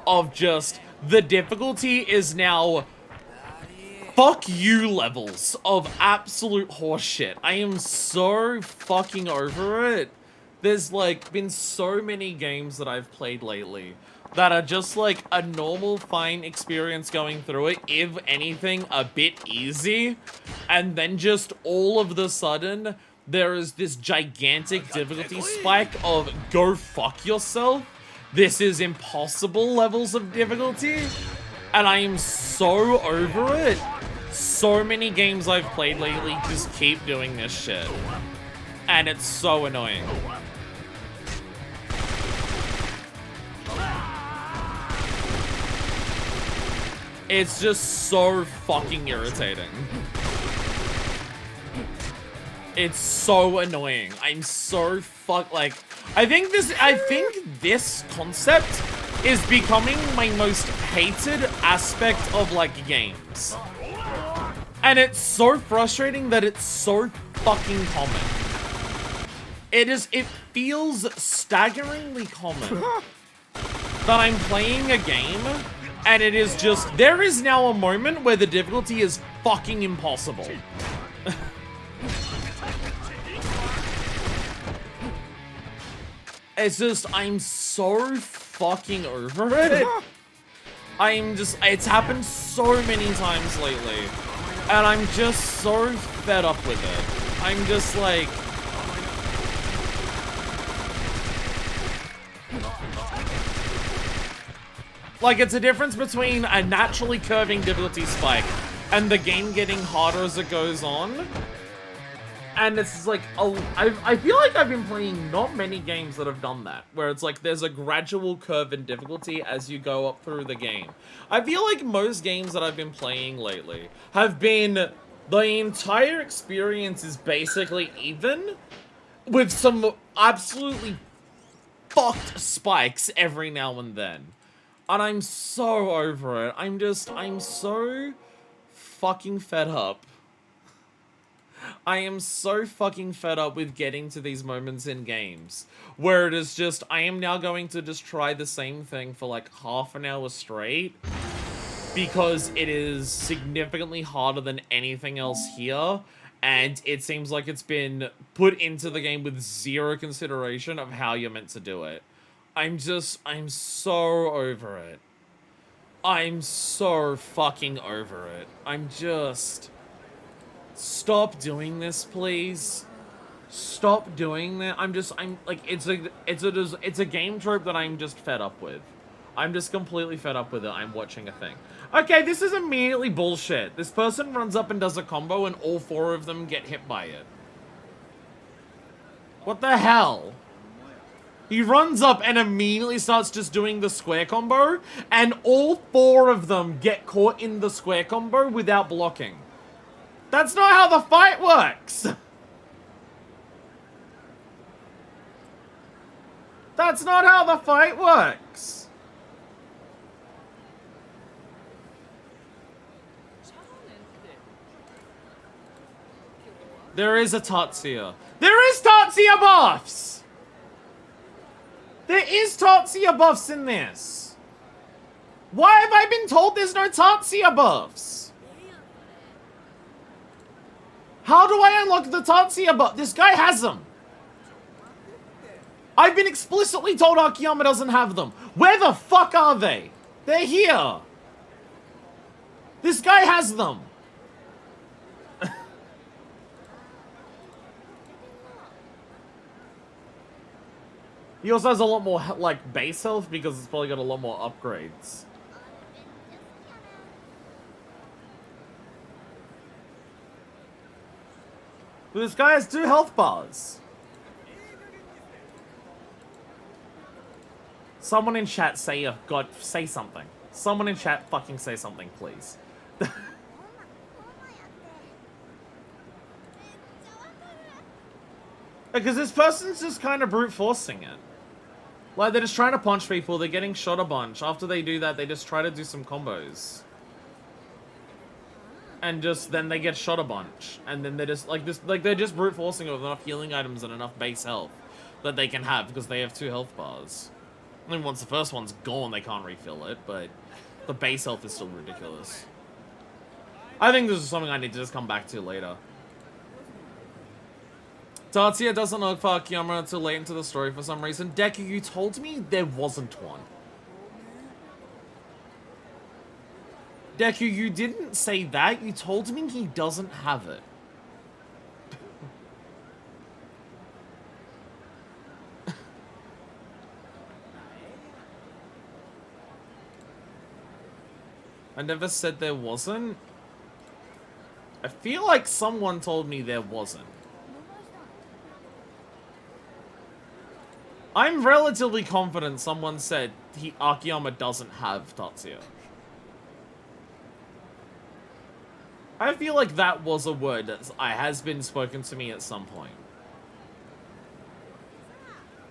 Speaker 1: of just the difficulty is now fuck you levels of absolute horseshit. I am so fucking over it. There's like been so many games that I've played lately that are just like a normal, fine experience going through it, if anything, a bit easy. And then just all of the sudden, there is this gigantic difficulty spike of go fuck yourself. This is impossible levels of difficulty. And I am so over it. So many games I've played lately just keep doing this shit. And it's so annoying. It's just so fucking irritating. It's so annoying. I'm so like, I think this concept is becoming my most hated aspect of like games. And it's so frustrating that it's so fucking common. It feels staggeringly common that I'm playing a game and it is just, there is now a moment where the difficulty is fucking impossible. It's just, I'm so fucking over it. It's happened so many times lately. And I'm just so fed up with it. I'm just like... Like, it's a difference between a naturally curving difficulty spike and the game getting harder as it goes on. And it's like, I feel like I've been playing not many games that have done that, where it's like there's a gradual curve in difficulty as you go up through the game. I feel like most games that I've been playing lately have been, the entire experience is basically even, with some absolutely fucked spikes every now and then. And I'm so over it. I'm so fucking fed up. I am so fucking fed up with getting to these moments in games where it is just, I am now going to just try the same thing for like half an hour straight because it is significantly harder than anything else here, and it seems like it's been put into the game with zero consideration of how you're meant to do it. I'm so over it. I'm so fucking over it. Stop doing this, please. Stop doing that. I'm like, it's a game trope that I'm just fed up with. I'm just completely fed up with it. I'm watching a thing. Okay, this is immediately bullshit. This person runs up and does a combo and all four of them get hit by it. What the hell? He runs up and immediately starts just doing the square combo, and all four of them get caught in the square combo without blocking. That's not how the fight works! That's not how the fight works! There is a Tatsuya. There is Tatsuya buffs! There is Tatsuya buffs in this! Why have I been told there's no Tatsuya buffs? How do I unlock the Tatsuya buff? This guy has them. I've been explicitly told Akiyama doesn't have them. Where the fuck are they? They're here. This guy has them. He also has a lot more, like, base health because it's probably got a lot more upgrades. But this guy has 2 health bars. Someone in chat say something. Someone in chat fucking say something, please. Because this person's just kind of brute forcing it. Like, they're just trying to punch people, they're getting shot a bunch. After they do that, they just try to do some combos. And then they get shot a bunch. And then they're just, they're just brute forcing it with enough healing items and enough base health that they can have, because they have 2 health bars. I mean, once the first one's gone, they can't refill it, but the base health is still ridiculous. I think this is something I need to just come back to later. Tatsuya doesn't look for Akiyama until late into the story for some reason. Deku, you told me there wasn't one. Deku, you didn't say that. You told me he doesn't have it. I never said there wasn't. I feel like someone told me there wasn't. I'm relatively confident someone said Akiyama doesn't have Tatsuya. I feel like that was a word that has been spoken to me at some point.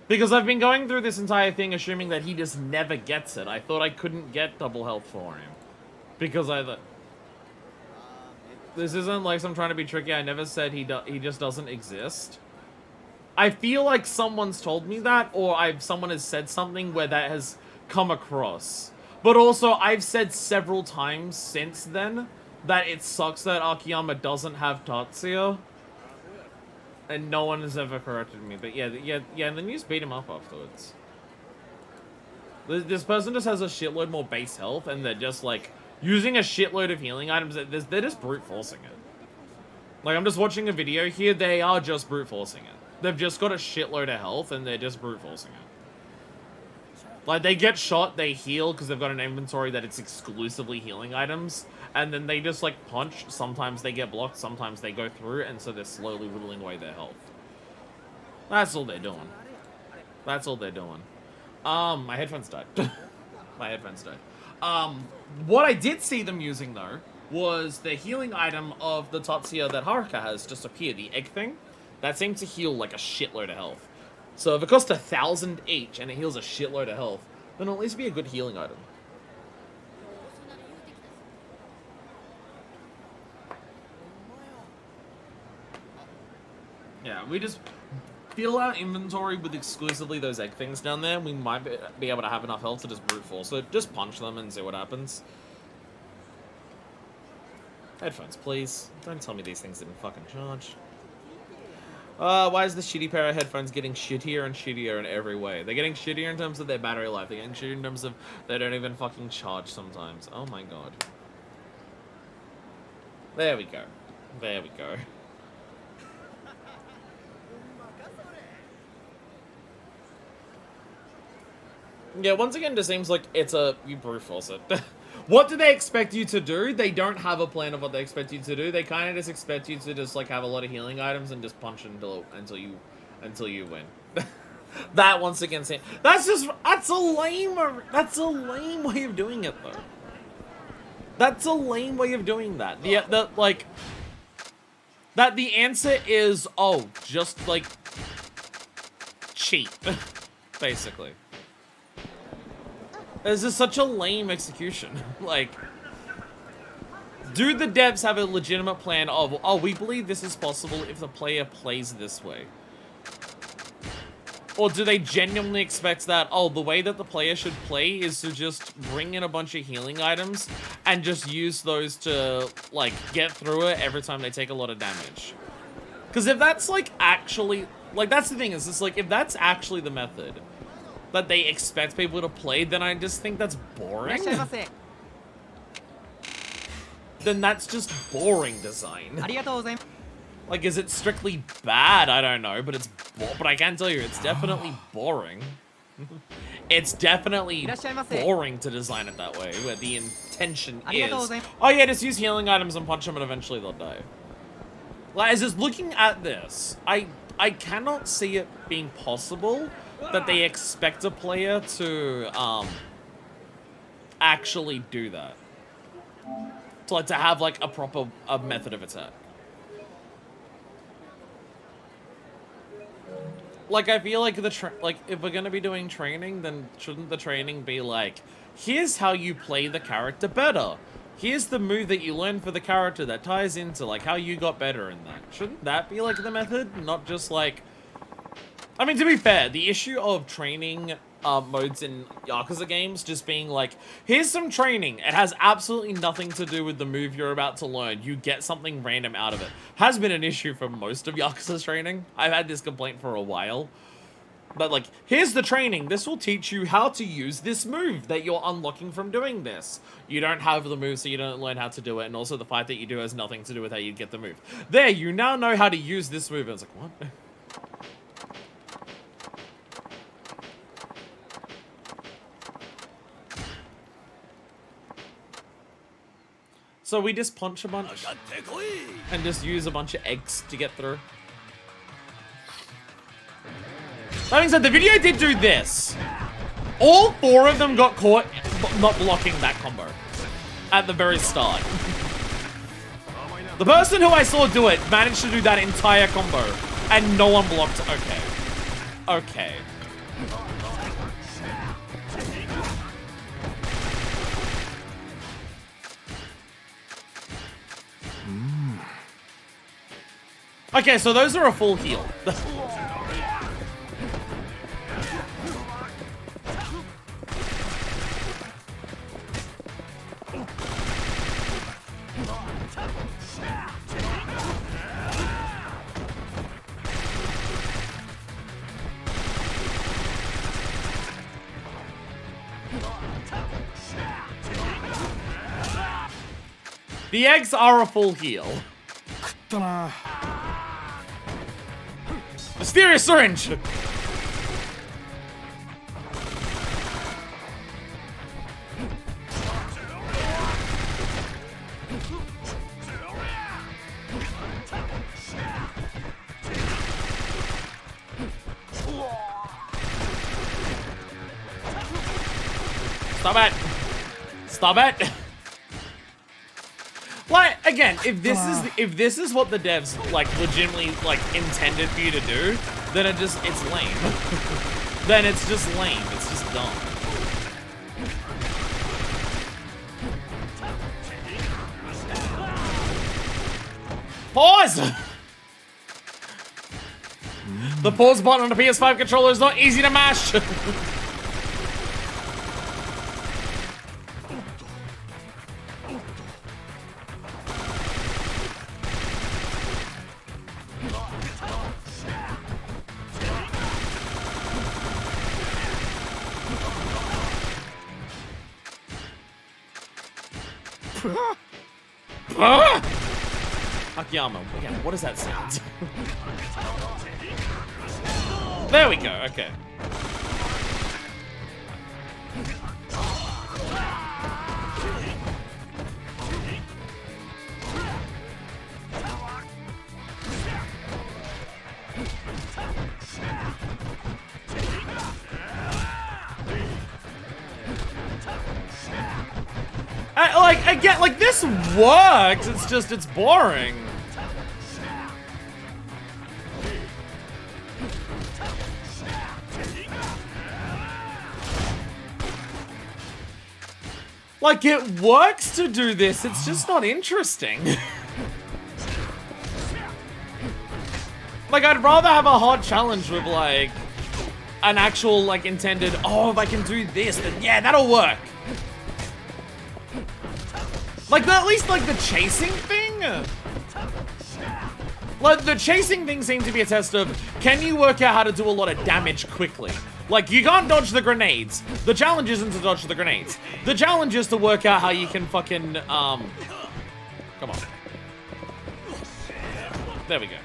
Speaker 1: Because I've been going through this entire thing assuming that he just never gets it. I thought I couldn't get double health for him. Because I thought... This isn't like I'm trying to be tricky. I never said he just doesn't exist. I feel like someone's told me that, or someone has said something where that has come across. But also, I've said several times since then that it sucks that Akiyama doesn't have Tatsuya. And no one has ever corrected me. But yeah, and then you just beat him up afterwards. This person just has a shitload more base health, and they're just, like, using a shitload of healing items. They're just brute forcing it. Like, I'm just watching a video here, they are just brute forcing it. They've just got a shitload of health, and they're just brute forcing it. Like, they get shot, they heal, because they've got an inventory that it's exclusively healing items, and then they just, like, punch. Sometimes they get blocked, sometimes they go through, and so they're slowly whittling away their health. That's all they're doing. That's all they're doing. My headphones died. My headphones died. What I did see them using, though, was the healing item of the Tatsuya that Haruka has just appear, the egg thing. That seems to heal, like, a shitload of health. So if it costs 1,000 each, and it heals a shitload of health, then it'll at least be a good healing item. Yeah, we just fill our inventory with exclusively those egg things down there. We might be able to have enough health to just brute force it. Just punch them and see what happens. Headphones, please. Don't tell me these things didn't fucking charge. Why is the shitty pair of headphones getting shittier and shittier in every way? They're getting shittier in terms of their battery life. They're getting shittier in terms of they don't even fucking charge sometimes. Oh my god. There we go. There we go. Yeah, once again, it just seems like it's you brute force it. What do they expect you to do? They don't have a plan of what they expect you to do. They kind of just expect you to just, like, have a lot of healing items and just punch until you win. That, once again, that's a lame way of doing it, though. That's a lame way of doing that. The answer is, oh, just, like, cheat, basically. This is such a lame execution. Like, do the devs have a legitimate plan of, oh, we believe this is possible if the player plays this way? Or do they genuinely expect that, oh, the way that the player should play is to just bring in a bunch of healing items and just use those to, like, get through it every time they take a lot of damage? Because if that's, like, actually... Like, that's the thing, is it's like, if that's actually the method that they expect people to play, then I just think that's boring. Then that's just boring design. Like, is it strictly bad? I don't know, but but I can tell you, it's definitely boring. It's definitely boring to design it that way, where the intention is, oh yeah, just use healing items and punch them and eventually they'll die. Like, as just looking at this, I cannot see it being possible that they expect a player to, actually do that. To have, like, a proper method of attack. Like, I feel like if we're gonna be doing training, then shouldn't the training be like, here's how you play the character better. Here's the move that you learned for the character that ties into, like, how you got better in that. Shouldn't that be, like, the method? Not just, like... I mean, to be fair, the issue of training modes in Yakuza games just being like, here's some training. It has absolutely nothing to do with the move you're about to learn. You get something random out of it. Has been an issue for most of Yakuza's training. I've had this complaint for a while. But, like, here's the training. This will teach you how to use this move that you're unlocking from doing this. You don't have the move, so you don't learn how to do it. And also the fight that you do has nothing to do with how you get the move. There, you now know how to use this move. And it's like, what? So we just punch a bunch and just use a bunch of eggs to get through. That means that the video did do this. All 4 of them got caught not blocking that combo at the very start. The person who I saw do it managed to do that entire combo and no one blocked. Okay. Okay. Okay, so those are a full heal. The eggs are a full heal. Mysterious syringe! Stop it! Stop it! Like, again, if this is what the devs like legitimately like intended for you to do, then it's lame. Then it's just lame. It's just dumb. Pause! The pause button on the PS5 controller is not easy to mash. Akiyama, again, what does that sound? There we go, okay. Like, again, like, this works, it's just, it's boring. Like, it works to do this, it's just not interesting. Like, I'd rather have a hard challenge with, like, an actual, like, intended, oh, if I can do this, then yeah, that'll work. Like, at least, like, the chasing thing? Like, the chasing thing seemed to be a test of, can you work out how to do a lot of damage quickly? Like, you can't dodge the grenades. The challenge isn't to dodge the grenades. The challenge is to work out how you can fucking, come on. There we go.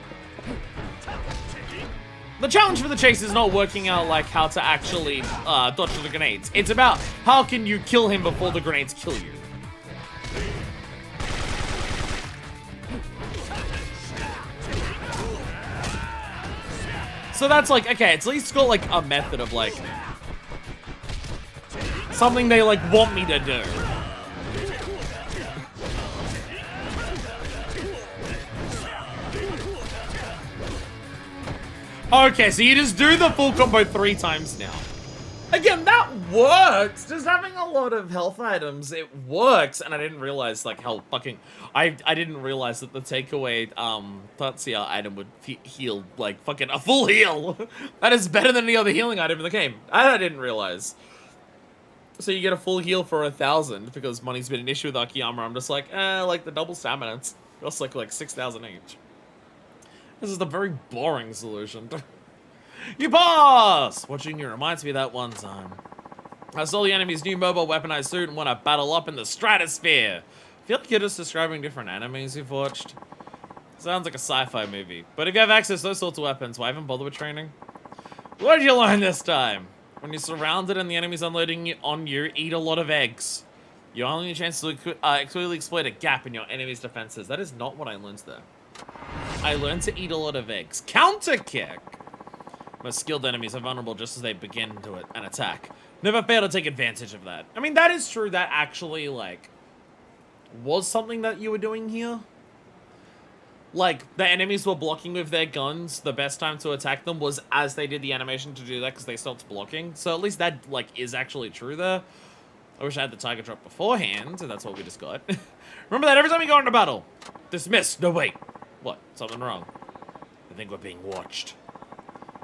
Speaker 1: The challenge for the chase is not working out, like, how to actually, dodge the grenades. It's about how can you kill him before the grenades kill you. So that's like, okay, it's at least got like a method of like, something they like want me to do. Okay, so you just do the full combo 3 times now. Again, that works. Just having a lot of health items, it works. And I didn't realize like how fucking, I didn't realize that the takeaway Tatsuya item would heal like fucking a full heal. That is better than any other healing item in the game. I didn't realize. So you get a full heal for 1,000 because money's been an issue with Akiyama. I'm just like, like the double stamina, it's just like 6,000 each. This is a very boring solution. You boss! Watching you reminds me of that one time. I saw the enemy's new mobile weaponized suit and want to battle up in the stratosphere. I feel like you're just describing different enemies you've watched. Sounds like a sci-fi movie. But if you have access to those sorts of weapons, why even bother with training? What did you learn this time? When you're surrounded and the enemy's unloading on you, eat a lot of eggs. You only need a chance to clearly exploit a gap in your enemy's defenses. That is not what I learned there. I learned to eat a lot of eggs. Counter kick! Most skilled enemies are vulnerable just as they begin to an attack. Never fail to take advantage of that. I mean, that is true. That actually, like, was something that you were doing here. Like, the enemies were blocking with their guns. The best time to attack them was as they did the animation to do that because they stopped blocking. So at least that, like, is actually true there. I wish I had the tiger drop beforehand, and that's what we just got. Remember that every time you go into battle. Dismiss. No, wait. What? Something wrong. I think we're being watched.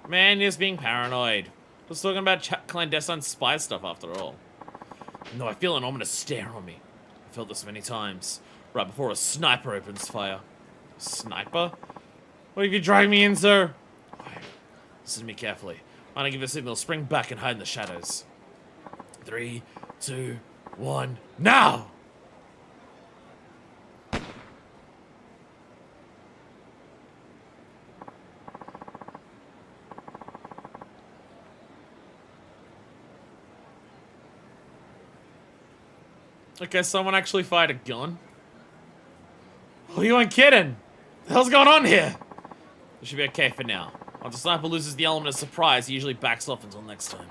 Speaker 1: Man, you're just being paranoid. Just talking about clandestine spy stuff after all. No, I feel an ominous stare on me. I felt this many times. Right before a sniper opens fire. Sniper? What have you dragged me in, sir? Quiet. Listen to me carefully. I'm gonna give a signal. Spring back and hide in the shadows. 3, 2, 1, now! Okay, someone actually fired a gun. Oh, you ain't kidding! What the hell's going on here? We should be okay for now. Once the sniper loses the element of surprise, he usually backs off until next time.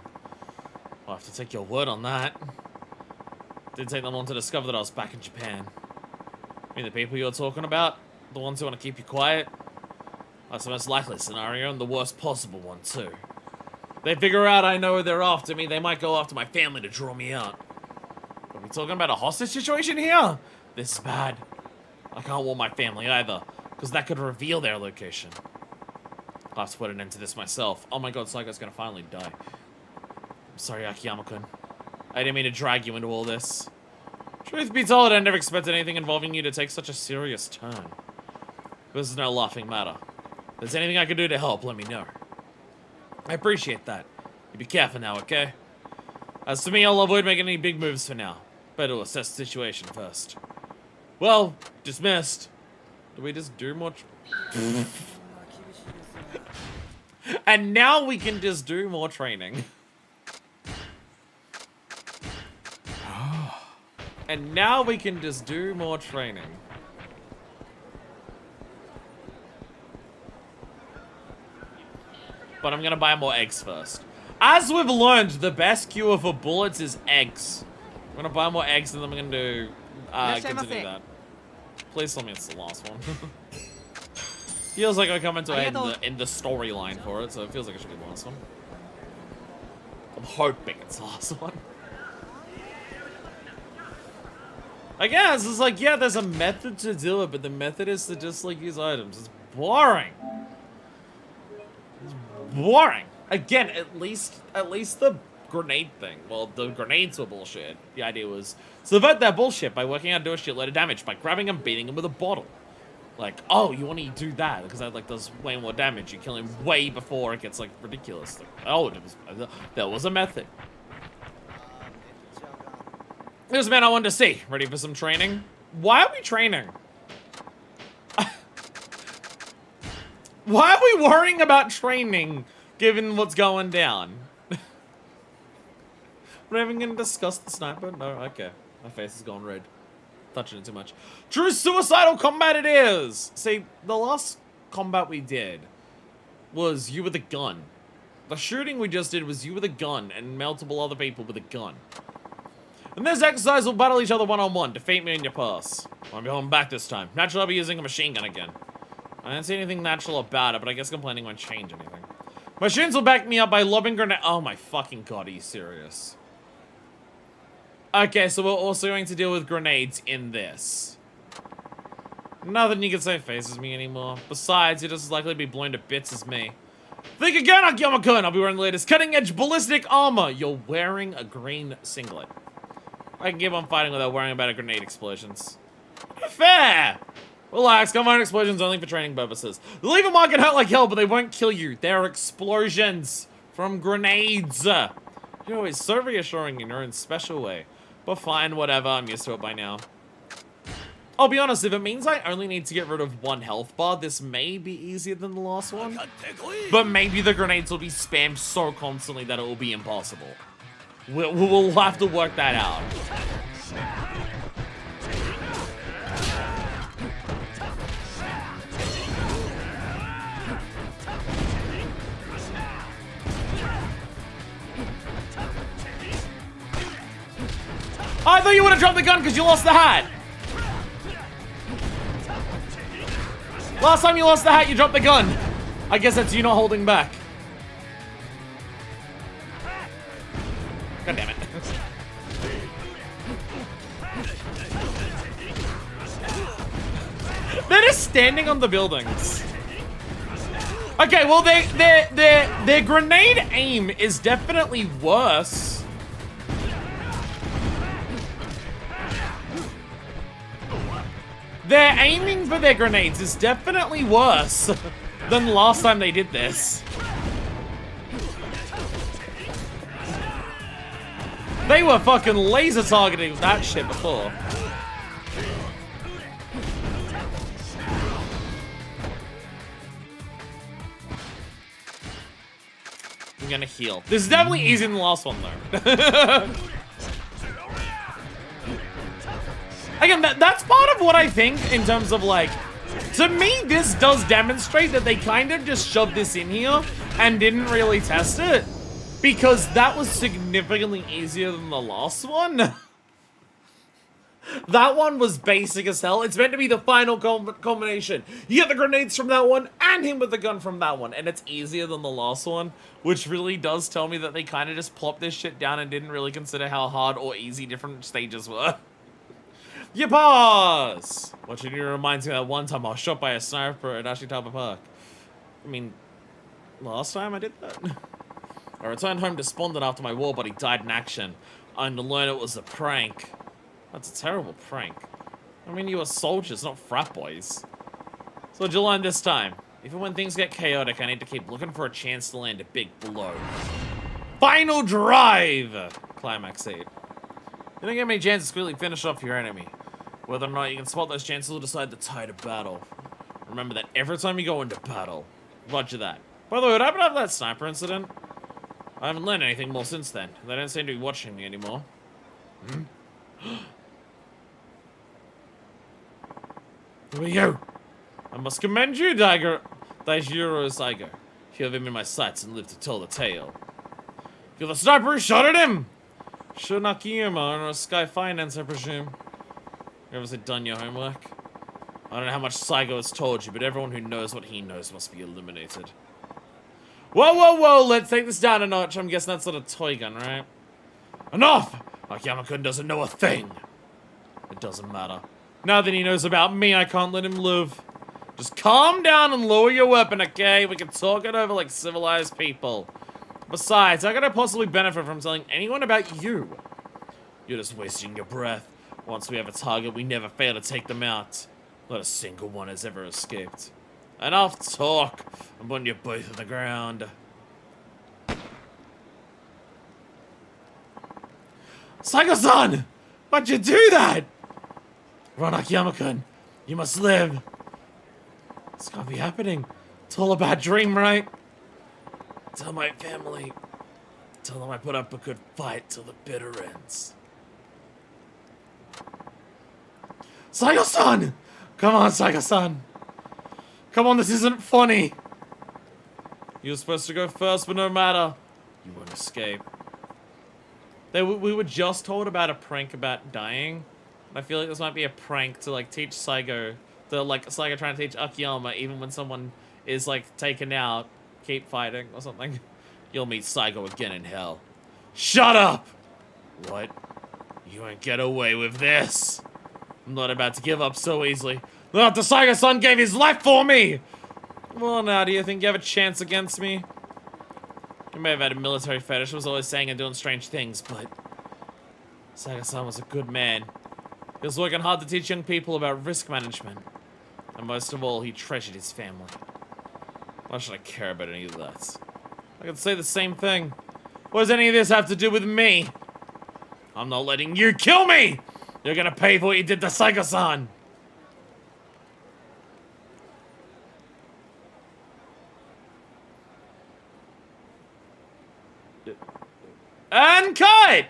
Speaker 1: I'll have to take your word on that. Didn't take them long to discover that I was back in Japan. I mean, the people you're talking about? The ones who want to keep you quiet? That's the most likely scenario, and the worst possible one, too. If they figure out I know they're after me, they might go after my family to draw me out. Are we talking about a hostage situation here? This is bad. I can't warn my family either, because that could reveal their location. I'll have to put an end to this myself. Oh my god, Psycho's gonna finally die. I'm sorry, Akiyama-kun. I didn't mean to drag you into all this. Truth be told, I never expected anything involving you to take such a serious turn. This is no laughing matter. If there's anything I can do to help, let me know. I appreciate that. You be careful now, okay? As for me, I'll avoid making any big moves for now. Better assess the situation first. Well, dismissed. Do we just do more? And now we can just do more training. And now we can just do more training. But I'm gonna buy more eggs first. As we've learned, the best cure for bullets is eggs. I'm gonna buy more eggs and then I'm gonna continue that. Please tell me it's the last one. Feels like I come into in the storyline for it, so it feels like it should be the last one. I'm hoping it's the last one. I guess it's like, yeah, there's a method to do it, but the method is to just like use items. It's boring. It's boring. Again, at least the grenade thing. Well, the grenades were bullshit. The idea was subvert that bullshit by working out do a shitload of damage by grabbing him, beating him with a bottle. Like, oh, you want to do that because that like does way more damage. You kill him way before it gets like ridiculous. Like, oh, there was a method. Here's a man I wanted to see. Ready for some training? Why are we training? Why are we worrying about training, given what's going down? We're even gonna discuss the sniper? No, okay. My face has gone red. Touching it too much. True suicidal combat it is! See, the last combat we did was you with a gun. The shooting we just did was you with a gun and multiple other people with a gun. In this exercise, we'll battle each other one-on-one. Defeat me in your pass. I'll be holding back this time. Naturally, I'll be using a machine gun again. I didn't see anything natural about it, but I guess complaining won't change anything. Machines will back me up by lobbing grenade. Oh my fucking god, are you serious? Okay, so we're also going to deal with grenades in this. Nothing you can say phases me anymore. Besides, you're just as likely to be blown to bits as me. Think again, Akiyama-kun! I'll be wearing the latest cutting-edge ballistic armor! You're wearing a green singlet. I can keep on fighting without worrying about grenade explosions. Fair! Relax, gunfire explosions only for training purposes. The lever mark can hurt like hell, but they won't kill you. They're explosions from grenades. You're always so reassuring in your own special way. But fine, whatever, I'm used to it by now. I'll be honest, if it means I only need to get rid of one health bar, this may be easier than the last one. But maybe the grenades will be spammed so constantly that it will be impossible. We'll have to work that out. thought you would have dropped the gun because you lost the hat. Last time you lost the hat, you dropped the gun. I guess that's you not holding back. God damn it. They're just standing on the buildings. Okay, well, their grenade aim is definitely worse. Their aiming for their grenades is definitely worse than last time they did this. They were fucking laser targeting that shit before. I'm gonna heal. This is definitely easier than the last one, though. Again, that's part of what I think in terms of, like, to me, this does demonstrate that they kind of just shoved this in here and didn't really test it. Because that was significantly easier than the last one. That one was basic as hell. It's meant to be the final combination. You get the grenades from that one and him with the gun from that one. And it's easier than the last one, which really does tell me that they kind of just plopped this shit down and didn't really consider how hard or easy different stages were. You pause! Watching you reminds me that one time I was shot by a sniper at Ashitaba Park. I mean, last time I did that? I returned home despondent after my war buddy died in action, only to learn it was a prank. That's a terrible prank. I mean, you were soldiers, not frat boys. So what'd you learn this time? Even when things get chaotic, I need to keep looking for a chance to land a big blow. Final drive! Climax 8. You don't get many chances to quickly finish off your enemy. Whether or not you can spot those chances will decide the tide of battle. Remember that every time you go into battle. Roger that. By the way, what happened after that sniper incident? I haven't learned anything more since then. They don't seem to be watching me anymore. Hmm? Who are you? I must commend you, Daijiro Saigo. You have him in my sights and live to tell the tale. You're the sniper who shot at him! Sure, Akiyama or Sky Finance, I presume. You obviously done your homework. I don't know how much Saigo has told you, but everyone who knows what he knows must be eliminated. Whoa, whoa, whoa, let's take this down a notch. I'm guessing that's not a toy gun, right? Enough! Akiyama-kun doesn't know a thing. It doesn't matter. Now that he knows about me, I can't let him live. Just calm down and lower your weapon, okay? We can talk it over like civilized people. Besides, how could I possibly benefit from telling anyone about you? You're just wasting your breath. Once we have a target, we never fail to take them out. Not a single one has ever escaped. Enough talk. I'm putting you both on the ground. Saigo-san! Why'd you do that? Run, Akiyama-kun. You must live. This can't be happening. It's all a bad dream, right? Tell my family. Tell them I put up a good fight till the bitter ends. Saigo-san! Come on, Saigo-san. Come on, this isn't funny. You were supposed to go first, but no matter. You won't escape. We were just told about a prank about dying. I feel like this might be a prank to, like, teach Saigo. To, like, Saigo trying to teach Akiyama, even when someone is, like, taken out, keep fighting or something. You'll meet Saigo again in hell. Shut up! What? You won't get away with this. I'm not about to give up so easily. Not after Saigo-san gave his life for me! Well, now, do you think you have a chance against me? You may have had a military fetish, was always saying and doing strange things, but Saigo-san was a good man. He was working hard to teach young people about risk management. And most of all, he treasured his family. Why should I care about any of that? I could say the same thing. What does any of this have to do with me? I'm not letting you kill me! You're gonna pay for what you did to Saigo-san! And cut!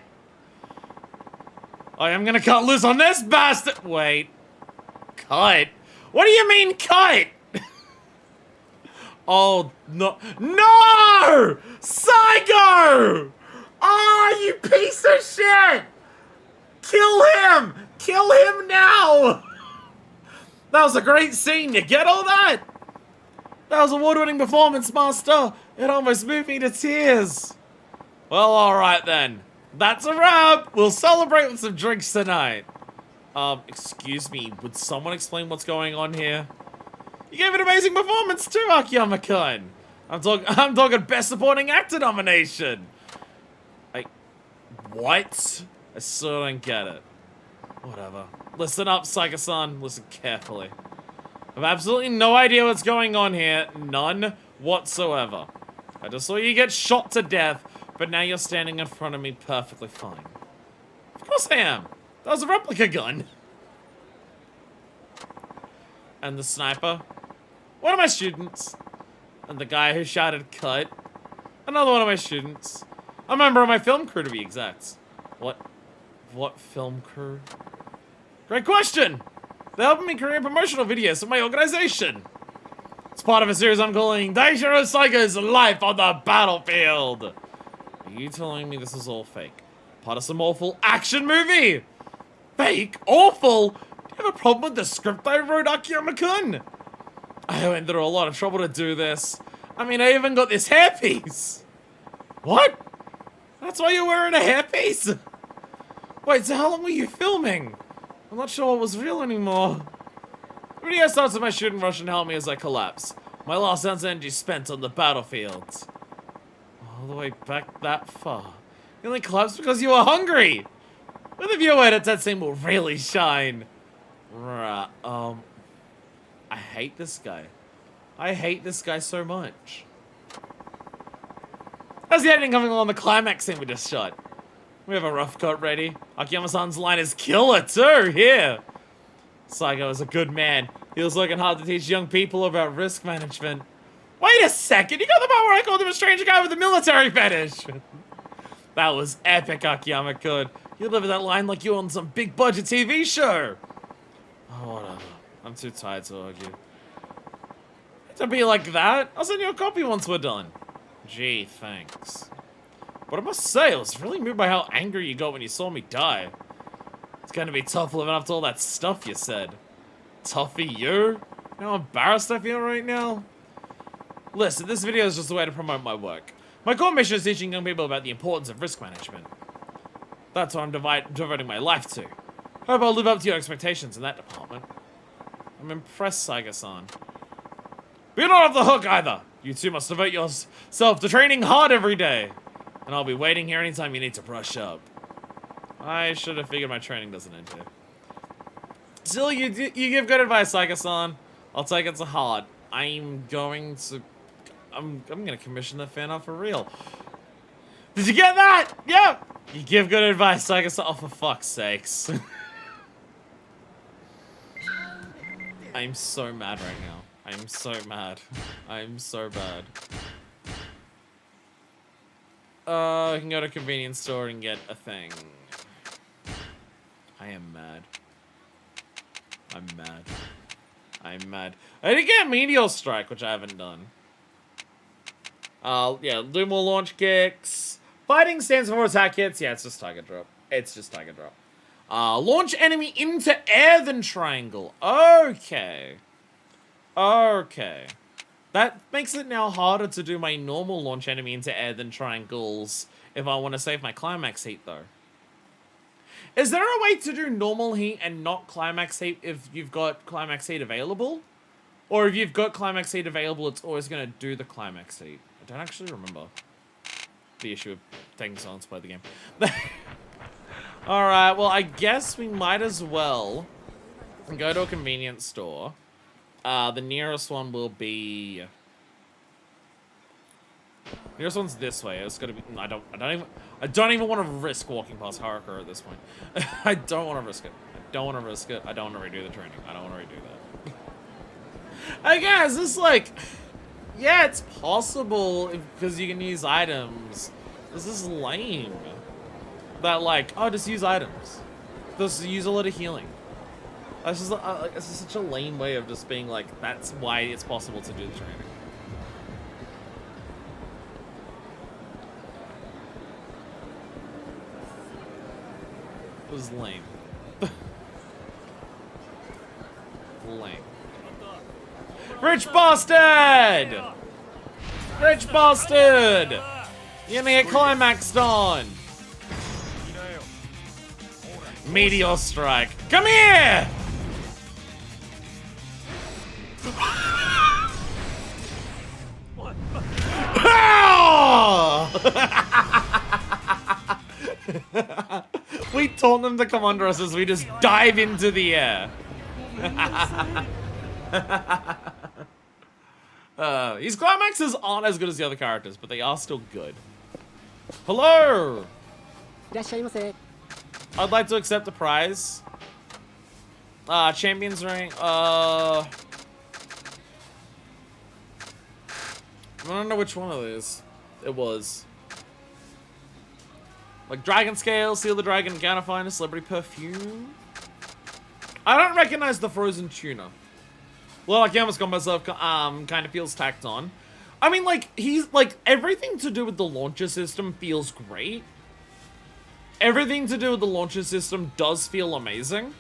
Speaker 1: I am gonna cut loose on this bastard! Wait. Cut? What do you mean cut? Oh, no. No! Saigo! Oh, you piece of shit! Kill him! Kill him now! That was a great scene, you get all that? That was award-winning performance, Master. It almost moved me to tears. Well, alright then. That's a wrap. We'll celebrate with some drinks tonight. Excuse me, would someone explain what's going on here? You gave an amazing performance too, Akiyama-kun. I'm talking Best Supporting Actor nomination. What? I still don't get it. Whatever. Listen up, Saika-san. Listen carefully. I have absolutely no idea what's going on here. None whatsoever. I just saw you get shot to death, but now you're standing in front of me perfectly fine. Of course I am. That was a replica gun. And the sniper. One of my students. And the guy who shouted cut. Another one of my students. A member of my film crew, to be exact. What film crew? Great question! They're helping me create promotional videos for my organization. It's part of a series I'm calling Daishiro Saiga's Life on the Battlefield. Are you telling me this is all fake? Part of some awful action movie? Fake? Awful? Do you have a problem with the script I wrote, Akiyama-kun? I went through a lot of trouble to do this. I mean, I even got this hairpiece. What? That's why you're wearing a hairpiece? Wait, so how long were you filming? I'm not sure what was real anymore. The video starts with my shooting Russian help me as I collapse. My last ounce of energy spent on the battlefield. All the way back that far. You only collapsed because you were hungry! With the viewer edit, that scene will really shine. Right, I hate this guy. I hate this guy so much. How's the editing coming along the climax scene we just shot? We have a rough cut ready. Akiyama-san's line is killer too, here. Saigo is a good man. He was working hard to teach young people about risk management. Wait a second, you got the part where I called him a strange guy with a military fetish. That was epic, Akiyama-kun. You delivered that line like you were on some big budget TV show. Oh, whatever. I'm too tired to argue. Don't be like that. I'll send you a copy once we're done. Gee, thanks. But I must say, I was really moved by how angry you got when you saw me die. It's gonna be tough living up to all that stuff you said. Tough for you? You know how embarrassed I feel right now? Listen, this video is just a way to promote my work. My core mission is teaching young people about the importance of risk management. That's what I'm devoting my life to. Hope I'll live up to your expectations in that department. I'm impressed, Saiga-san. But you're not off the hook either. You two must devote yourself to training hard every day. And I'll be waiting here anytime you need to brush up. I should have figured my training doesn't end here. Still, you give good advice, Saiga-san. I'll take it to heart. I'm gonna commission the fan art for real. Did you get that? Yep. You give good advice, Saiga-san. Oh, for fuck's sakes. I'm so mad right now. I'm so mad. I'm so bad. I can go to a convenience store and get a thing. I am mad. I'm mad. I'm mad. I did get Meteor Strike, which I haven't done. Yeah, do more launch kicks. Fighting stands for attack hits. Yeah, it's just Tiger Drop. It's just Tiger Drop. Launch enemy into air then triangle. Okay. Okay. That makes it now harder to do my normal launch enemy into air than triangles if I want to save my climax heat, though. Is there a way to do normal heat and not climax heat if you've got climax heat available? Or if you've got climax heat available, it's always going to do the climax heat? I don't actually remember the issue of taking silence to play the game. Alright, well, I guess we might as well go to a convenience store. The nearest one will be... Nearest one's this way. It's gonna be... I don't even want to risk walking past Haruka at this point. I don't want to risk it. I don't want to risk it. I don't want to redo the training. I don't want to redo that. I guess it's like... Yeah, it's possible because you can use items. This is lame. That like, oh, just use items. Just use a lot of healing. That's just it's just such a lame way of just being like, that's why it's possible to do the training. was lame. Lame. Rich bastard! Rich bastard! You're gonna get climaxed on. Meteor strike. Come here! We told them to come under us as we just dive into the air. These climaxes aren't as good as the other characters, but they are still good. Hello! I'd like to accept the prize. Champions ring. I don't know which one of these it was. Like Dragon Scale, Seal the Dragon, Encounter Finder, Celebrity Perfume. I don't recognize the Frozen Tuna. Well, Akiyama's combo stuff kind of feels tacked on. I mean, like, he's, like, everything to do with the launcher system feels great. Everything to do with the launcher system does feel amazing.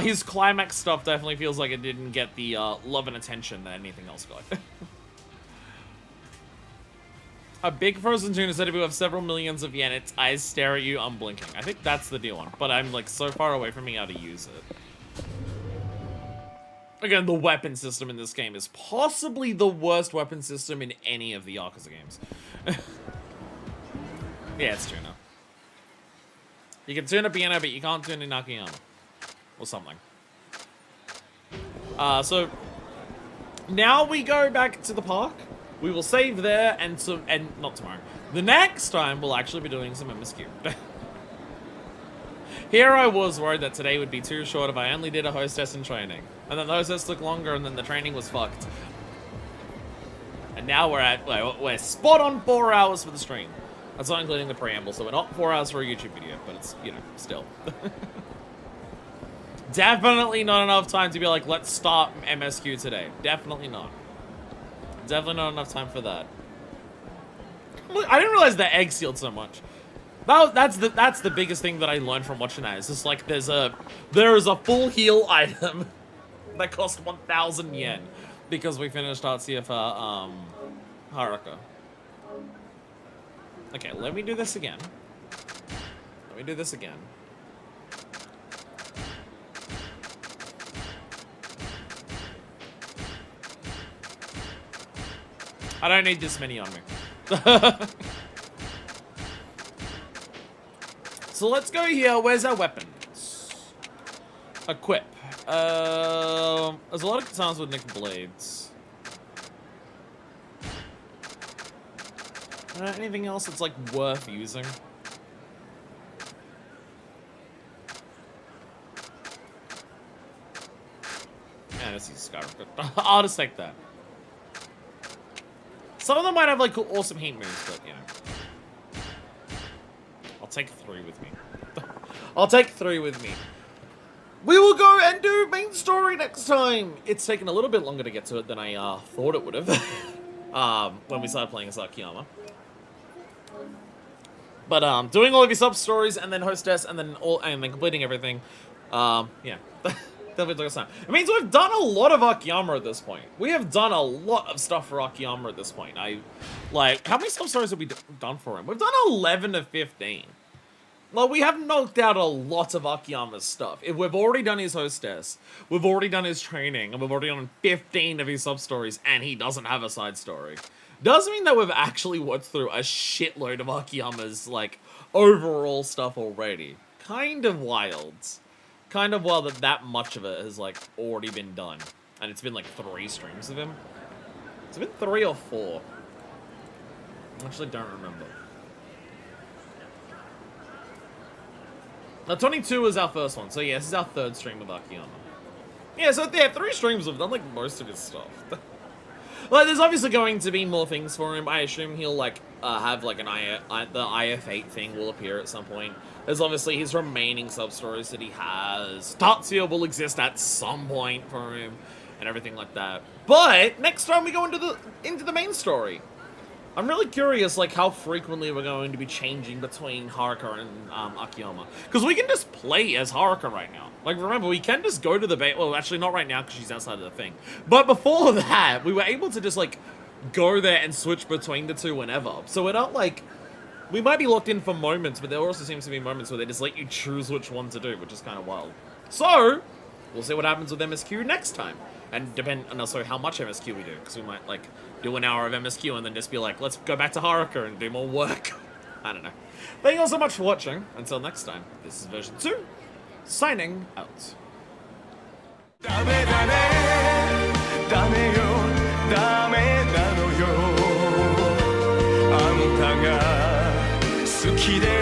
Speaker 1: His climax stuff definitely feels like it didn't get the love and attention that anything else got. A big frozen tuna said if you have several millions of yen, its eyes stare at you unblinking. I think that's the deal on it, but I'm like so far away from being able to use it. Again, the weapon system in this game is possibly the worst weapon system in any of the Yakuza games. Yeah, it's tuna. You can tune a piano, but you can't tune an Akiyama. Or something. So now we go back to the park. We will save there, and not tomorrow. The next time, we'll actually be doing some MSQ. Here I was worried that today would be too short if I only did a hostess in training. And then the hostess took longer, and then the training was fucked. And now we're spot on 4 hours for the stream. That's not including the preamble, so we're not 4 hours for a YouTube video, but it's, you know, still. Definitely not enough time to be like, let's start MSQ today. Definitely not. Definitely not enough time for that. I didn't realize the egg sealed so much. That's the biggest thing that I learned from watching that. It's just like there is a full heal item that cost 1,000 yen because we finished Atsuya for Haruka. Okay, let me do this again. Let me do this again. I don't need this many on me. So let's go here. Where's our weapons? Equip. There's a lot of katanas with nickel blades. Anything else that's like worth using? Yeah, this is Skyrocket. I'll just take that. Some of them might have like awesome heat moves, but you know. I'll take 3 with me. I'll take 3 with me. We will go and do main story next time. It's taken a little bit longer to get to it than I thought it would have. When we started playing as Akiyama. But doing all of your sub stories and then hostess and then completing everything. Yeah. Definitely took us time. It means we've done a lot of Akiyama at this point. We have done a lot of stuff for Akiyama at this point. How many sub-stories have we done for him? We've done 11 to 15. Well, we have knocked out a lot of Akiyama's stuff. We've already done his hostess, we've already done his training, and we've already done 15 of his sub-stories, and he doesn't have a side story. Does mean that we've actually worked through a shitload of Akiyama's, like, overall stuff already. Kind of wild. Kind of wild that much of it has, like, already been done. And it's been, like, 3 streams of him. It's been 3 or 4. I actually don't remember. Now, 22 was our first one, so yeah, this is our 3rd stream of Akiyama. Yeah, so yeah, 3 streams we've done, like, most of his stuff. Like, there's obviously going to be more things for him. I assume he'll, like, have, like, the IF8 thing will appear at some point. There's obviously his remaining sub-stories that he has. Tatsuya will exist at some point for him, and everything like that. But, next time we go into the main story. I'm really curious, like, how frequently we're going to be changing between Haruka and Akiyama. Because we can just play as Haruka right now. Like, remember, we can just go to the base. Well, actually, not right now because she's outside of the thing. But before that, we were able to just, like, go there and switch between the two whenever. So we're not, like... We might be locked in for moments, but there also seems to be moments where they just let you choose which one to do, which is kind of wild. So, we'll see what happens with MSQ next time. And depend on also how much MSQ we do, because we might, like, do an hour of MSQ and then just be like, let's go back to Haruka and do more work. I don't know. Thank you all so much for watching. Until next time, this is version 2, signing out.
Speaker 2: ダメだねダメよダメなのよあんたが好きで